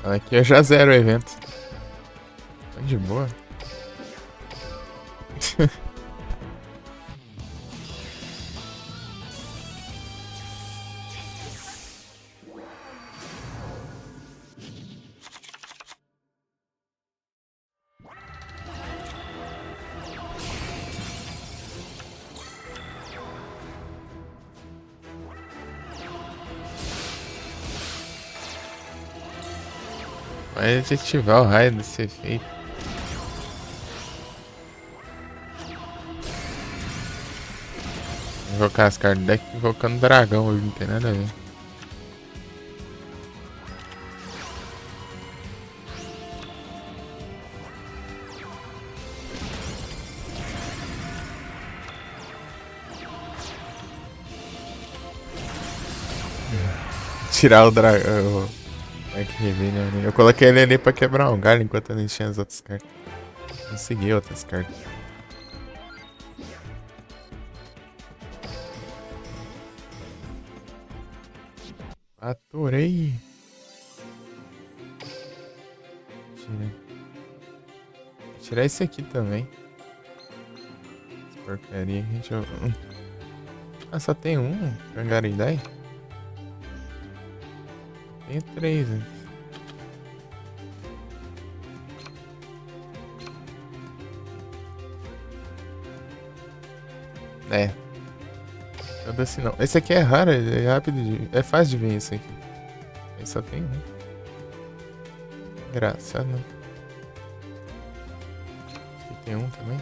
Aqui eu já zero o evento. Tá de boa. Vai ativar o raio desse efeito. Invocar as cartas do deck invocando dragão hoje, não tem nada a ver. Tirar o dragão. É que revelha, né? Eu coloquei ele ali pra quebrar um galho enquanto eu não enchia as outras cartas. Consegui outras cartas. Aturei. Vou tirar esse aqui também. Essa porcaria aqui, deixa eu... Ah, só tem um? Cangaridai? Tenho 3, né? É. Todo assim não. Esse aqui é raro, é rápido de... É fácil de ver esse aqui. Aí só tem um. Engraçado, né? Aqui tem um também.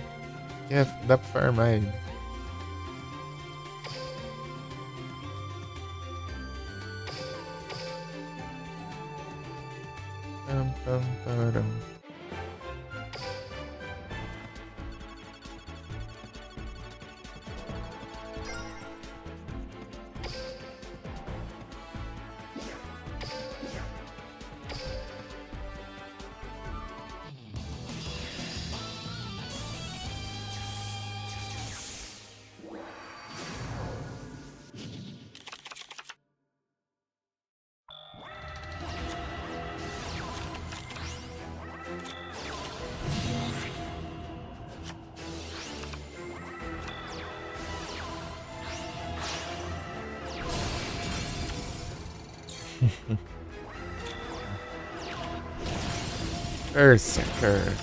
Aqui é... Dá pra farmar ele. Taram. Berserker.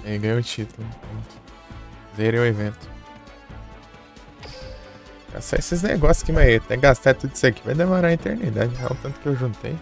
Aí ganhou o título. Pronto. Zerei o evento. Gastar esses negócios aqui, mas até gastar tudo isso aqui vai demorar a eternidade. Olha o tanto que eu juntei.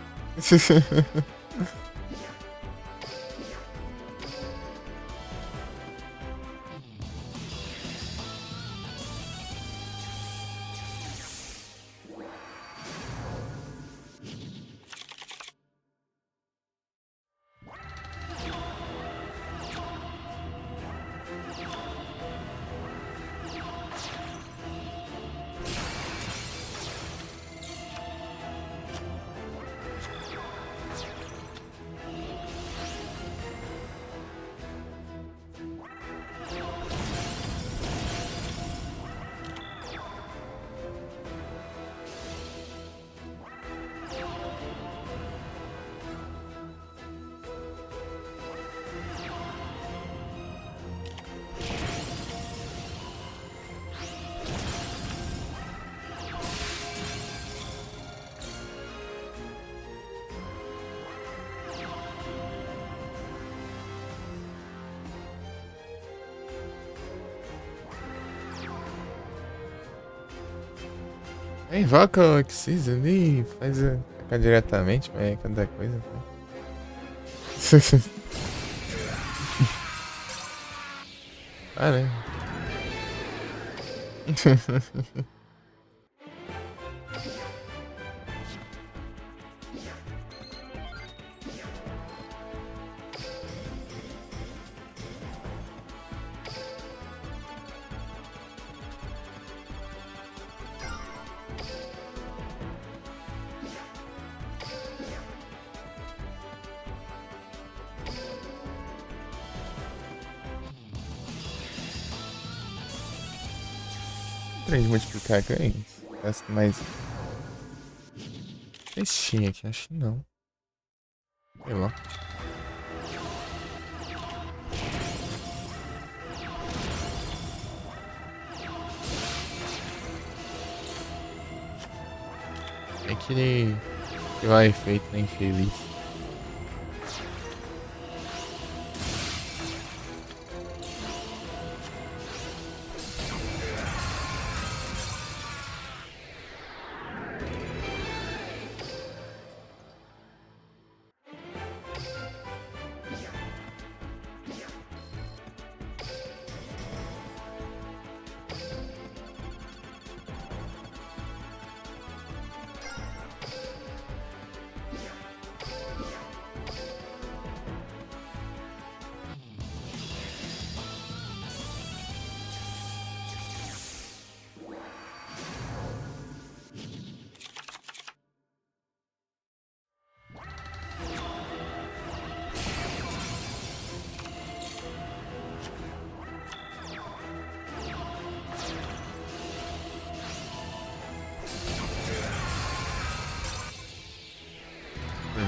Invoca o Xyz ali e faz atacar diretamente, mas é cada coisa. Né? Ah, né? Trem de multiplicar ganhos. Gasto mais. Textinha aqui, acho que não. Sei lá. É que ele vai efeito, né? Infeliz.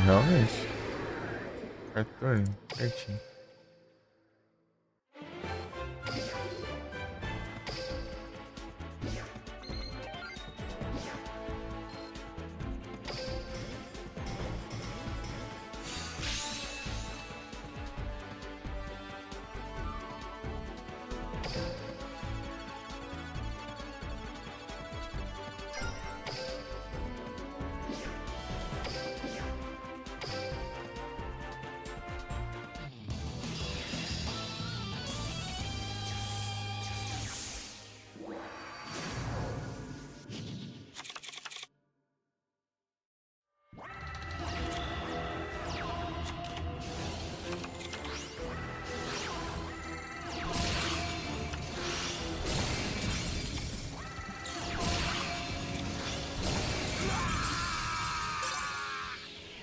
Realmente. Retorno, certinho.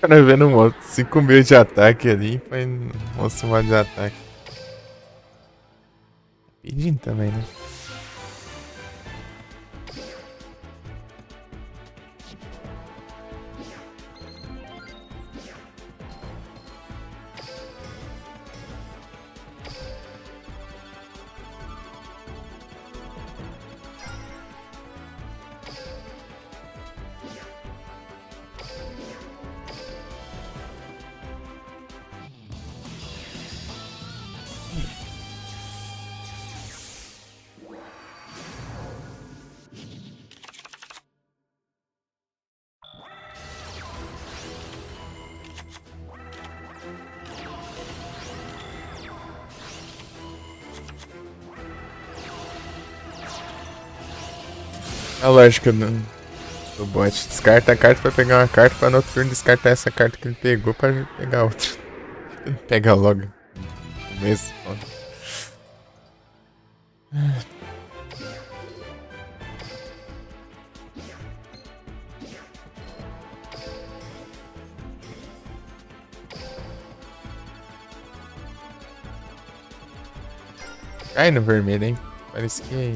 O cara vendo um 5.000 de ataque ali, foi um de ataque. Pedindo também, né? A lógica do bot. Descarta a carta pra pegar uma carta, pra no outro turno descartar essa carta que ele pegou pra pegar outra. Pega logo. No mesmo. Cai no vermelho, hein? Parece que...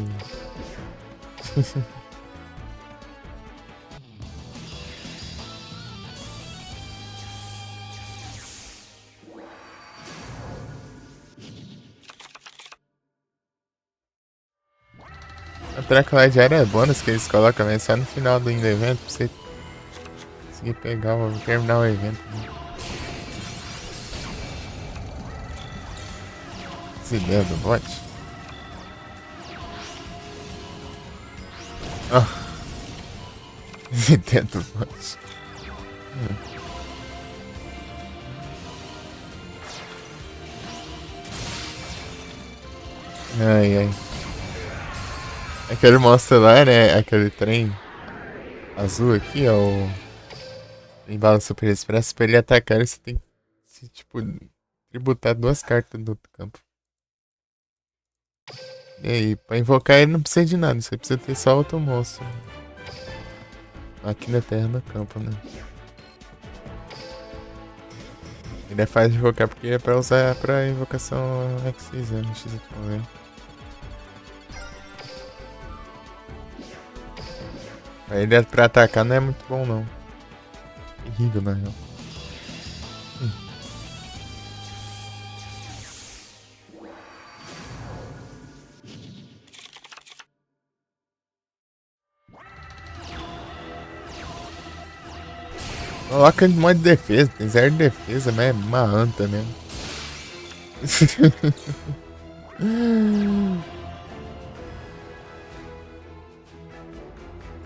A troca lá de área é bônus que eles colocam, mas só no final do evento pra você conseguir pegar terminar o evento. Né? Essa ideia do bot. Oh. Essa ideia do bot. Ai, ai. Aquele monstro lá, né? Aquele trem azul aqui, ó. O trem bala super expresso. Pra ele atacar, você tem que, tipo, tributar 2 cartas do campo. E aí, pra invocar ele não precisa de nada. Você precisa ter só outro monstro. Aqui na terra no campo, né? Ele é fácil de invocar porque é pra usar pra invocação X, né? XY. Ele pra atacar não é muito bom não. Terrível na real. Coloca de modo de defesa, tem 0 de defesa, mas é uma anta mesmo.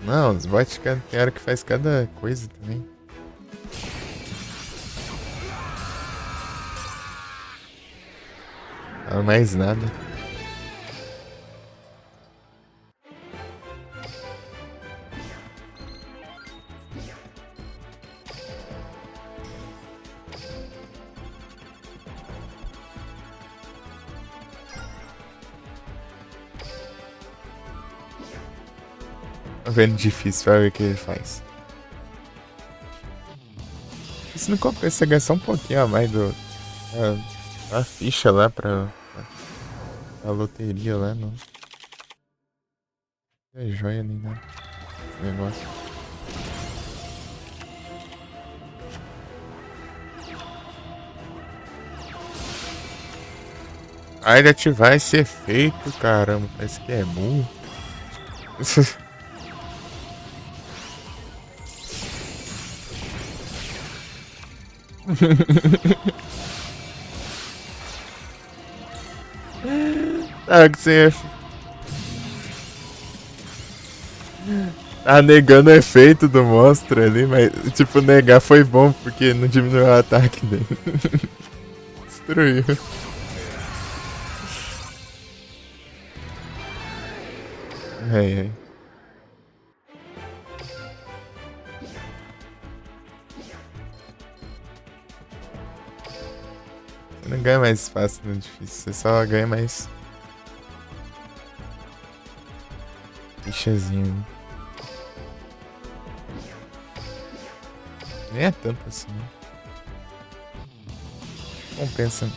Não, os bots tem hora que faz cada coisa também. Não, mais nada. Tô vendo difícil pra ver o que ele faz. Isso não compensa gastar um pouquinho a mais a ficha lá pra a loteria lá, não. É joia nem nada. Esse negócio. Ah, ele ativar esse efeito, caramba. Parece que é burro. Tá, que você tá negando o efeito do monstro ali, mas tipo, negar foi bom porque não diminuiu o ataque dele. Destruiu. Ai, ai. Você não ganha mais fácil no difícil, você só ganha mais fichazinho. Nem é tanto assim, né? Compensa.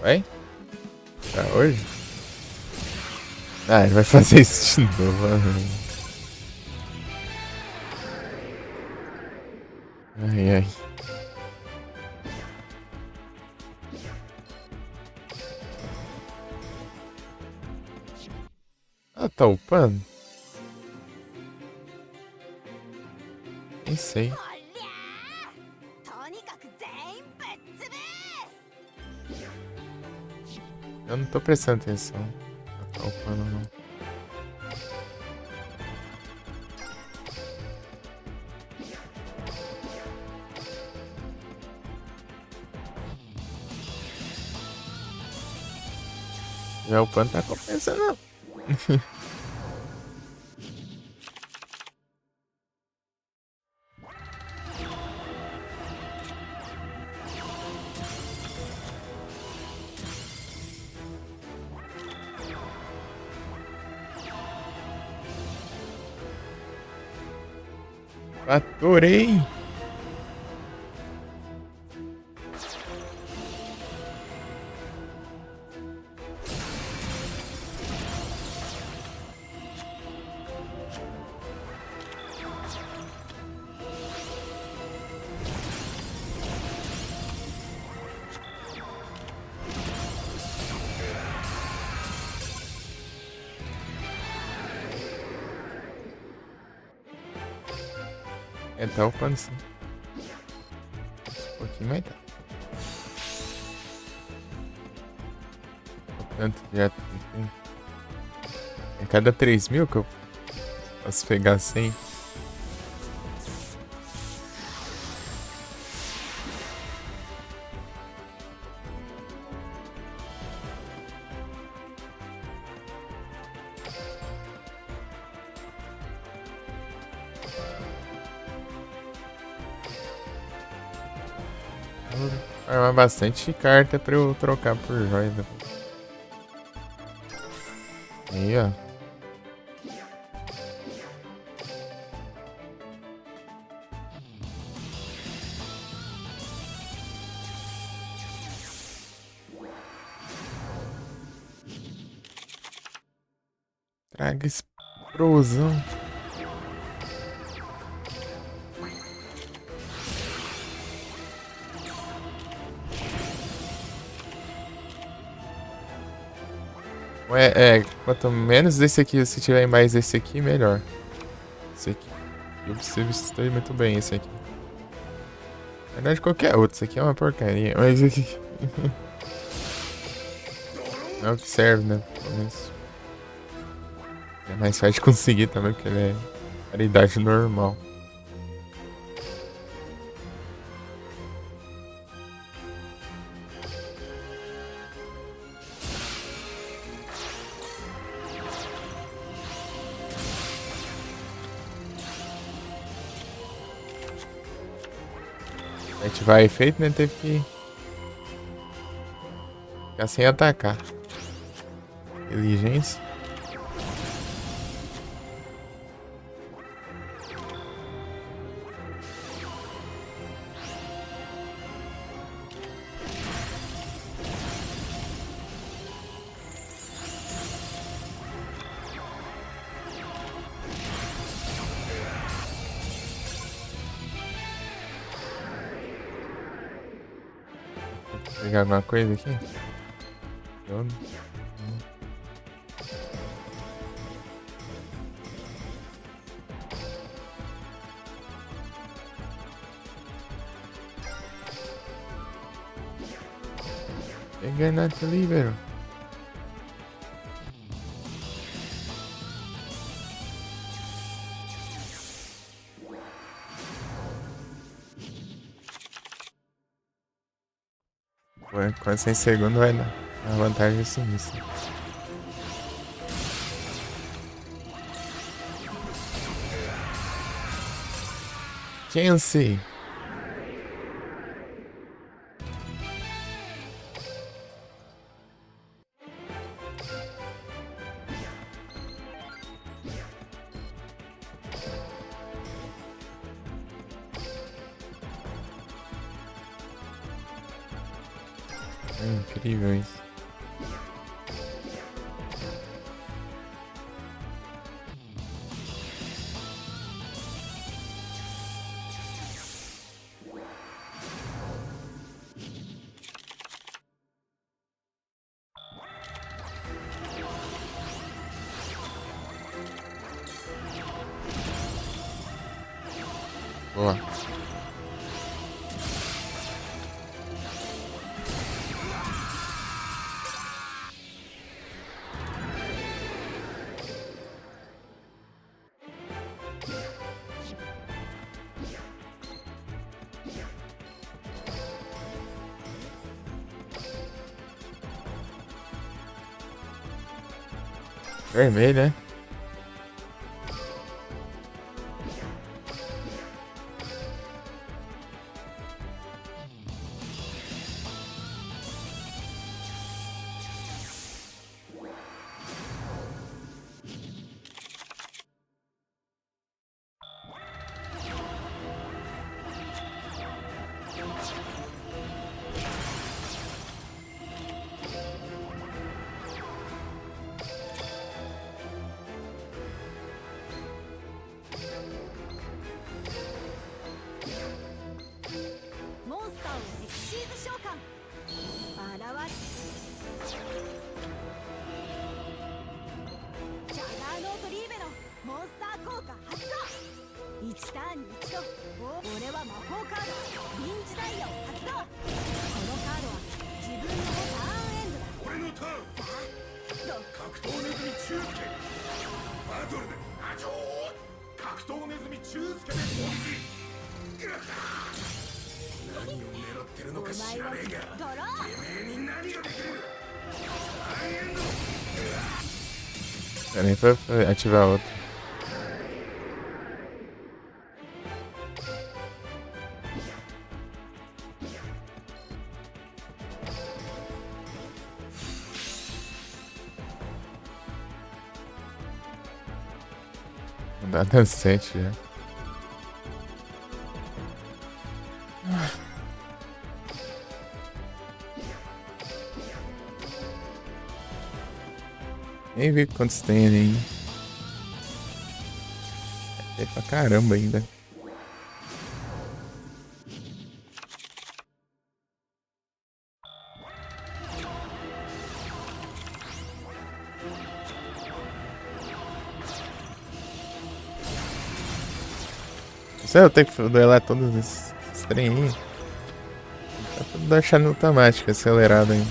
Vai? Pra hoje? Ah, ele vai fazer isso de novo. Ai, ai. Ah, tá upando? Nem sei.
とにかく
Eu não tô prestando atenção. Tá upando, não. Já upando tá compensando, não. Faturei! É, tá upando sim. Um pouquinho mais tá. Tanto já. É cada 3.000 que eu posso pegar 100. Vou armar bastante carta pra eu trocar por joia. Aí, ó. Traga explosão. Quanto menos desse aqui, se tiver mais desse aqui, melhor. Esse aqui. Eu substituí muito bem esse aqui. Na verdade, qualquer outro. Esse aqui é uma porcaria. Mas esse aqui. Não é o que serve, né? Pelo menos. É mais fácil de conseguir também, porque ele é raridade normal. Ativar efeito, né? Teve que ficar sem atacar. Inteligência. Vou pegar alguma coisa aqui? Eu não. Peguei nada livre. Quase 100 segundos vai dar uma vantagem sinistra. Chance. É incrível isso. Boa. Vermelho, né?
モンスターをエクシーズ召喚現ジャガーノートリーベのモンスター効果発動1ターンに1度俺は魔法カード臨時ダイヤを発動このカードは自分のターンエンドだ
俺のターン
さあ
格闘ネズミ中介バトルであちょー格闘ネズミ中介で本気何を狙ってるのか知らねえが
ドロー
てめえに何ができるターンエンド
Pera aí pra ativar outro. Dá 7 já. Nem vi quantos tem ali ainda. Tem pra caramba ainda. Sei, eu tenho que duelar todos esses trem aí. Tá tudo deixando automático, acelerado aí.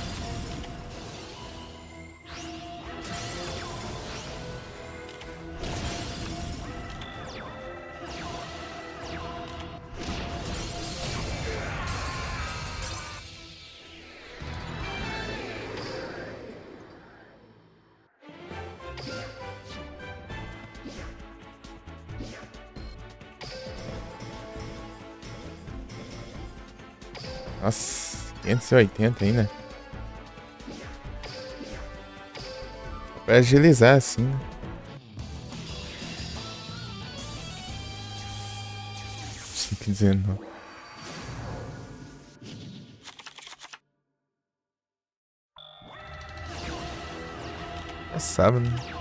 Nossa, 580 ainda. Pra agilizar assim, né? Fique dizendo. É sábado, né?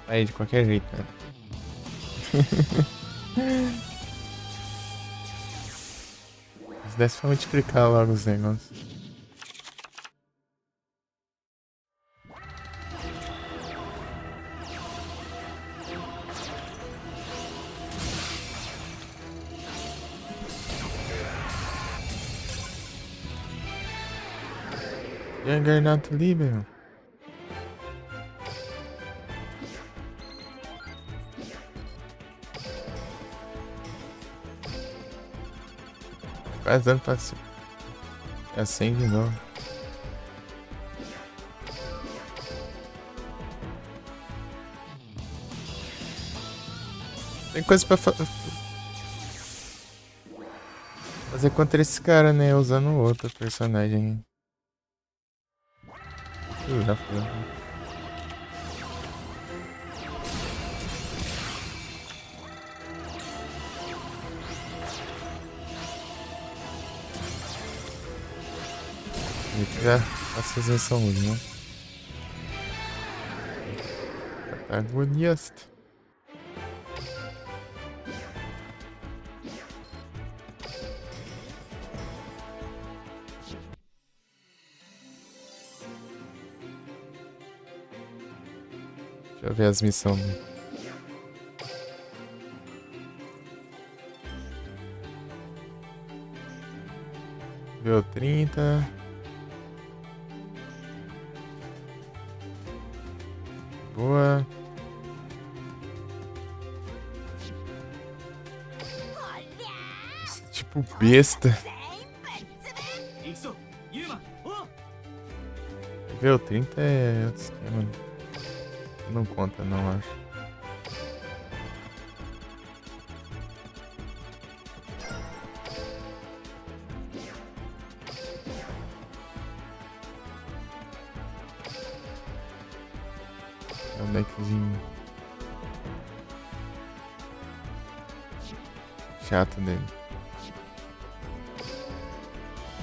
Aí, de qualquer jeito, né? Se desse pra multiplicar logo os negócios. Juggernaut Libero. Quase dando pra cima. Acende de novo. Tem coisa pra fazer contra esse cara, né? Usando outro personagem. Já foi. Já faço fazer saúde, né? Protagonista. Deixa eu ver as missões. Nível 30. Boa. Esse tipo besta.
行くぞユーマおう
Nível 30 é outro esquema. Não conta não, acho. É um deckzinho chato dele.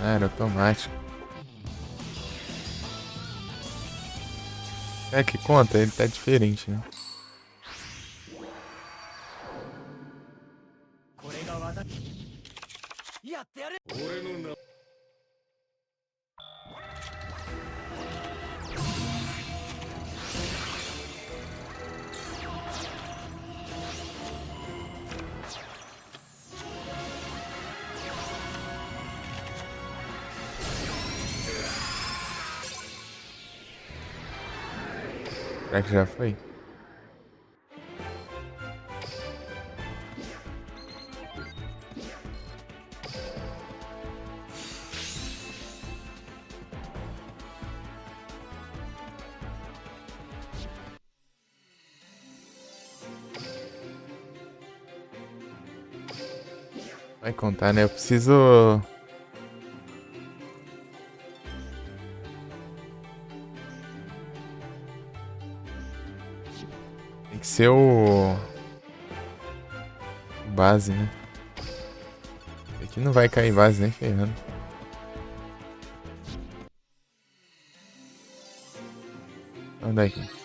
Ah, era automático. É que conta, ele tá diferente, né?
これが私やってやる
俺の名
Será que já foi? Vai contar, né? Eu preciso... Tem que ser o base, né? Aqui não vai cair base nem ferrando. Onde é que?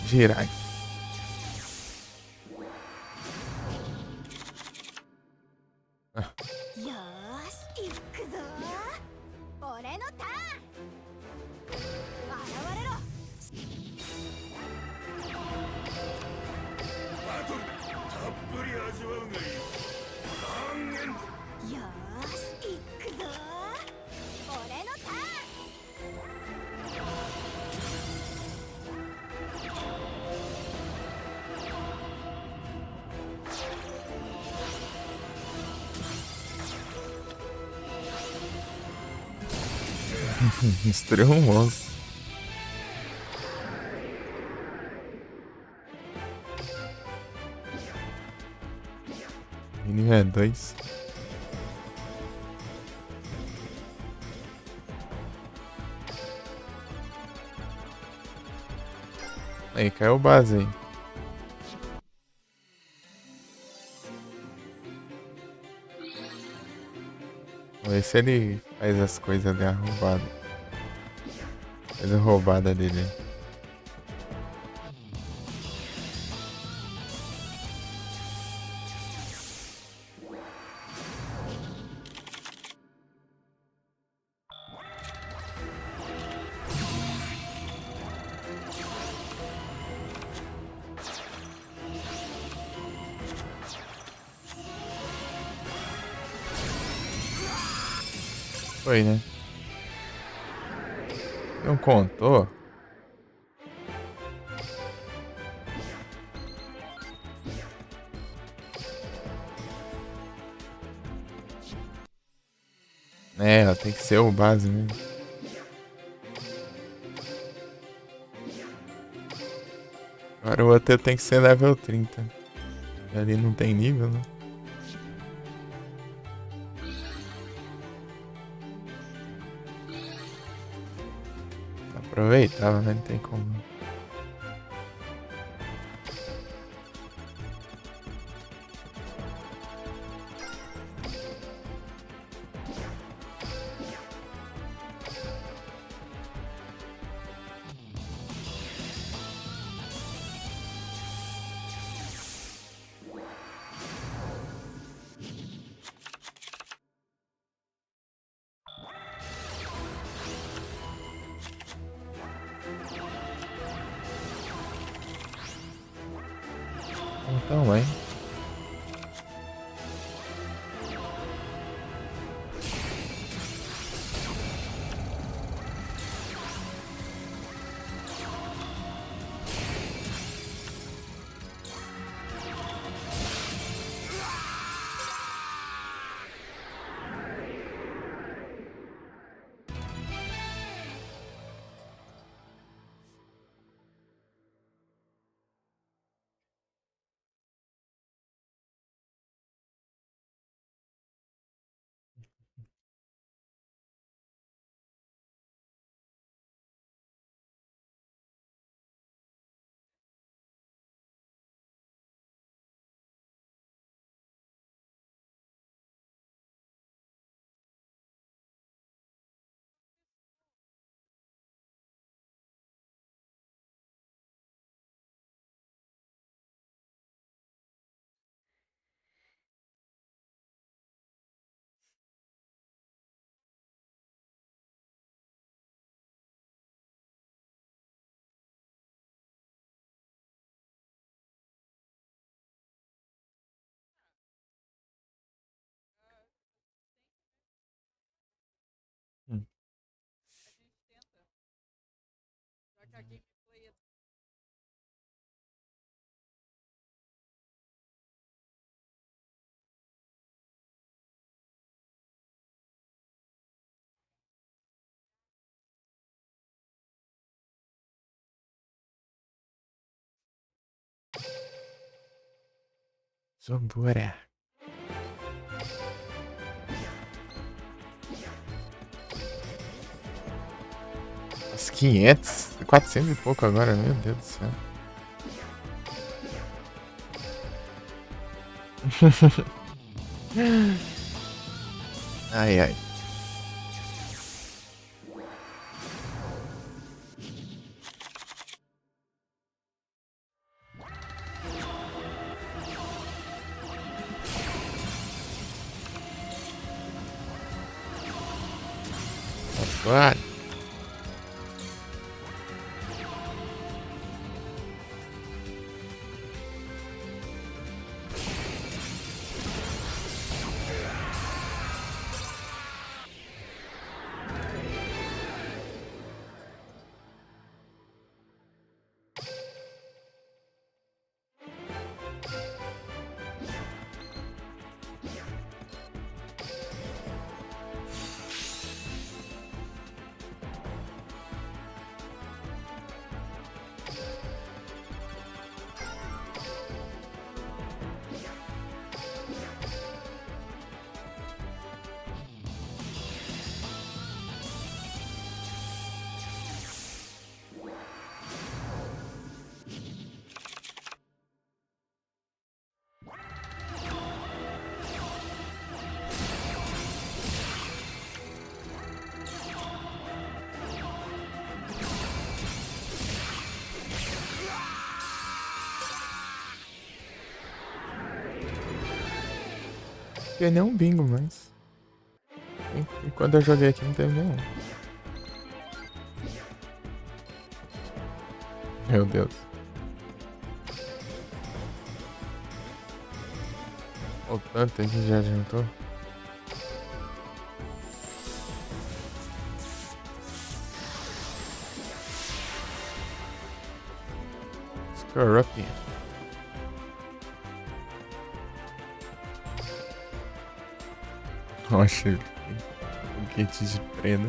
Girar.
よーし行くぞー俺のターン現れろ
バトルだたっぷり味わうがいい残念
よーし行くぞー俺のターン
Destruiu um monstro. Nível é 2. Aí, caiu base aí. Vamos ver se ele faz as coisas de arrombado. Coisa roubada dele. Foi, né? Não contou? É, ó, tem que ser o base mesmo. Agora o outro tem que ser level 30. Ali não tem nível, né? Aproveitava, né? Não tem como. também. Hum. Zobura. Os 500, 400 e pouco agora, meu Deus do céu. Ai, ai. What? Não tem nenhum bingo, mas. Quando eu joguei aqui não teve nenhum. Meu Deus. O tanto que já adiantou. Scorpion. Nossa, foguete de prenda.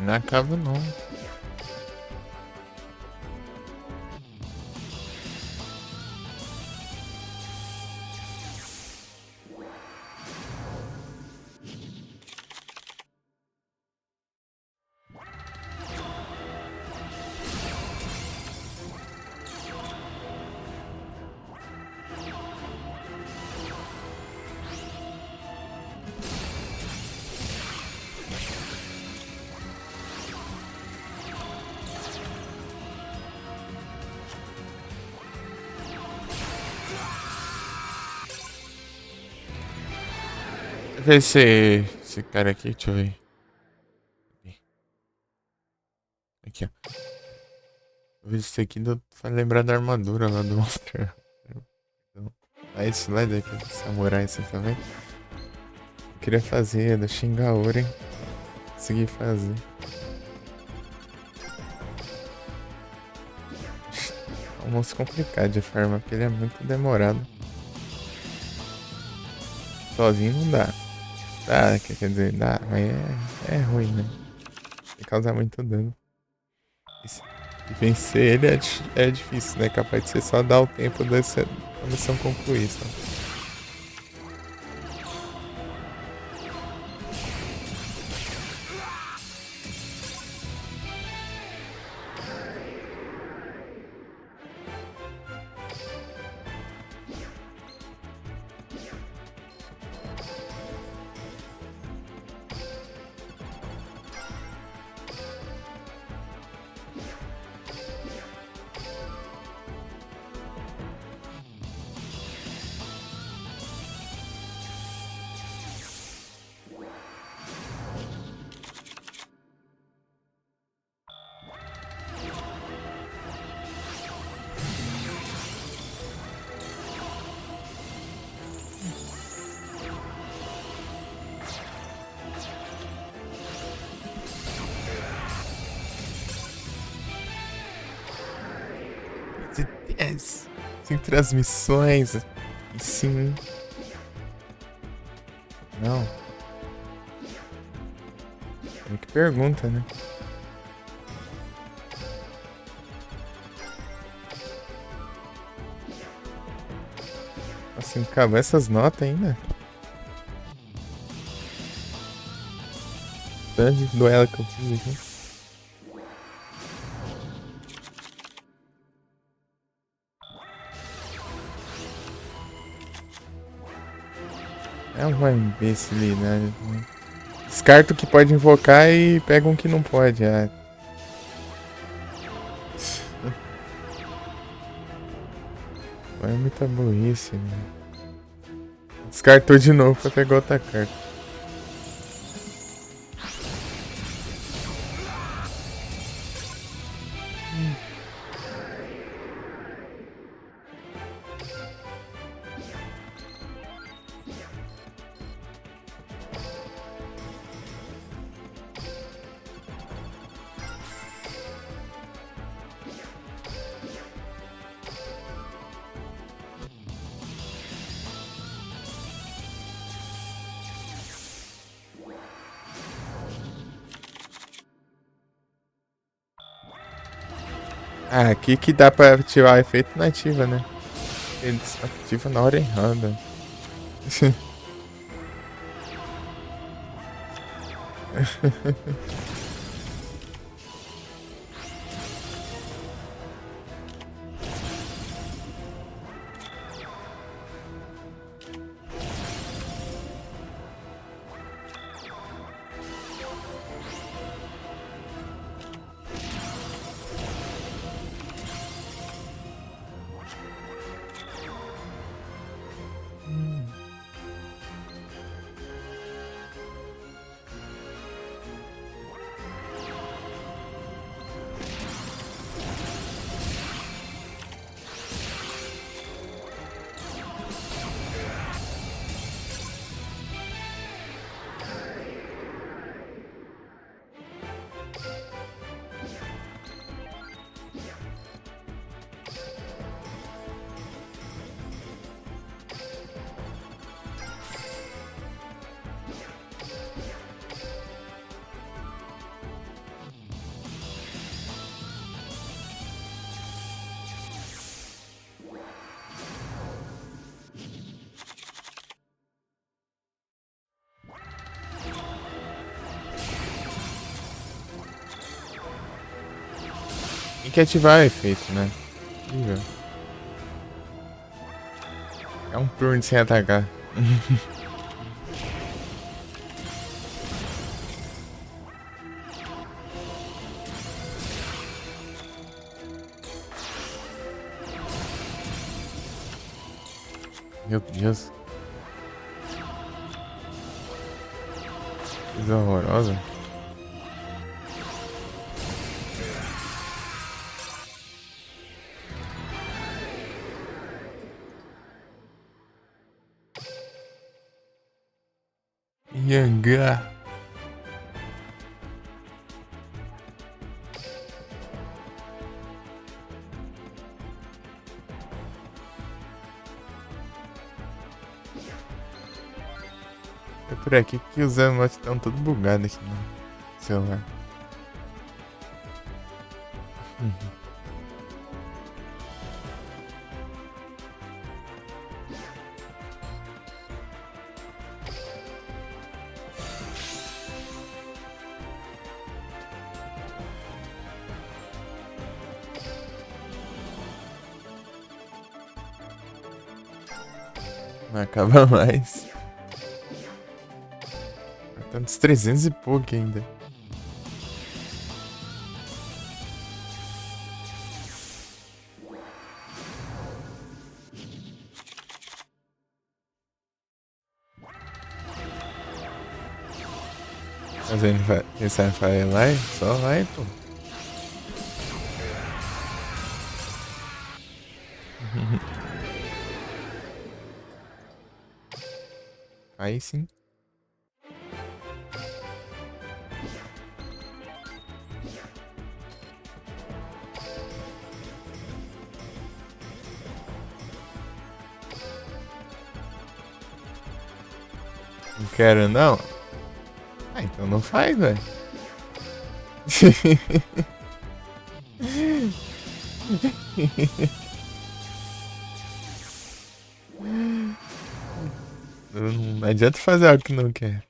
Não acaba não. Deixa eu ver esse cara aqui, deixa eu ver. Aqui, ó. Vou ver se esse aqui vai lembrar da armadura lá do Monster. Esse lá daqui, do samurai, assim também. Eu queria fazer do Shingaori, hein? Consegui fazer. É um monstro complicado de farmar, porque ele é muito demorado. Sozinho não dá. Dá, quer dizer, dá, mas é ruim, né? Tem que causar muito dano. E vencer ele é difícil, né? Capaz de ser só dar o tempo dessa missão concluir, sabe? Yes. Sem transmissões. E sim. Não. É que pergunta, né? Assim, acabou essas notas ainda? Tanto de duelo que eu fiz aqui. É um imbecil, né? Descarta o que pode invocar e pega um que não pode. É. É muita burrice, né? Descartou de novo pra pegar outra carta. Ah, aqui que dá pra ativar o efeito nativa, né? Ele ativa na hora errada. que ativar o efeito, né? Incrível. É um turno sem atacar. Meu Deus. Coisa horrorosa. Yanga. É por aqui que os emotes estão todos bugados aqui no celular. Não acaba mais. Tá uns 300 e pouco ainda. Mas ele vai pensar em Firelight? Só vai, pô. Aí sim. Não quero não. Ah, então não faz, velho. Não adianta fazer algo que não quer.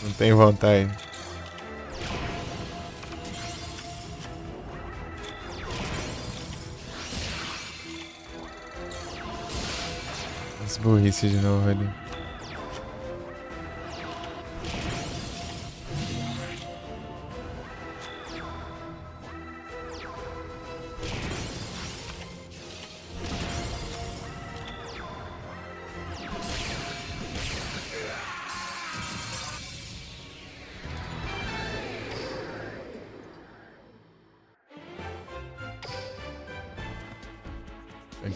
Não tem vontade. As burrice de novo ali.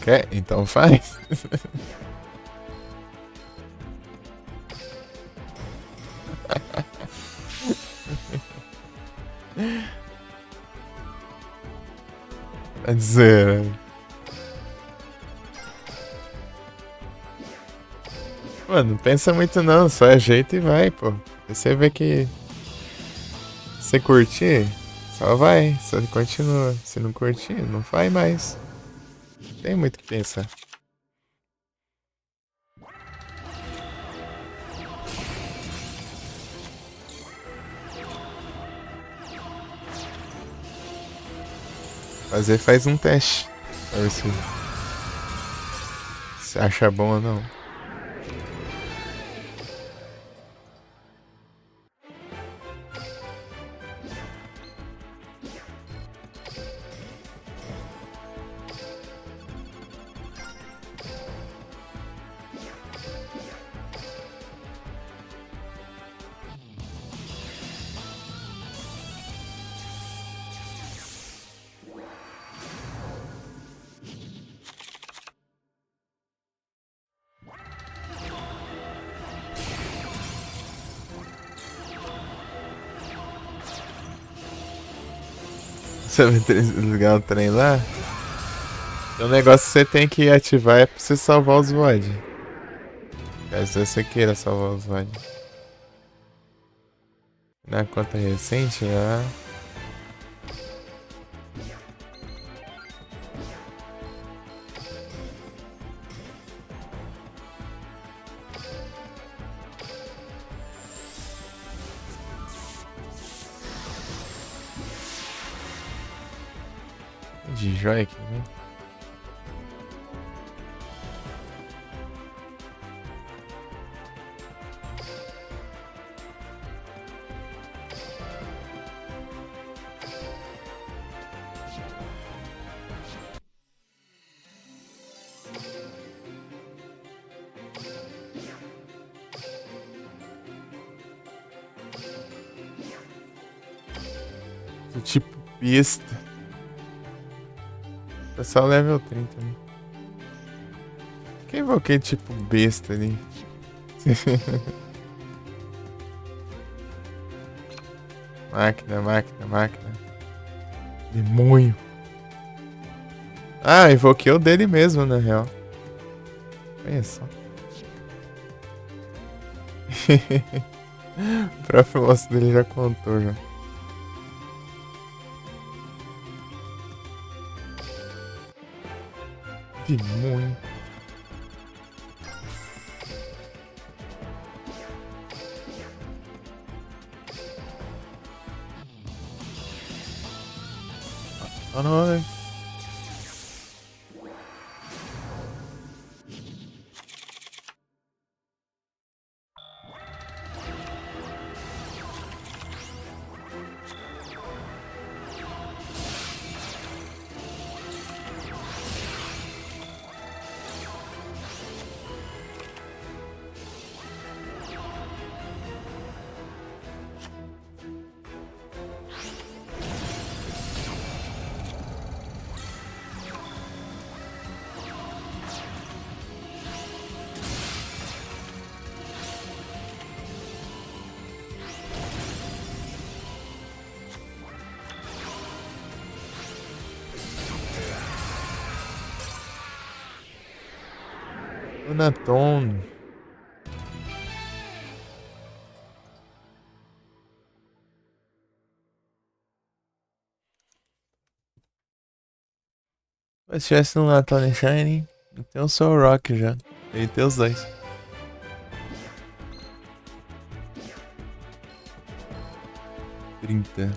Quer? Então faz. Tá dizendo. Mano, não pensa muito não, só ajeita e vai, pô. Você vê que você curtir, só vai, só continua. Se não curtir, não vai mais. Não tem muito o que pensar. Faz um teste. Pra ver se acha bom ou não. Você vai desligar o trem lá? O negócio que você tem que ativar é pra você salvar os VOD. Caso você queira salvar os VOD. Na conta recente, já. de joia aqui, né? Tipo besta. É só level 30, né? Quem invoquei tipo besta ali? Máquina, máquina, máquina. Demônio. Ah, invoquei o dele mesmo, na real. Olha só. O próprio moço dele já contou, já. Demônio. Oh, não, né? Unaton. Se tivesse um Natone Shine, tem o Soul Rock já. Ele tem os dois. Trinta.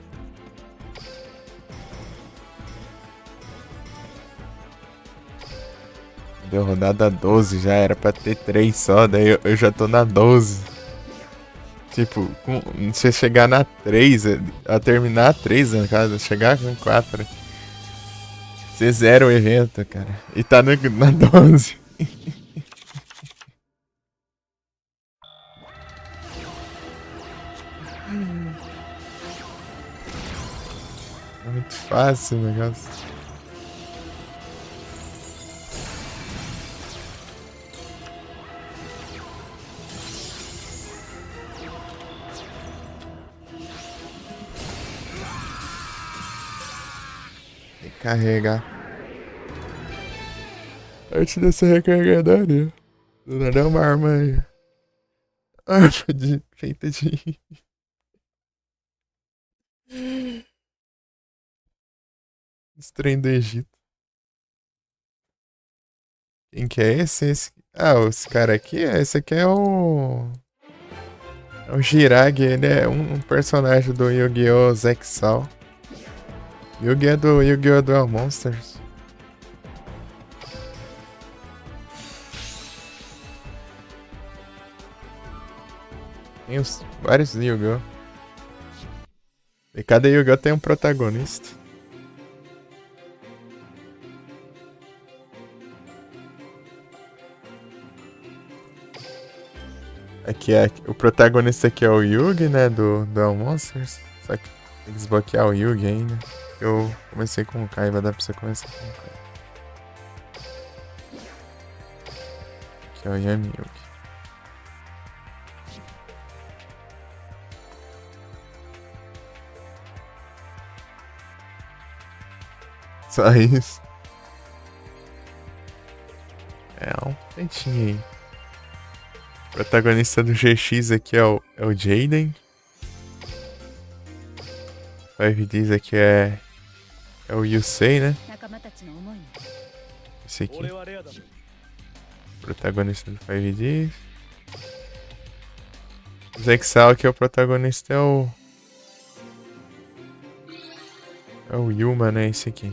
Deu rodada 12, já era pra ter 3 só, daí eu já tô na 12. Tipo, se eu chegar na 3, a terminar a 3, no caso, chegar com 4, você zera o evento, cara. E tá na 12. É muito fácil o negócio. Carregar. Antes dessa recarregadoria, não dá uma arma aí. Arma de feita de. Esse trem do Egito. Quem que é esse? Ah, esse cara aqui? Esse aqui é o. É o Jirag, ele é um personagem do Yu-Gi-Oh! Zexal. Yu-Gi-Oh! Do Yu-Gi-Oh! Duel Monsters. Tem vários Yu-Gi-Oh! E cada Yu-Gi-Oh! Tem um protagonista. Aqui o protagonista aqui é o Yugi, né? Do Duel Monsters. Só que tem que desbloquear o Yugi ainda. Eu comecei com o Kai, vai dar pra você começar com o Kai. Aqui é o Yami Yugi. Só isso. É um tentinho aí. O protagonista do GX aqui é o Jaden. 5Ds aqui é o Yusei, né? Esse aqui. Protagonista do 5Ds. O Zexal aqui é o protagonista, é o Yuma, né? Esse aqui.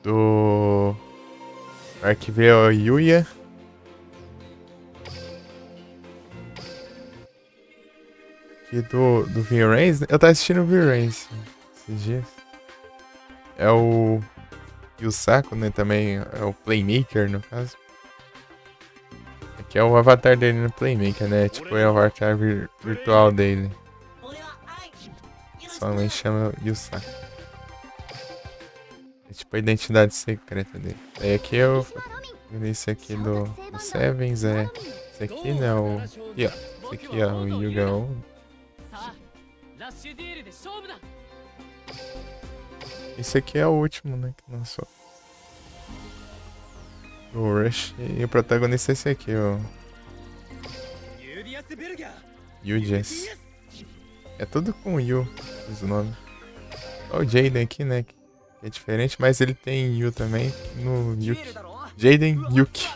Do Arquiveio Yuya. Aqui do V-Rains. Eu tava assistindo o V-Rains esses dias. É o Yusaku, né? Também é o Playmaker, no caso. Aqui é o avatar dele no Playmaker, né? Tipo, é o avatar virtual dele. Somente chama Yusaku. É tipo a identidade secreta dele. Aí aqui eu esse aqui do Sevens é. Esse aqui, né? Esse aqui é o Yu-Gi-Oh!
さあラッシュディールで勝負だ
Esse aqui é o último, né? Que lançou. O Rush. E o protagonista é esse aqui, o
ユーディアス・ベルギャー
Yu-Jess. É tudo com Yu, os nomes. Olha o Jaden aqui, né? Que é diferente, mas ele tem Yu também no Yuki. Jaden Yuki.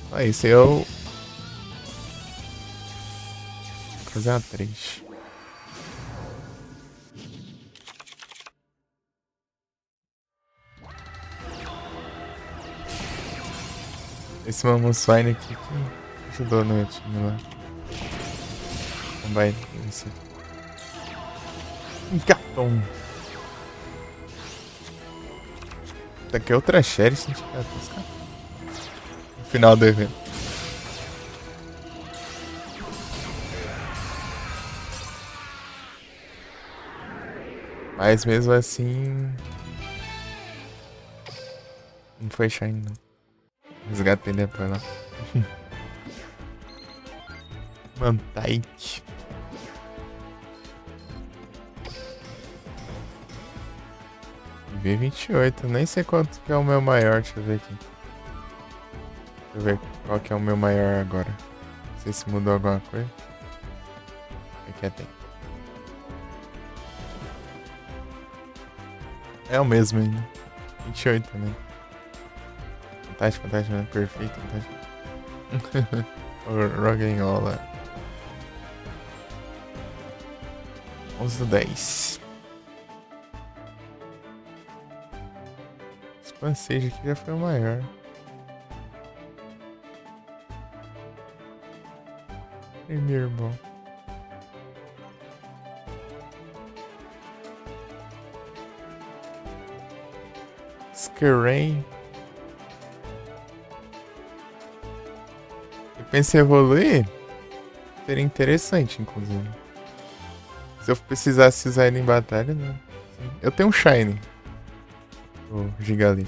Ah, esse é o. Vou fazer uma 3. Esse Mamoswine aqui que ajudou no time lá. Combine, isso. Gatom. Tá aqui é outra Sherry sem tirar no final do evento. Mas mesmo assim. Não foi Shine, não. Resgatei depois lá. Mantike. V28, nem sei quanto que é o meu maior, deixa eu ver aqui. Deixa eu ver qual que é o meu maior agora. Não sei se mudou alguma coisa. Aqui é tem. É o mesmo ainda. 28 também. Fantástico, fantástico, perfeito, fantástico. O Roggenrola. 11 do 10. Esse Pansage aqui já foi o maior. Primeiro bom. Skarain. Eu pensei em evoluir. Seria interessante, inclusive. Se eu precisasse usar ele em batalha, né? Sim. Eu tenho um Shine. O Gigalith.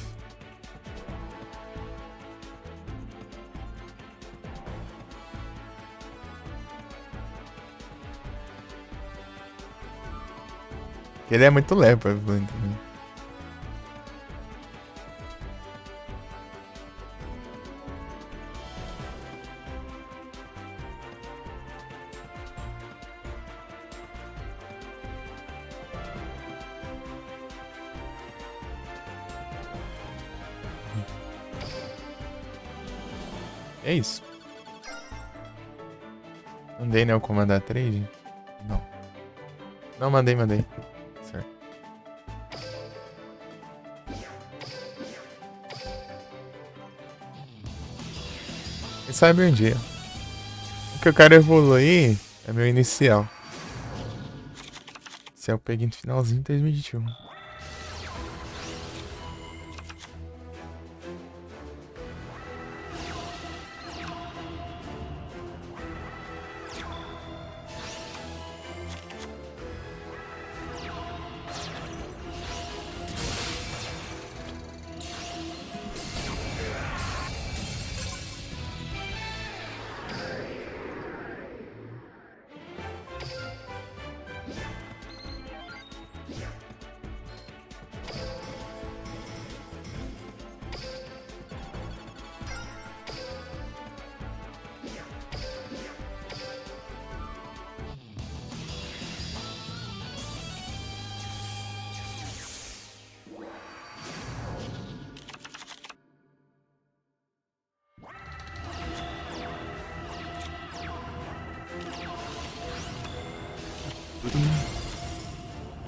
Ele é muito leve pra evoluir também. É isso. Mandei, né, o comandar trade? Não. Não, mandei. Certo. Quem sabe um dia. O que eu quero evoluir é meu inicial. Se eu peguei no finalzinho de 2021.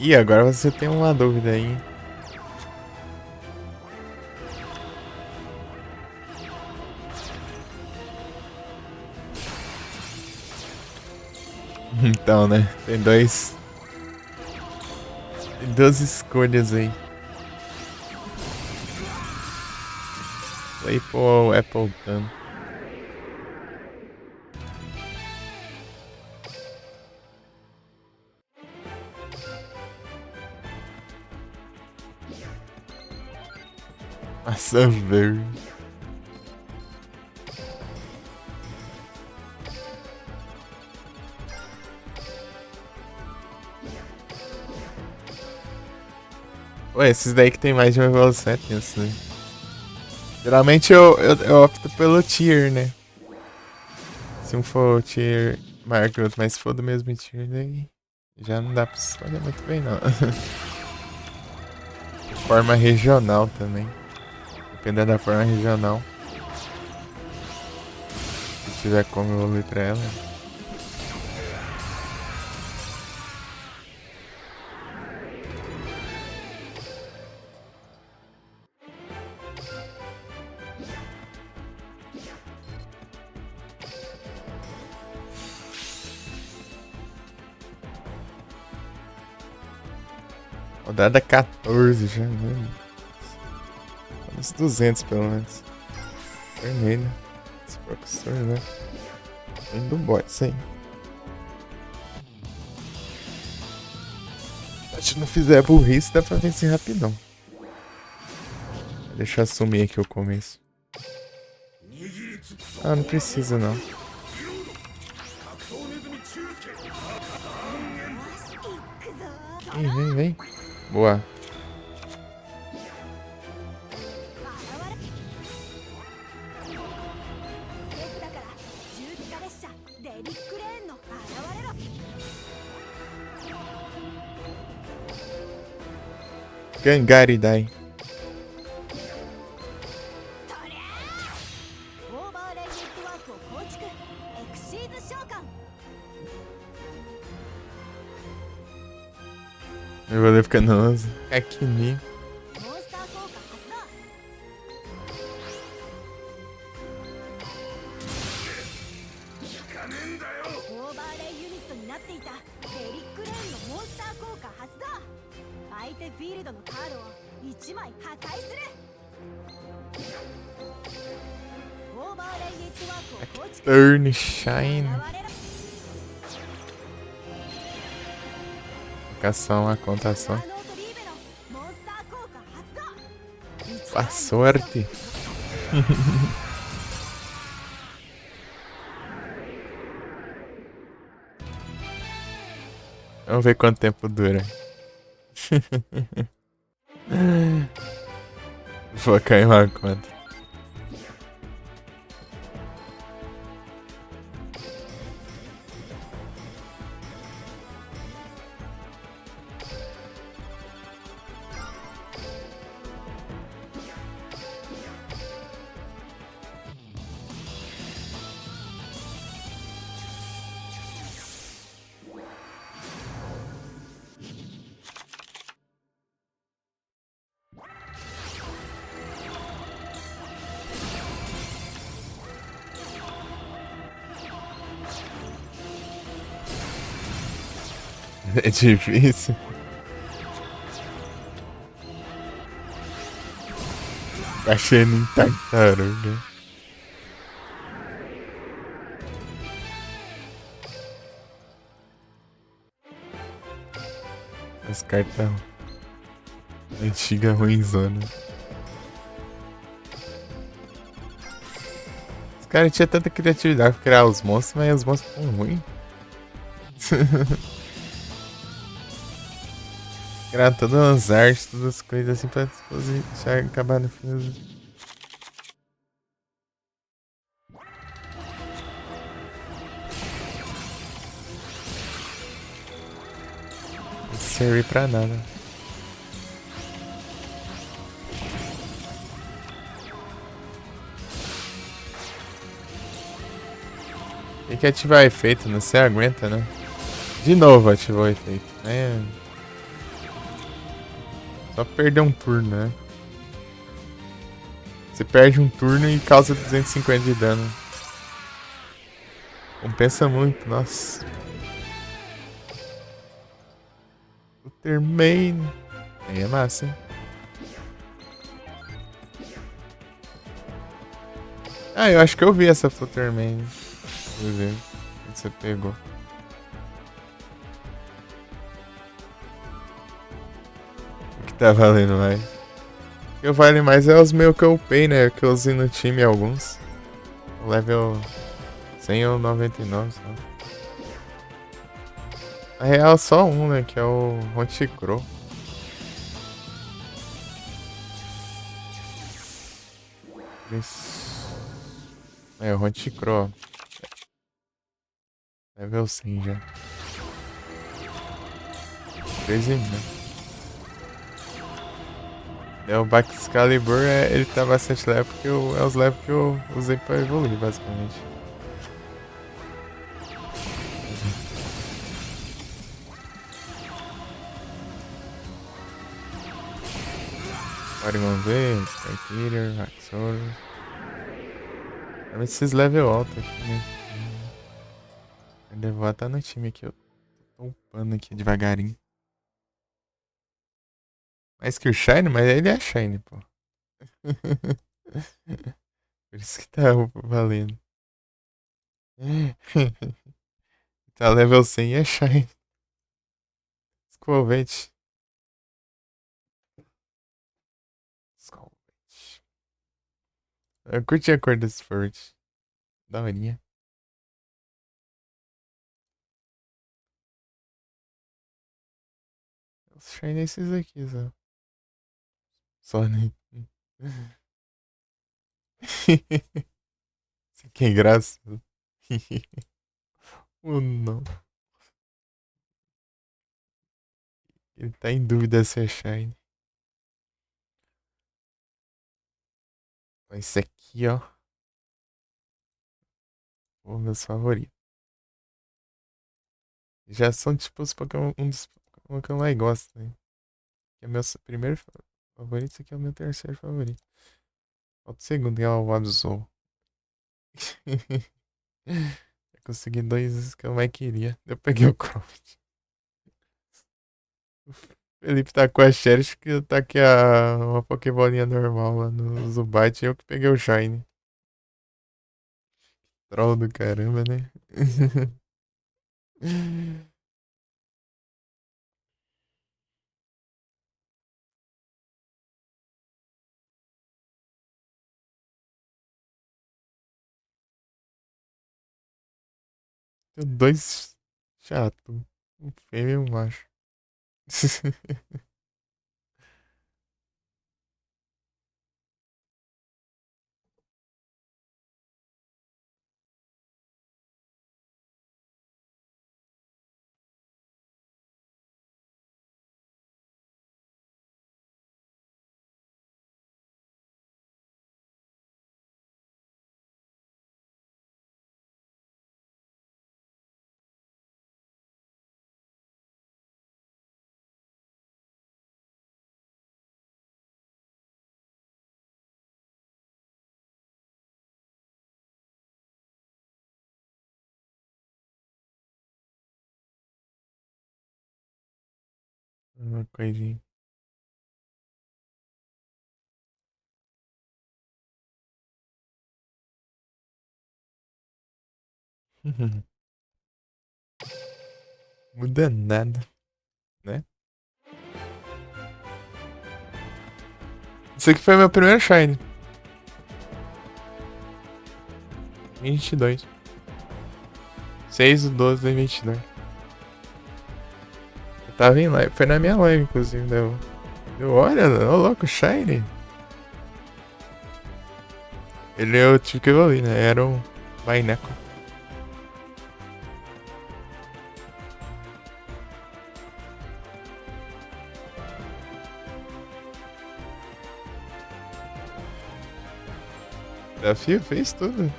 Ih, agora você tem uma dúvida aí. Então, né? Tem duas escolhas aí. Play pro Apple Tan. Maçã verde. Ué, esses daí que tem mais de uma evolução é tenso, né? Geralmente eu opto pelo tier, né? Se um for o tier maior que o outro, mas se for do mesmo tier, daí já não dá pra escolher muito bem, não. Forma regional também. Dependendo da forma regional. Se tiver como evoluir pra ela. Rodada 14 já, né? Uns 200 pelo menos. Vermelho. Esse professor, né? Vem do boy, isso aí. Se não fizer burrice, dá pra vencer rapidão. Deixa eu assumir aqui o começo. Ah, não precisa não. Ih, vem. Boa. Gangaridai. Eu vou ficar canoso. Aqui nem. Turn Shine. Aplicação, a contação. Boa sorte. Vamos ver quanto tempo dura. Vou cair uma conta. É difícil. Achando em tartaruga. As cartas antiga ruimzona. Os caras tinham tanta criatividade pra criar os monstros, mas os monstros tão ruins. Criar todas as artes, todas as coisas assim pra deixar acabar no fim. Não serve pra nada. Tem que ativar efeito, não se aguenta, né? De novo ativou o efeito. Só perder um turno, né? Você perde um turno e causa 250 de dano. Compensa muito, nossa. Ultraman. Aí é massa, hein? Ah, eu acho que eu vi essa Flutterman. Inclusive, que você pegou. O que tá valendo mais? O que vale mais é os meus que eu upei, né? Que eu usei no time alguns. O level 100 ou 99, sabe? Na real, só um, né? Que é o Honchikrow. É, o Honchikrow, ó. Level 100 já. 13 mil. É, o Baxcalibur, ele tá bastante level porque é os levels que eu usei pra evoluir, basicamente. Porygon V, Skypeter, Haxorus. Realmente esses level alto aqui, né? O Endeavor tá no time aqui, eu tô upando aqui devagarinho. Mais que o Shine, mas ele é Shine, pô. Por isso que tá valendo. Tá level 100 e é Shine. Escovete. Escovete. Eu curti a cor desse Furt. Daorinha. Os Shine é esses aqui, só. Só, né? Isso aqui é engraçado. Oh, não. Ele tá em dúvida se é Shine. Esse aqui, ó. Os meus favoritos. Já são tipo os Pokémon, um dos Pokémon que eu mais gosto, né? Que é meu primeiro favorito, esse aqui é o meu terceiro favorito. Falta o segundo, que é o Absol. Eu consegui dois que eu mais queria. Eu peguei o Croft. O Felipe tá com a Cherish, que eu tá aqui uma Pokébolinha normal lá no Zubat e eu que peguei o Shine. Troll do caramba, né? Tem dois chato. Um fêmea e um macho. Uma coisinha. Muda nada, né? Esse aqui foi meu primeiro Shine. 22. 6/12/22. Eu tava em live. Foi na minha live, inclusive. Olha, ô louco, Shine. Eu tive que evoluir, né? Era um Baineco. Desafio, fez tudo.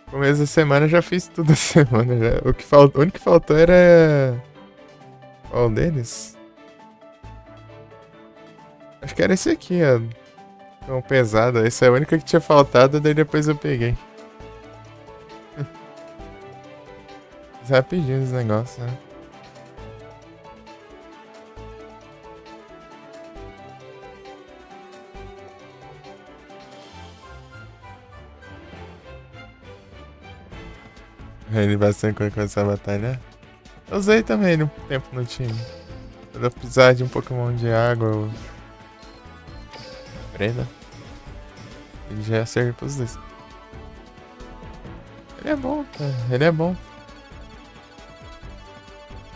Começo da semana já fiz tudo a semana. Já. O único que faltou era. Qual deles? Acho que era esse aqui, ó. Tão pesado. Esse é o único que tinha faltado, daí depois eu peguei. Rapidinho esse negócio, né? Ele bastante quando começar a batalhar. Eu usei também ele um tempo no time. Quando eu precisar de um Pokémon de água ou prenda, ele já serve pros dois. Ele é bom, cara. Ele é bom.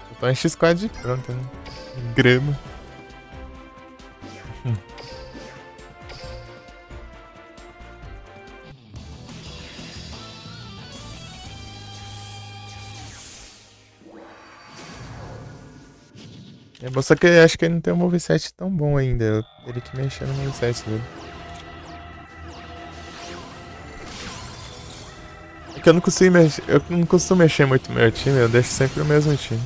Eu tô em X-Squad pronto, né? Grama. É bom, só que eu acho que ele não tem um moveset tão bom ainda. Eu teria que mexer no moveset dele. É que eu não costumo mexer muito no meu time, eu deixo sempre o mesmo time.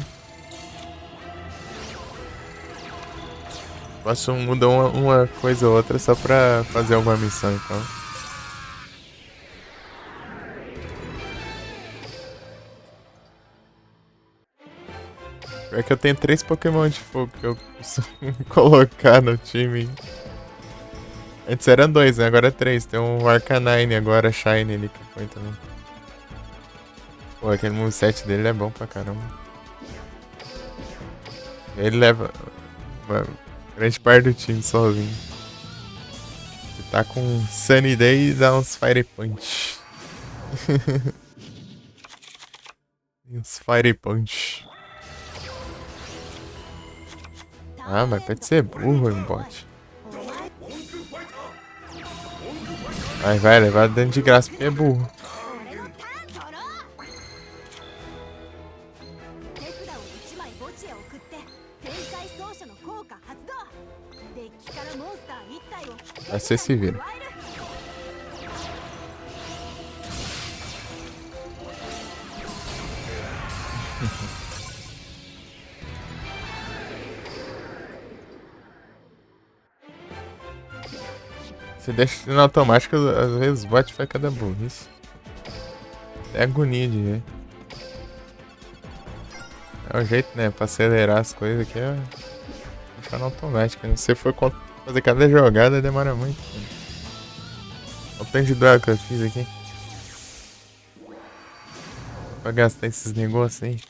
Posso mudar uma coisa ou outra só pra fazer alguma missão, então. Pior que eu tenho 3 Pokémon de fogo que eu costumo colocar no time. Antes eram 2, né? Agora é 3. Tem um Arcanine agora, Shine ali que eu ponho também. Pô, aquele moveset dele é bom pra caramba. Ele leva uma grande parte do time sozinho. Ele tá com Sunny Day e dá uns Fire Punch. Uns Fire Punch. Ah, mas pode ser burro, hein, bot. Vai levar dano de graça porque é burro. Vai ser se vira. Você deixa no automático, às vezes o bot vai cada burrice. É agonia de ver. É o jeito, né? Pra acelerar as coisas aqui é deixar no automático. Se você for fazer cada jogada, demora muito. Olha o tanto de droga que eu fiz aqui. Pra gastar esses negócios aí.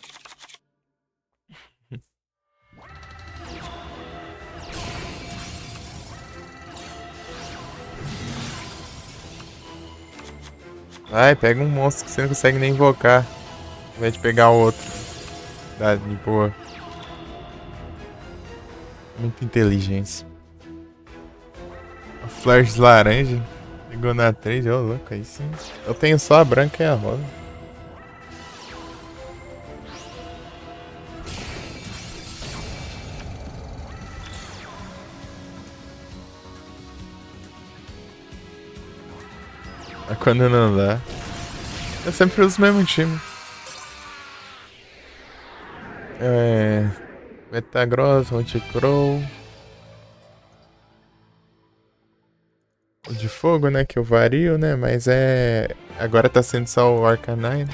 Vai, pega um monstro que você não consegue nem invocar. Ao invés de pegar o outro. Dá de boa. Muita inteligência. A flash laranja. Pegou na 3, ô louco, aí sim. Eu tenho só a branca e a rosa. Mas quando não dá. Eu sempre uso o mesmo time. Metagross, Honchkrow. O de fogo, né? Que eu vario, né? Mas agora tá sendo só o Arcanine.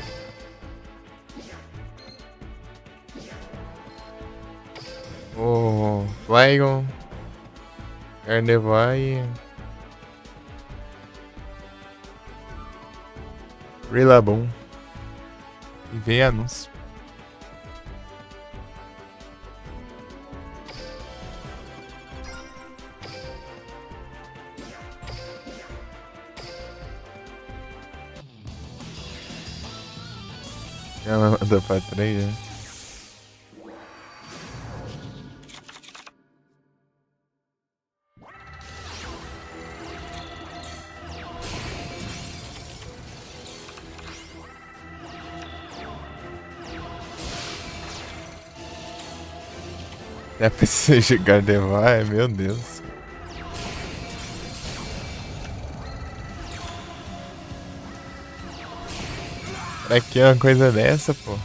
O Flygon. Gardevoir. Rillaboom. E veio anúncio. Já mandou pra 3, né? Já pensei em jogar Gardevoir, meu Deus. Pra que uma coisa dessa, pô?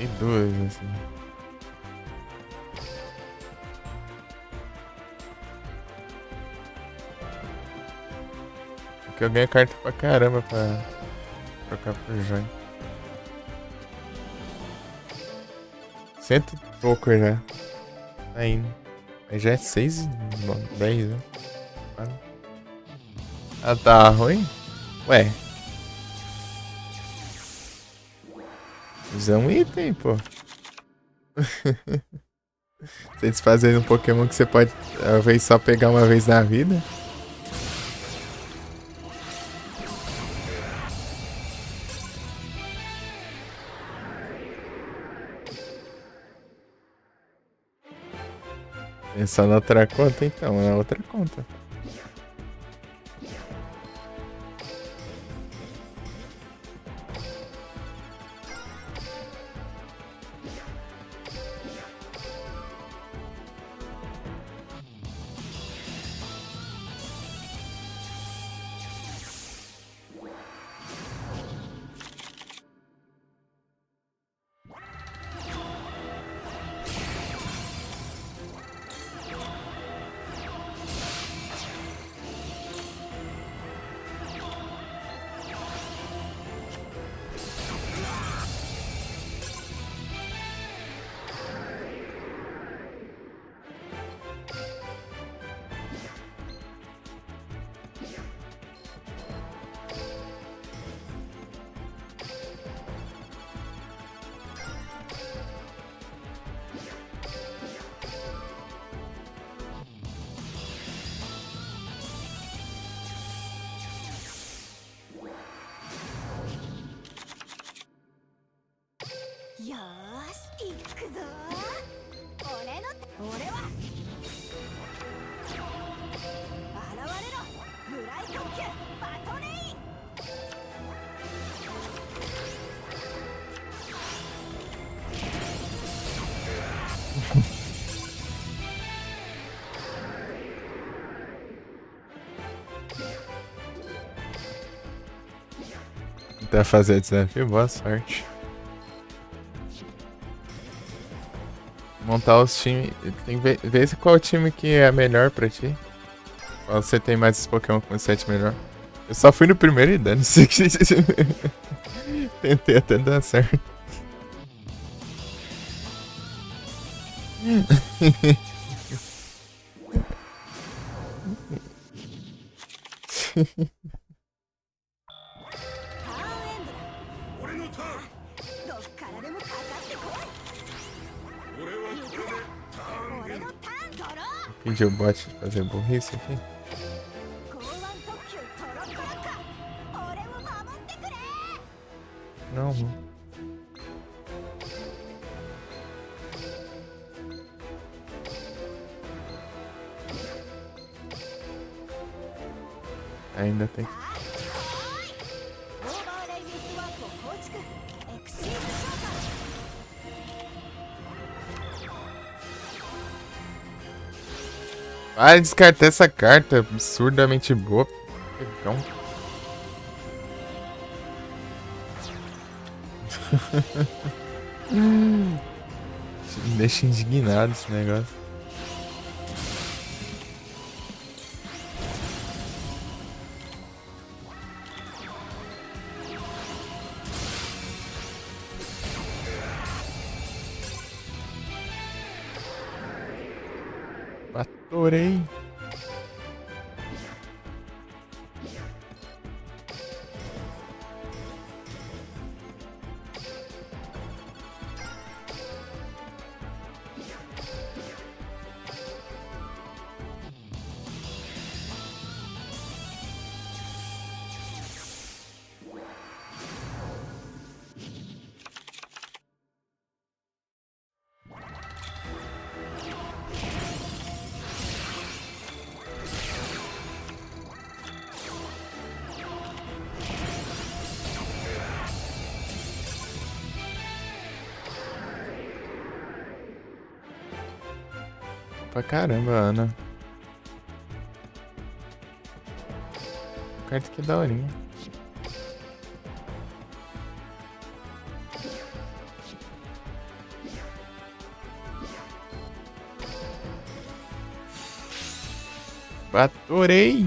E duas, assim. Aqui eu ganho carta pra caramba pra trocar por joia. 100 e pouco já. Tá indo. Aí já é 6 e 10, né? Ah, tá ruim? Ué. Usa um item, pô. Você desfazer um Pokémon que você pode, talvez, só pegar uma vez na vida. Pensar na outra conta, então. Na outra conta.
よーし行くぞー。俺は現れろブライ特急バトレイン。
Até fazer desafio, boa sorte. Montar os times. Tem que ver qual time que é melhor pra ti. Qual você tem mais Pokémon com 7 melhor. Eu só fui no primeiro e dane-se. Tentei até dar certo. Pedi o bot de fazer burrice aqui. Não. Ainda tem. Vai descartar essa carta absurdamente boa. Então. Me deixa indignado esse negócio. Adorei. Pra caramba, Ana. Carta que daorinha. Fatorei!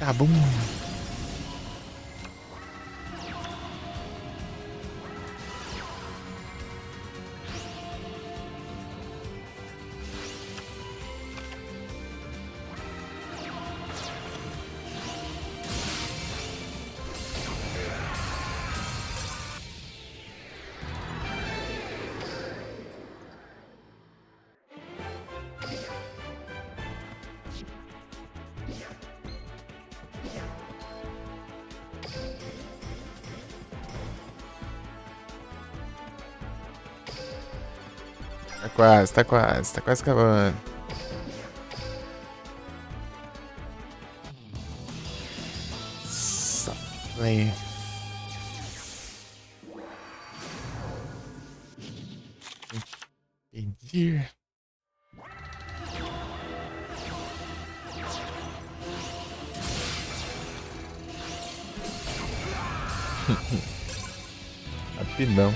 Acabou. Tá quase acabando. Só play. Pedir. Rapidão.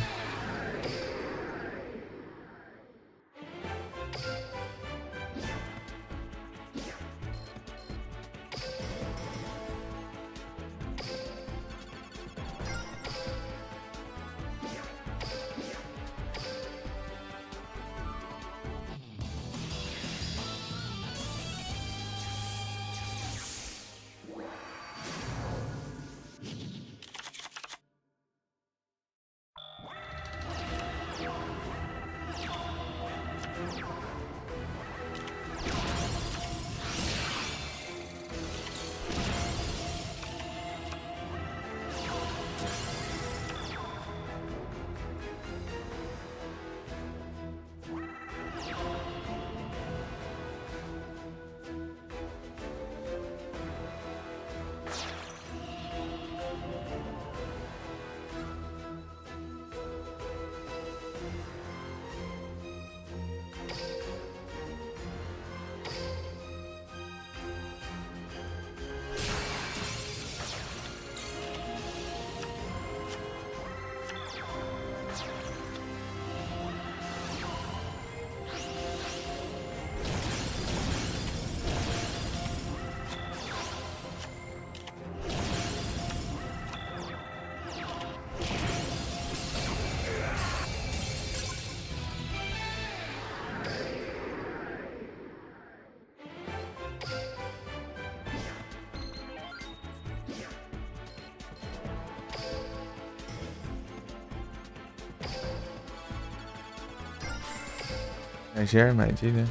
Agir armadilha.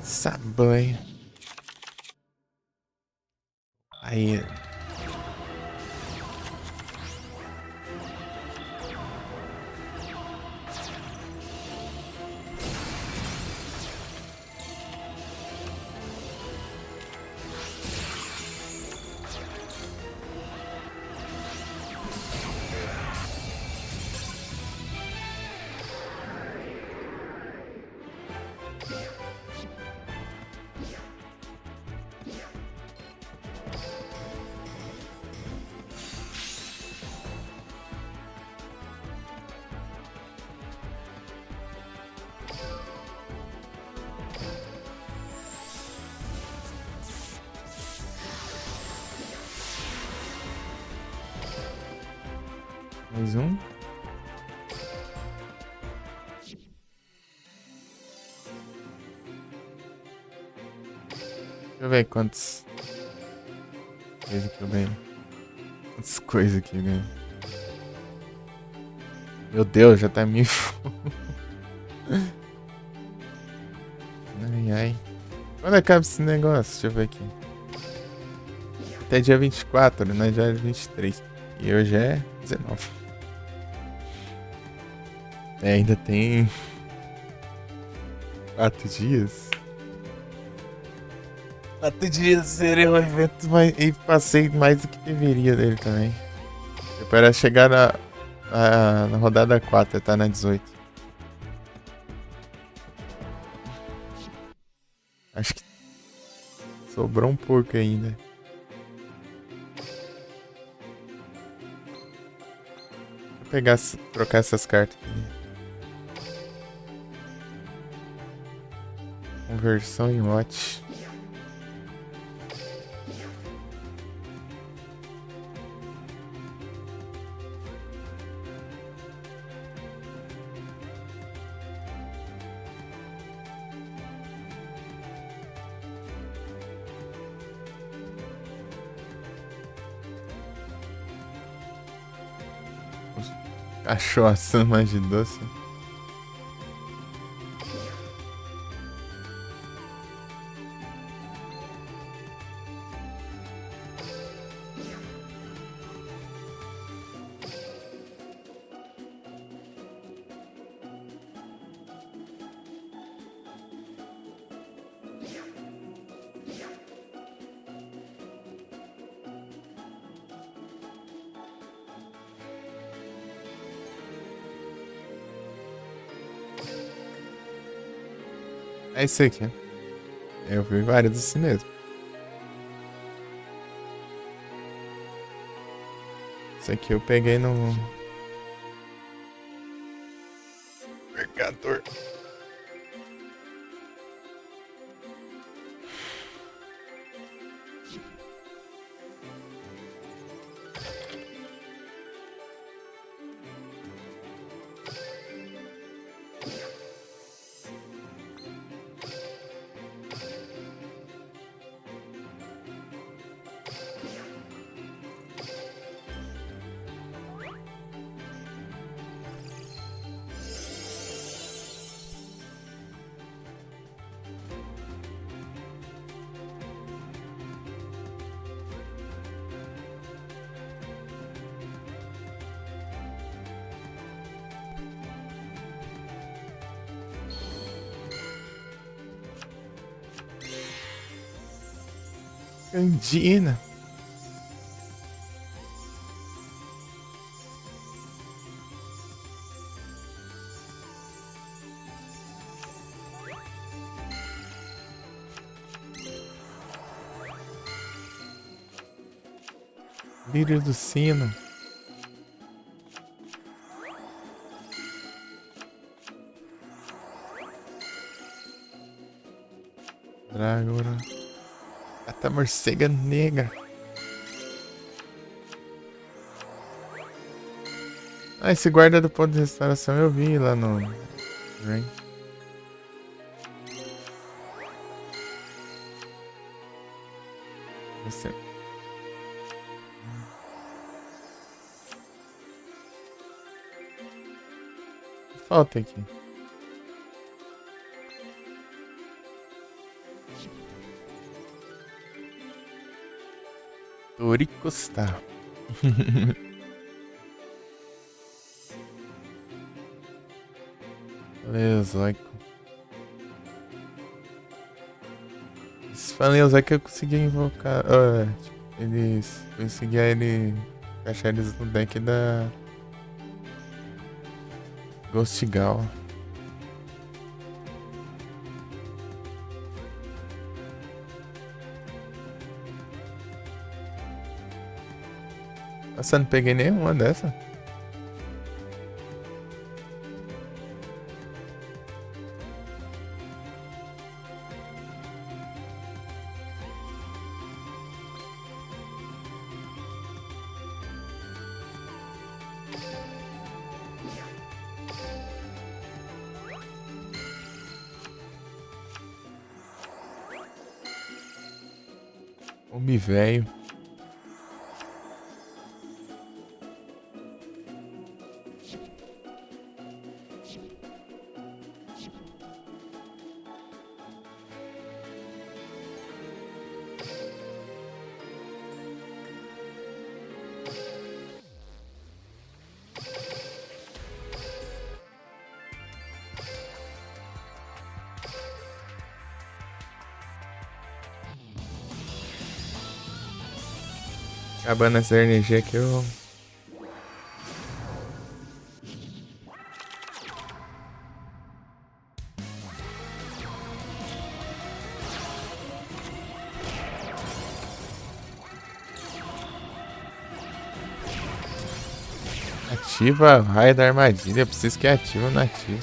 Sabão. Aí. Mais um. Deixa eu ver quantas coisas que eu ganhei. Quantas coisas aqui, né? Meu Deus, já tá mil. Ai, ai. Quando acaba esse negócio? Deixa eu ver aqui. Até dia 24, né? Já é 23. E hoje é 19. É, ainda tem 4 dias. 4 dias seria um evento mais. E passei mais do que deveria dele também. Para chegar na rodada 4, tá na 18. Acho que sobrou um pouco ainda. Vou pegar, trocar essas cartas aqui. Conversão em lote. Cachorro assando mais de doce. É isso aqui. Eu vi vários assim mesmo. Isso aqui eu peguei no Mercador. Candina. Lírio do sino. Dragora. Até morcega negra. Ah, esse guarda do ponto de restauração eu vi lá no Rain. Você. Falta aqui. Toricostar. Paleozoico. Esse Paleozoico eu consegui invocar. Eles. Consegui ele. Encaixar eles no deck da. Ghost Gal. Nossa, eu não peguei nenhuma dessa. Homem velho. Acabando essa energia aqui, eu... Ativa o raio da armadilha. Eu preciso que ative o nativo.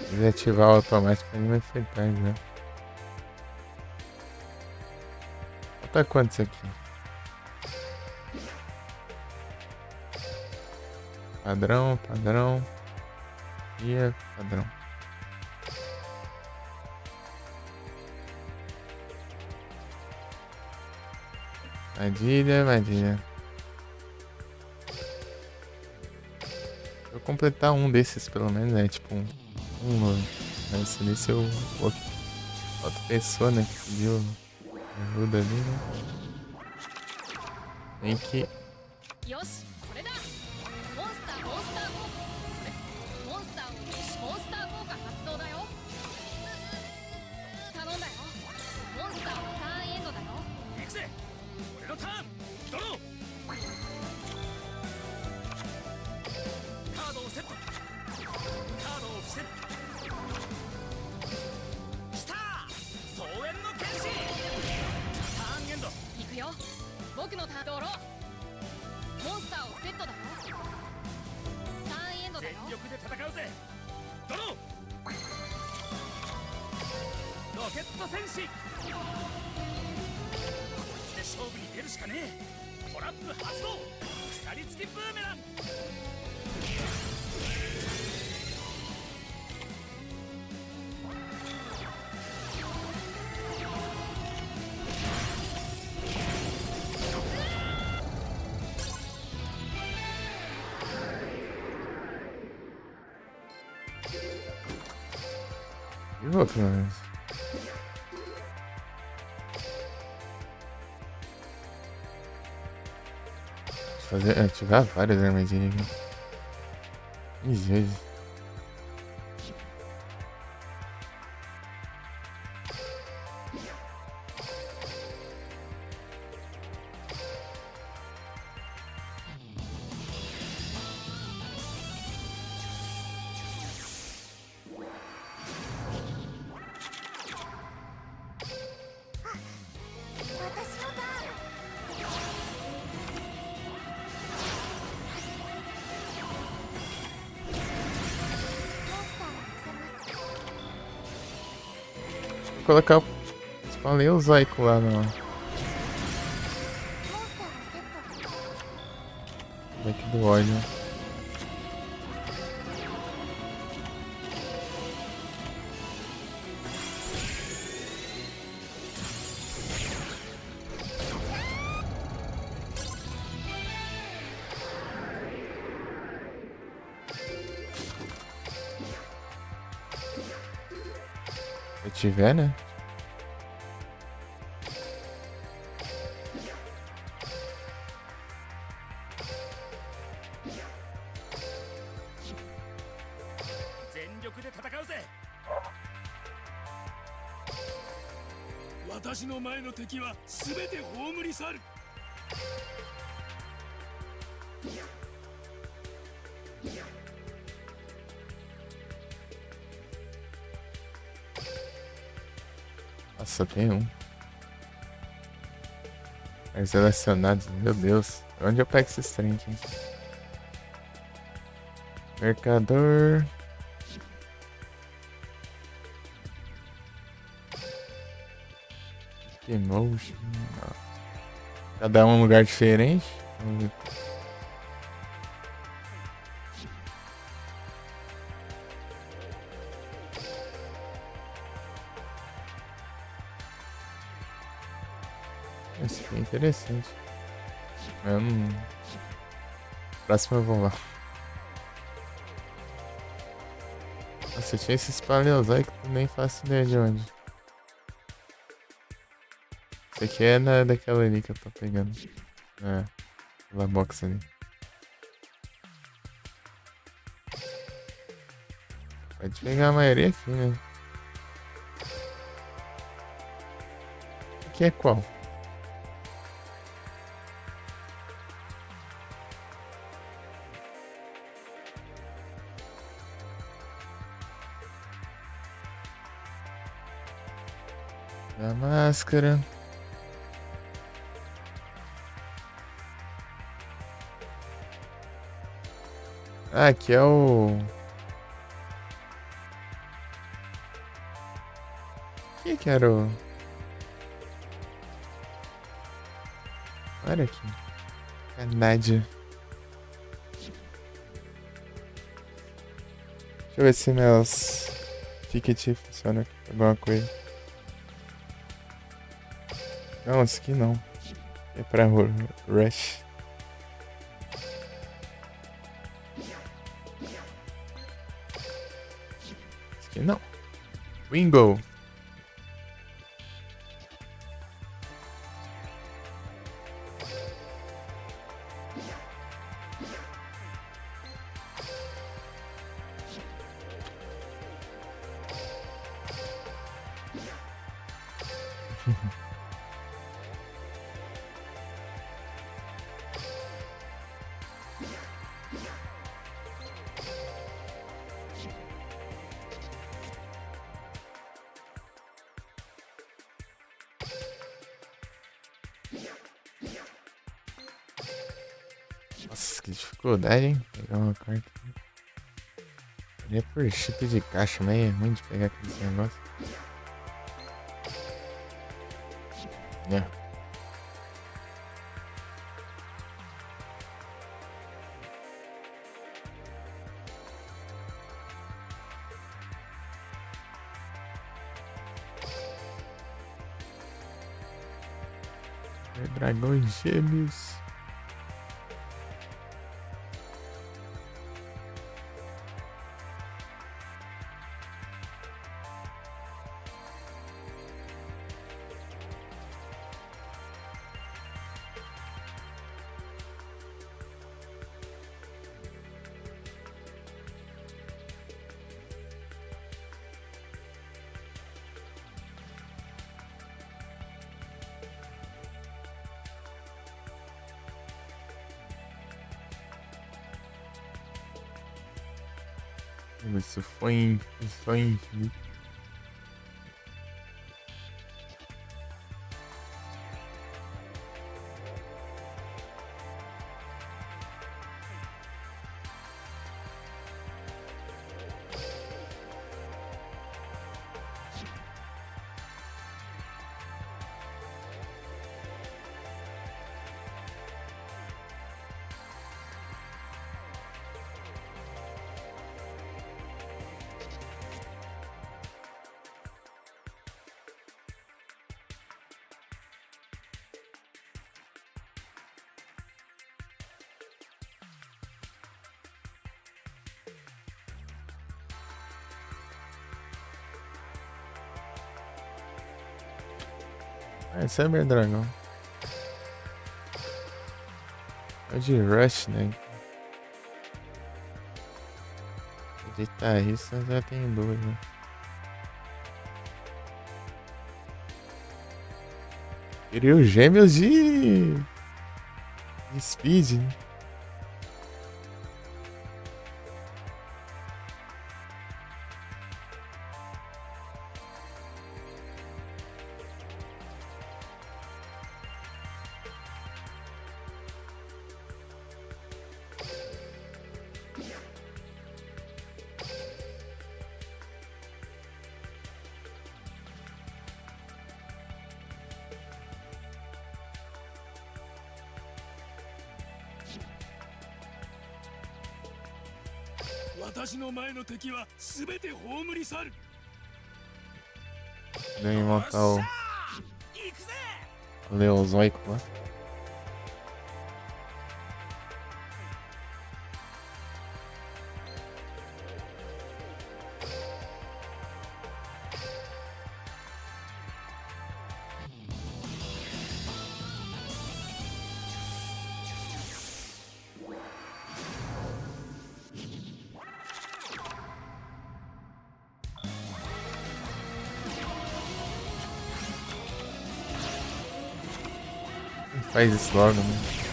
Se ativar o automático, ele vai acertar já. Falta quanto isso aqui? Padrão, padrão. E é padrão. Armadilha, armadilha. Vou completar um desses pelo menos, né? Tipo um novo. Mas nesse eu outra pessoa, né? Que pediu ajuda ali, né? Tem que.
よしこれだモンスター効モンスターモンスター効果発動だよ頼んだよモンスターはターンエンドだよ
行くぜ俺のターンドローカードをセットカードを伏せるきた総援の剣士ターンエンド
行くよ僕のターンドローモンスターをセットだよターンエンドだよ
全力で戦うぜドローロケット戦士こっちで勝負に出るしかねえトラップ発動鎖付きブーメラン
E outro, mas... ativar várias armadilhas aqui. Jesus. Vou colocar o Paleozoico lá no... Deck do ódio. Se tiver, né? Nossa, tem um. Os selecionados, meu Deus. Onde eu pego esses trem aqui? Mercador. Emotion. Cada um lugar diferente. Vamos ver. Esse aqui é interessante. Eu não... Próximo eu vou lá. Nossa, tinha esses paleozoicos que nem faço ideia de onde. Esse aqui é daquela ali que eu tô pegando. É, aquela box ali. Pode pegar a maioria aqui, né? aqui é qual? A máscara. Ah, aqui é o... Quem que era o... Olha aqui. A Nádia. Deixa eu ver se meus tickets funcionam aqui. Alguma coisa. Não, esse aqui não. É pra Rush. Esse aqui não. Wingo. Nossa, que dificuldade, hein? Pegar uma carta. É por chip de caixa, mas é ruim de pegar aquele negócio. É. Dragões gêmeos. Isso foi infinito. É Cyber Dragão. É de Rush, né? Guitarrista já tem dois, né? Queria os gêmeos de Speed, né? Vem montar o Leozoico lá. Faz isso logo, né?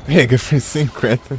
Pega, foi 50.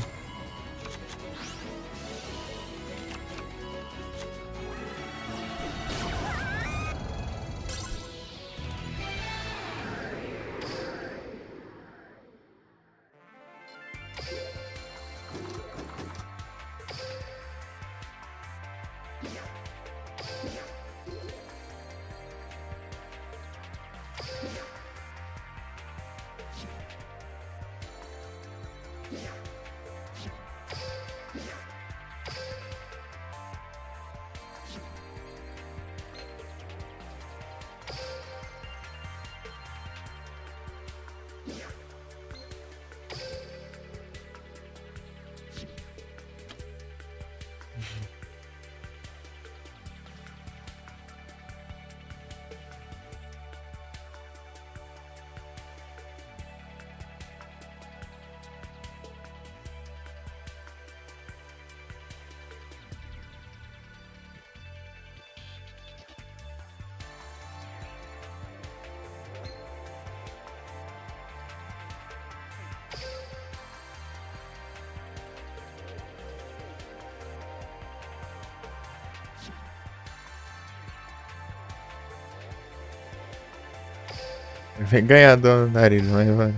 Vem ganhador no nariz, mas vai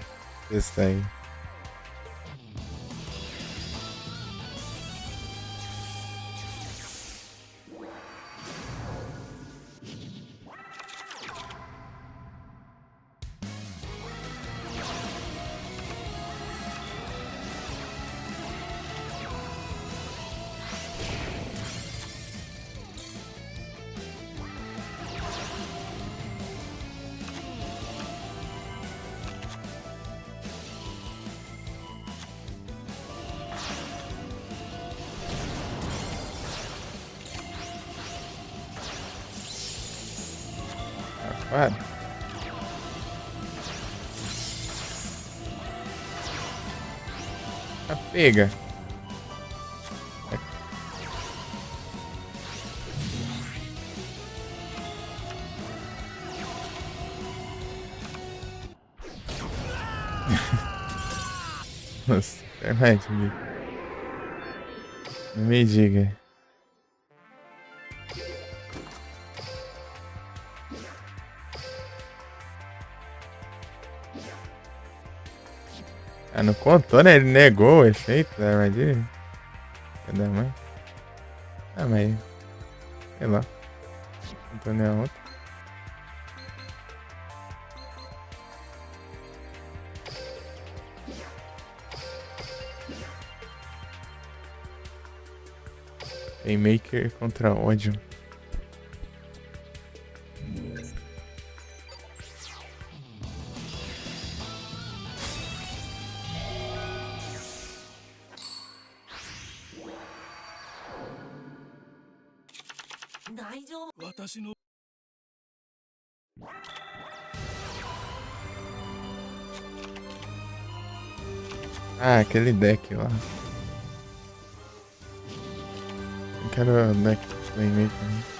testar aí. Para. Pega. Nossa, internet, amigo. Não me diga. Ah, não contou, né? Ele negou o efeito da armadilha. Cadê a mãe? Ah, mas... sei lá. Não tô nem a outra. Playmaker contra ódio. Ah, aquele deck lá. Eu quero o deck Playmaker.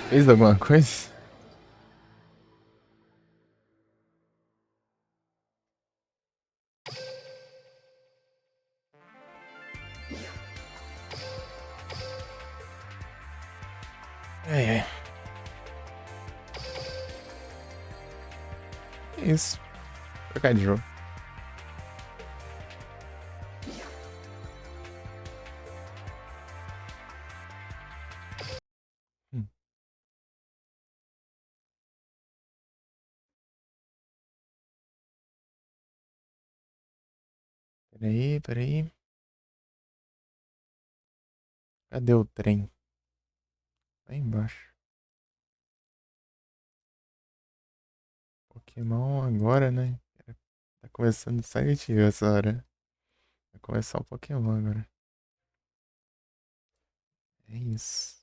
Fez alguma coisa? Ai, ai. Que isso? Trocar de jogo. Hum. Peraí, peraí. Cadê o trem? Lá embaixo. Pokémon agora, né? Tá começando Silent Hill essa hora. Vai começar o Pokémon agora. É isso.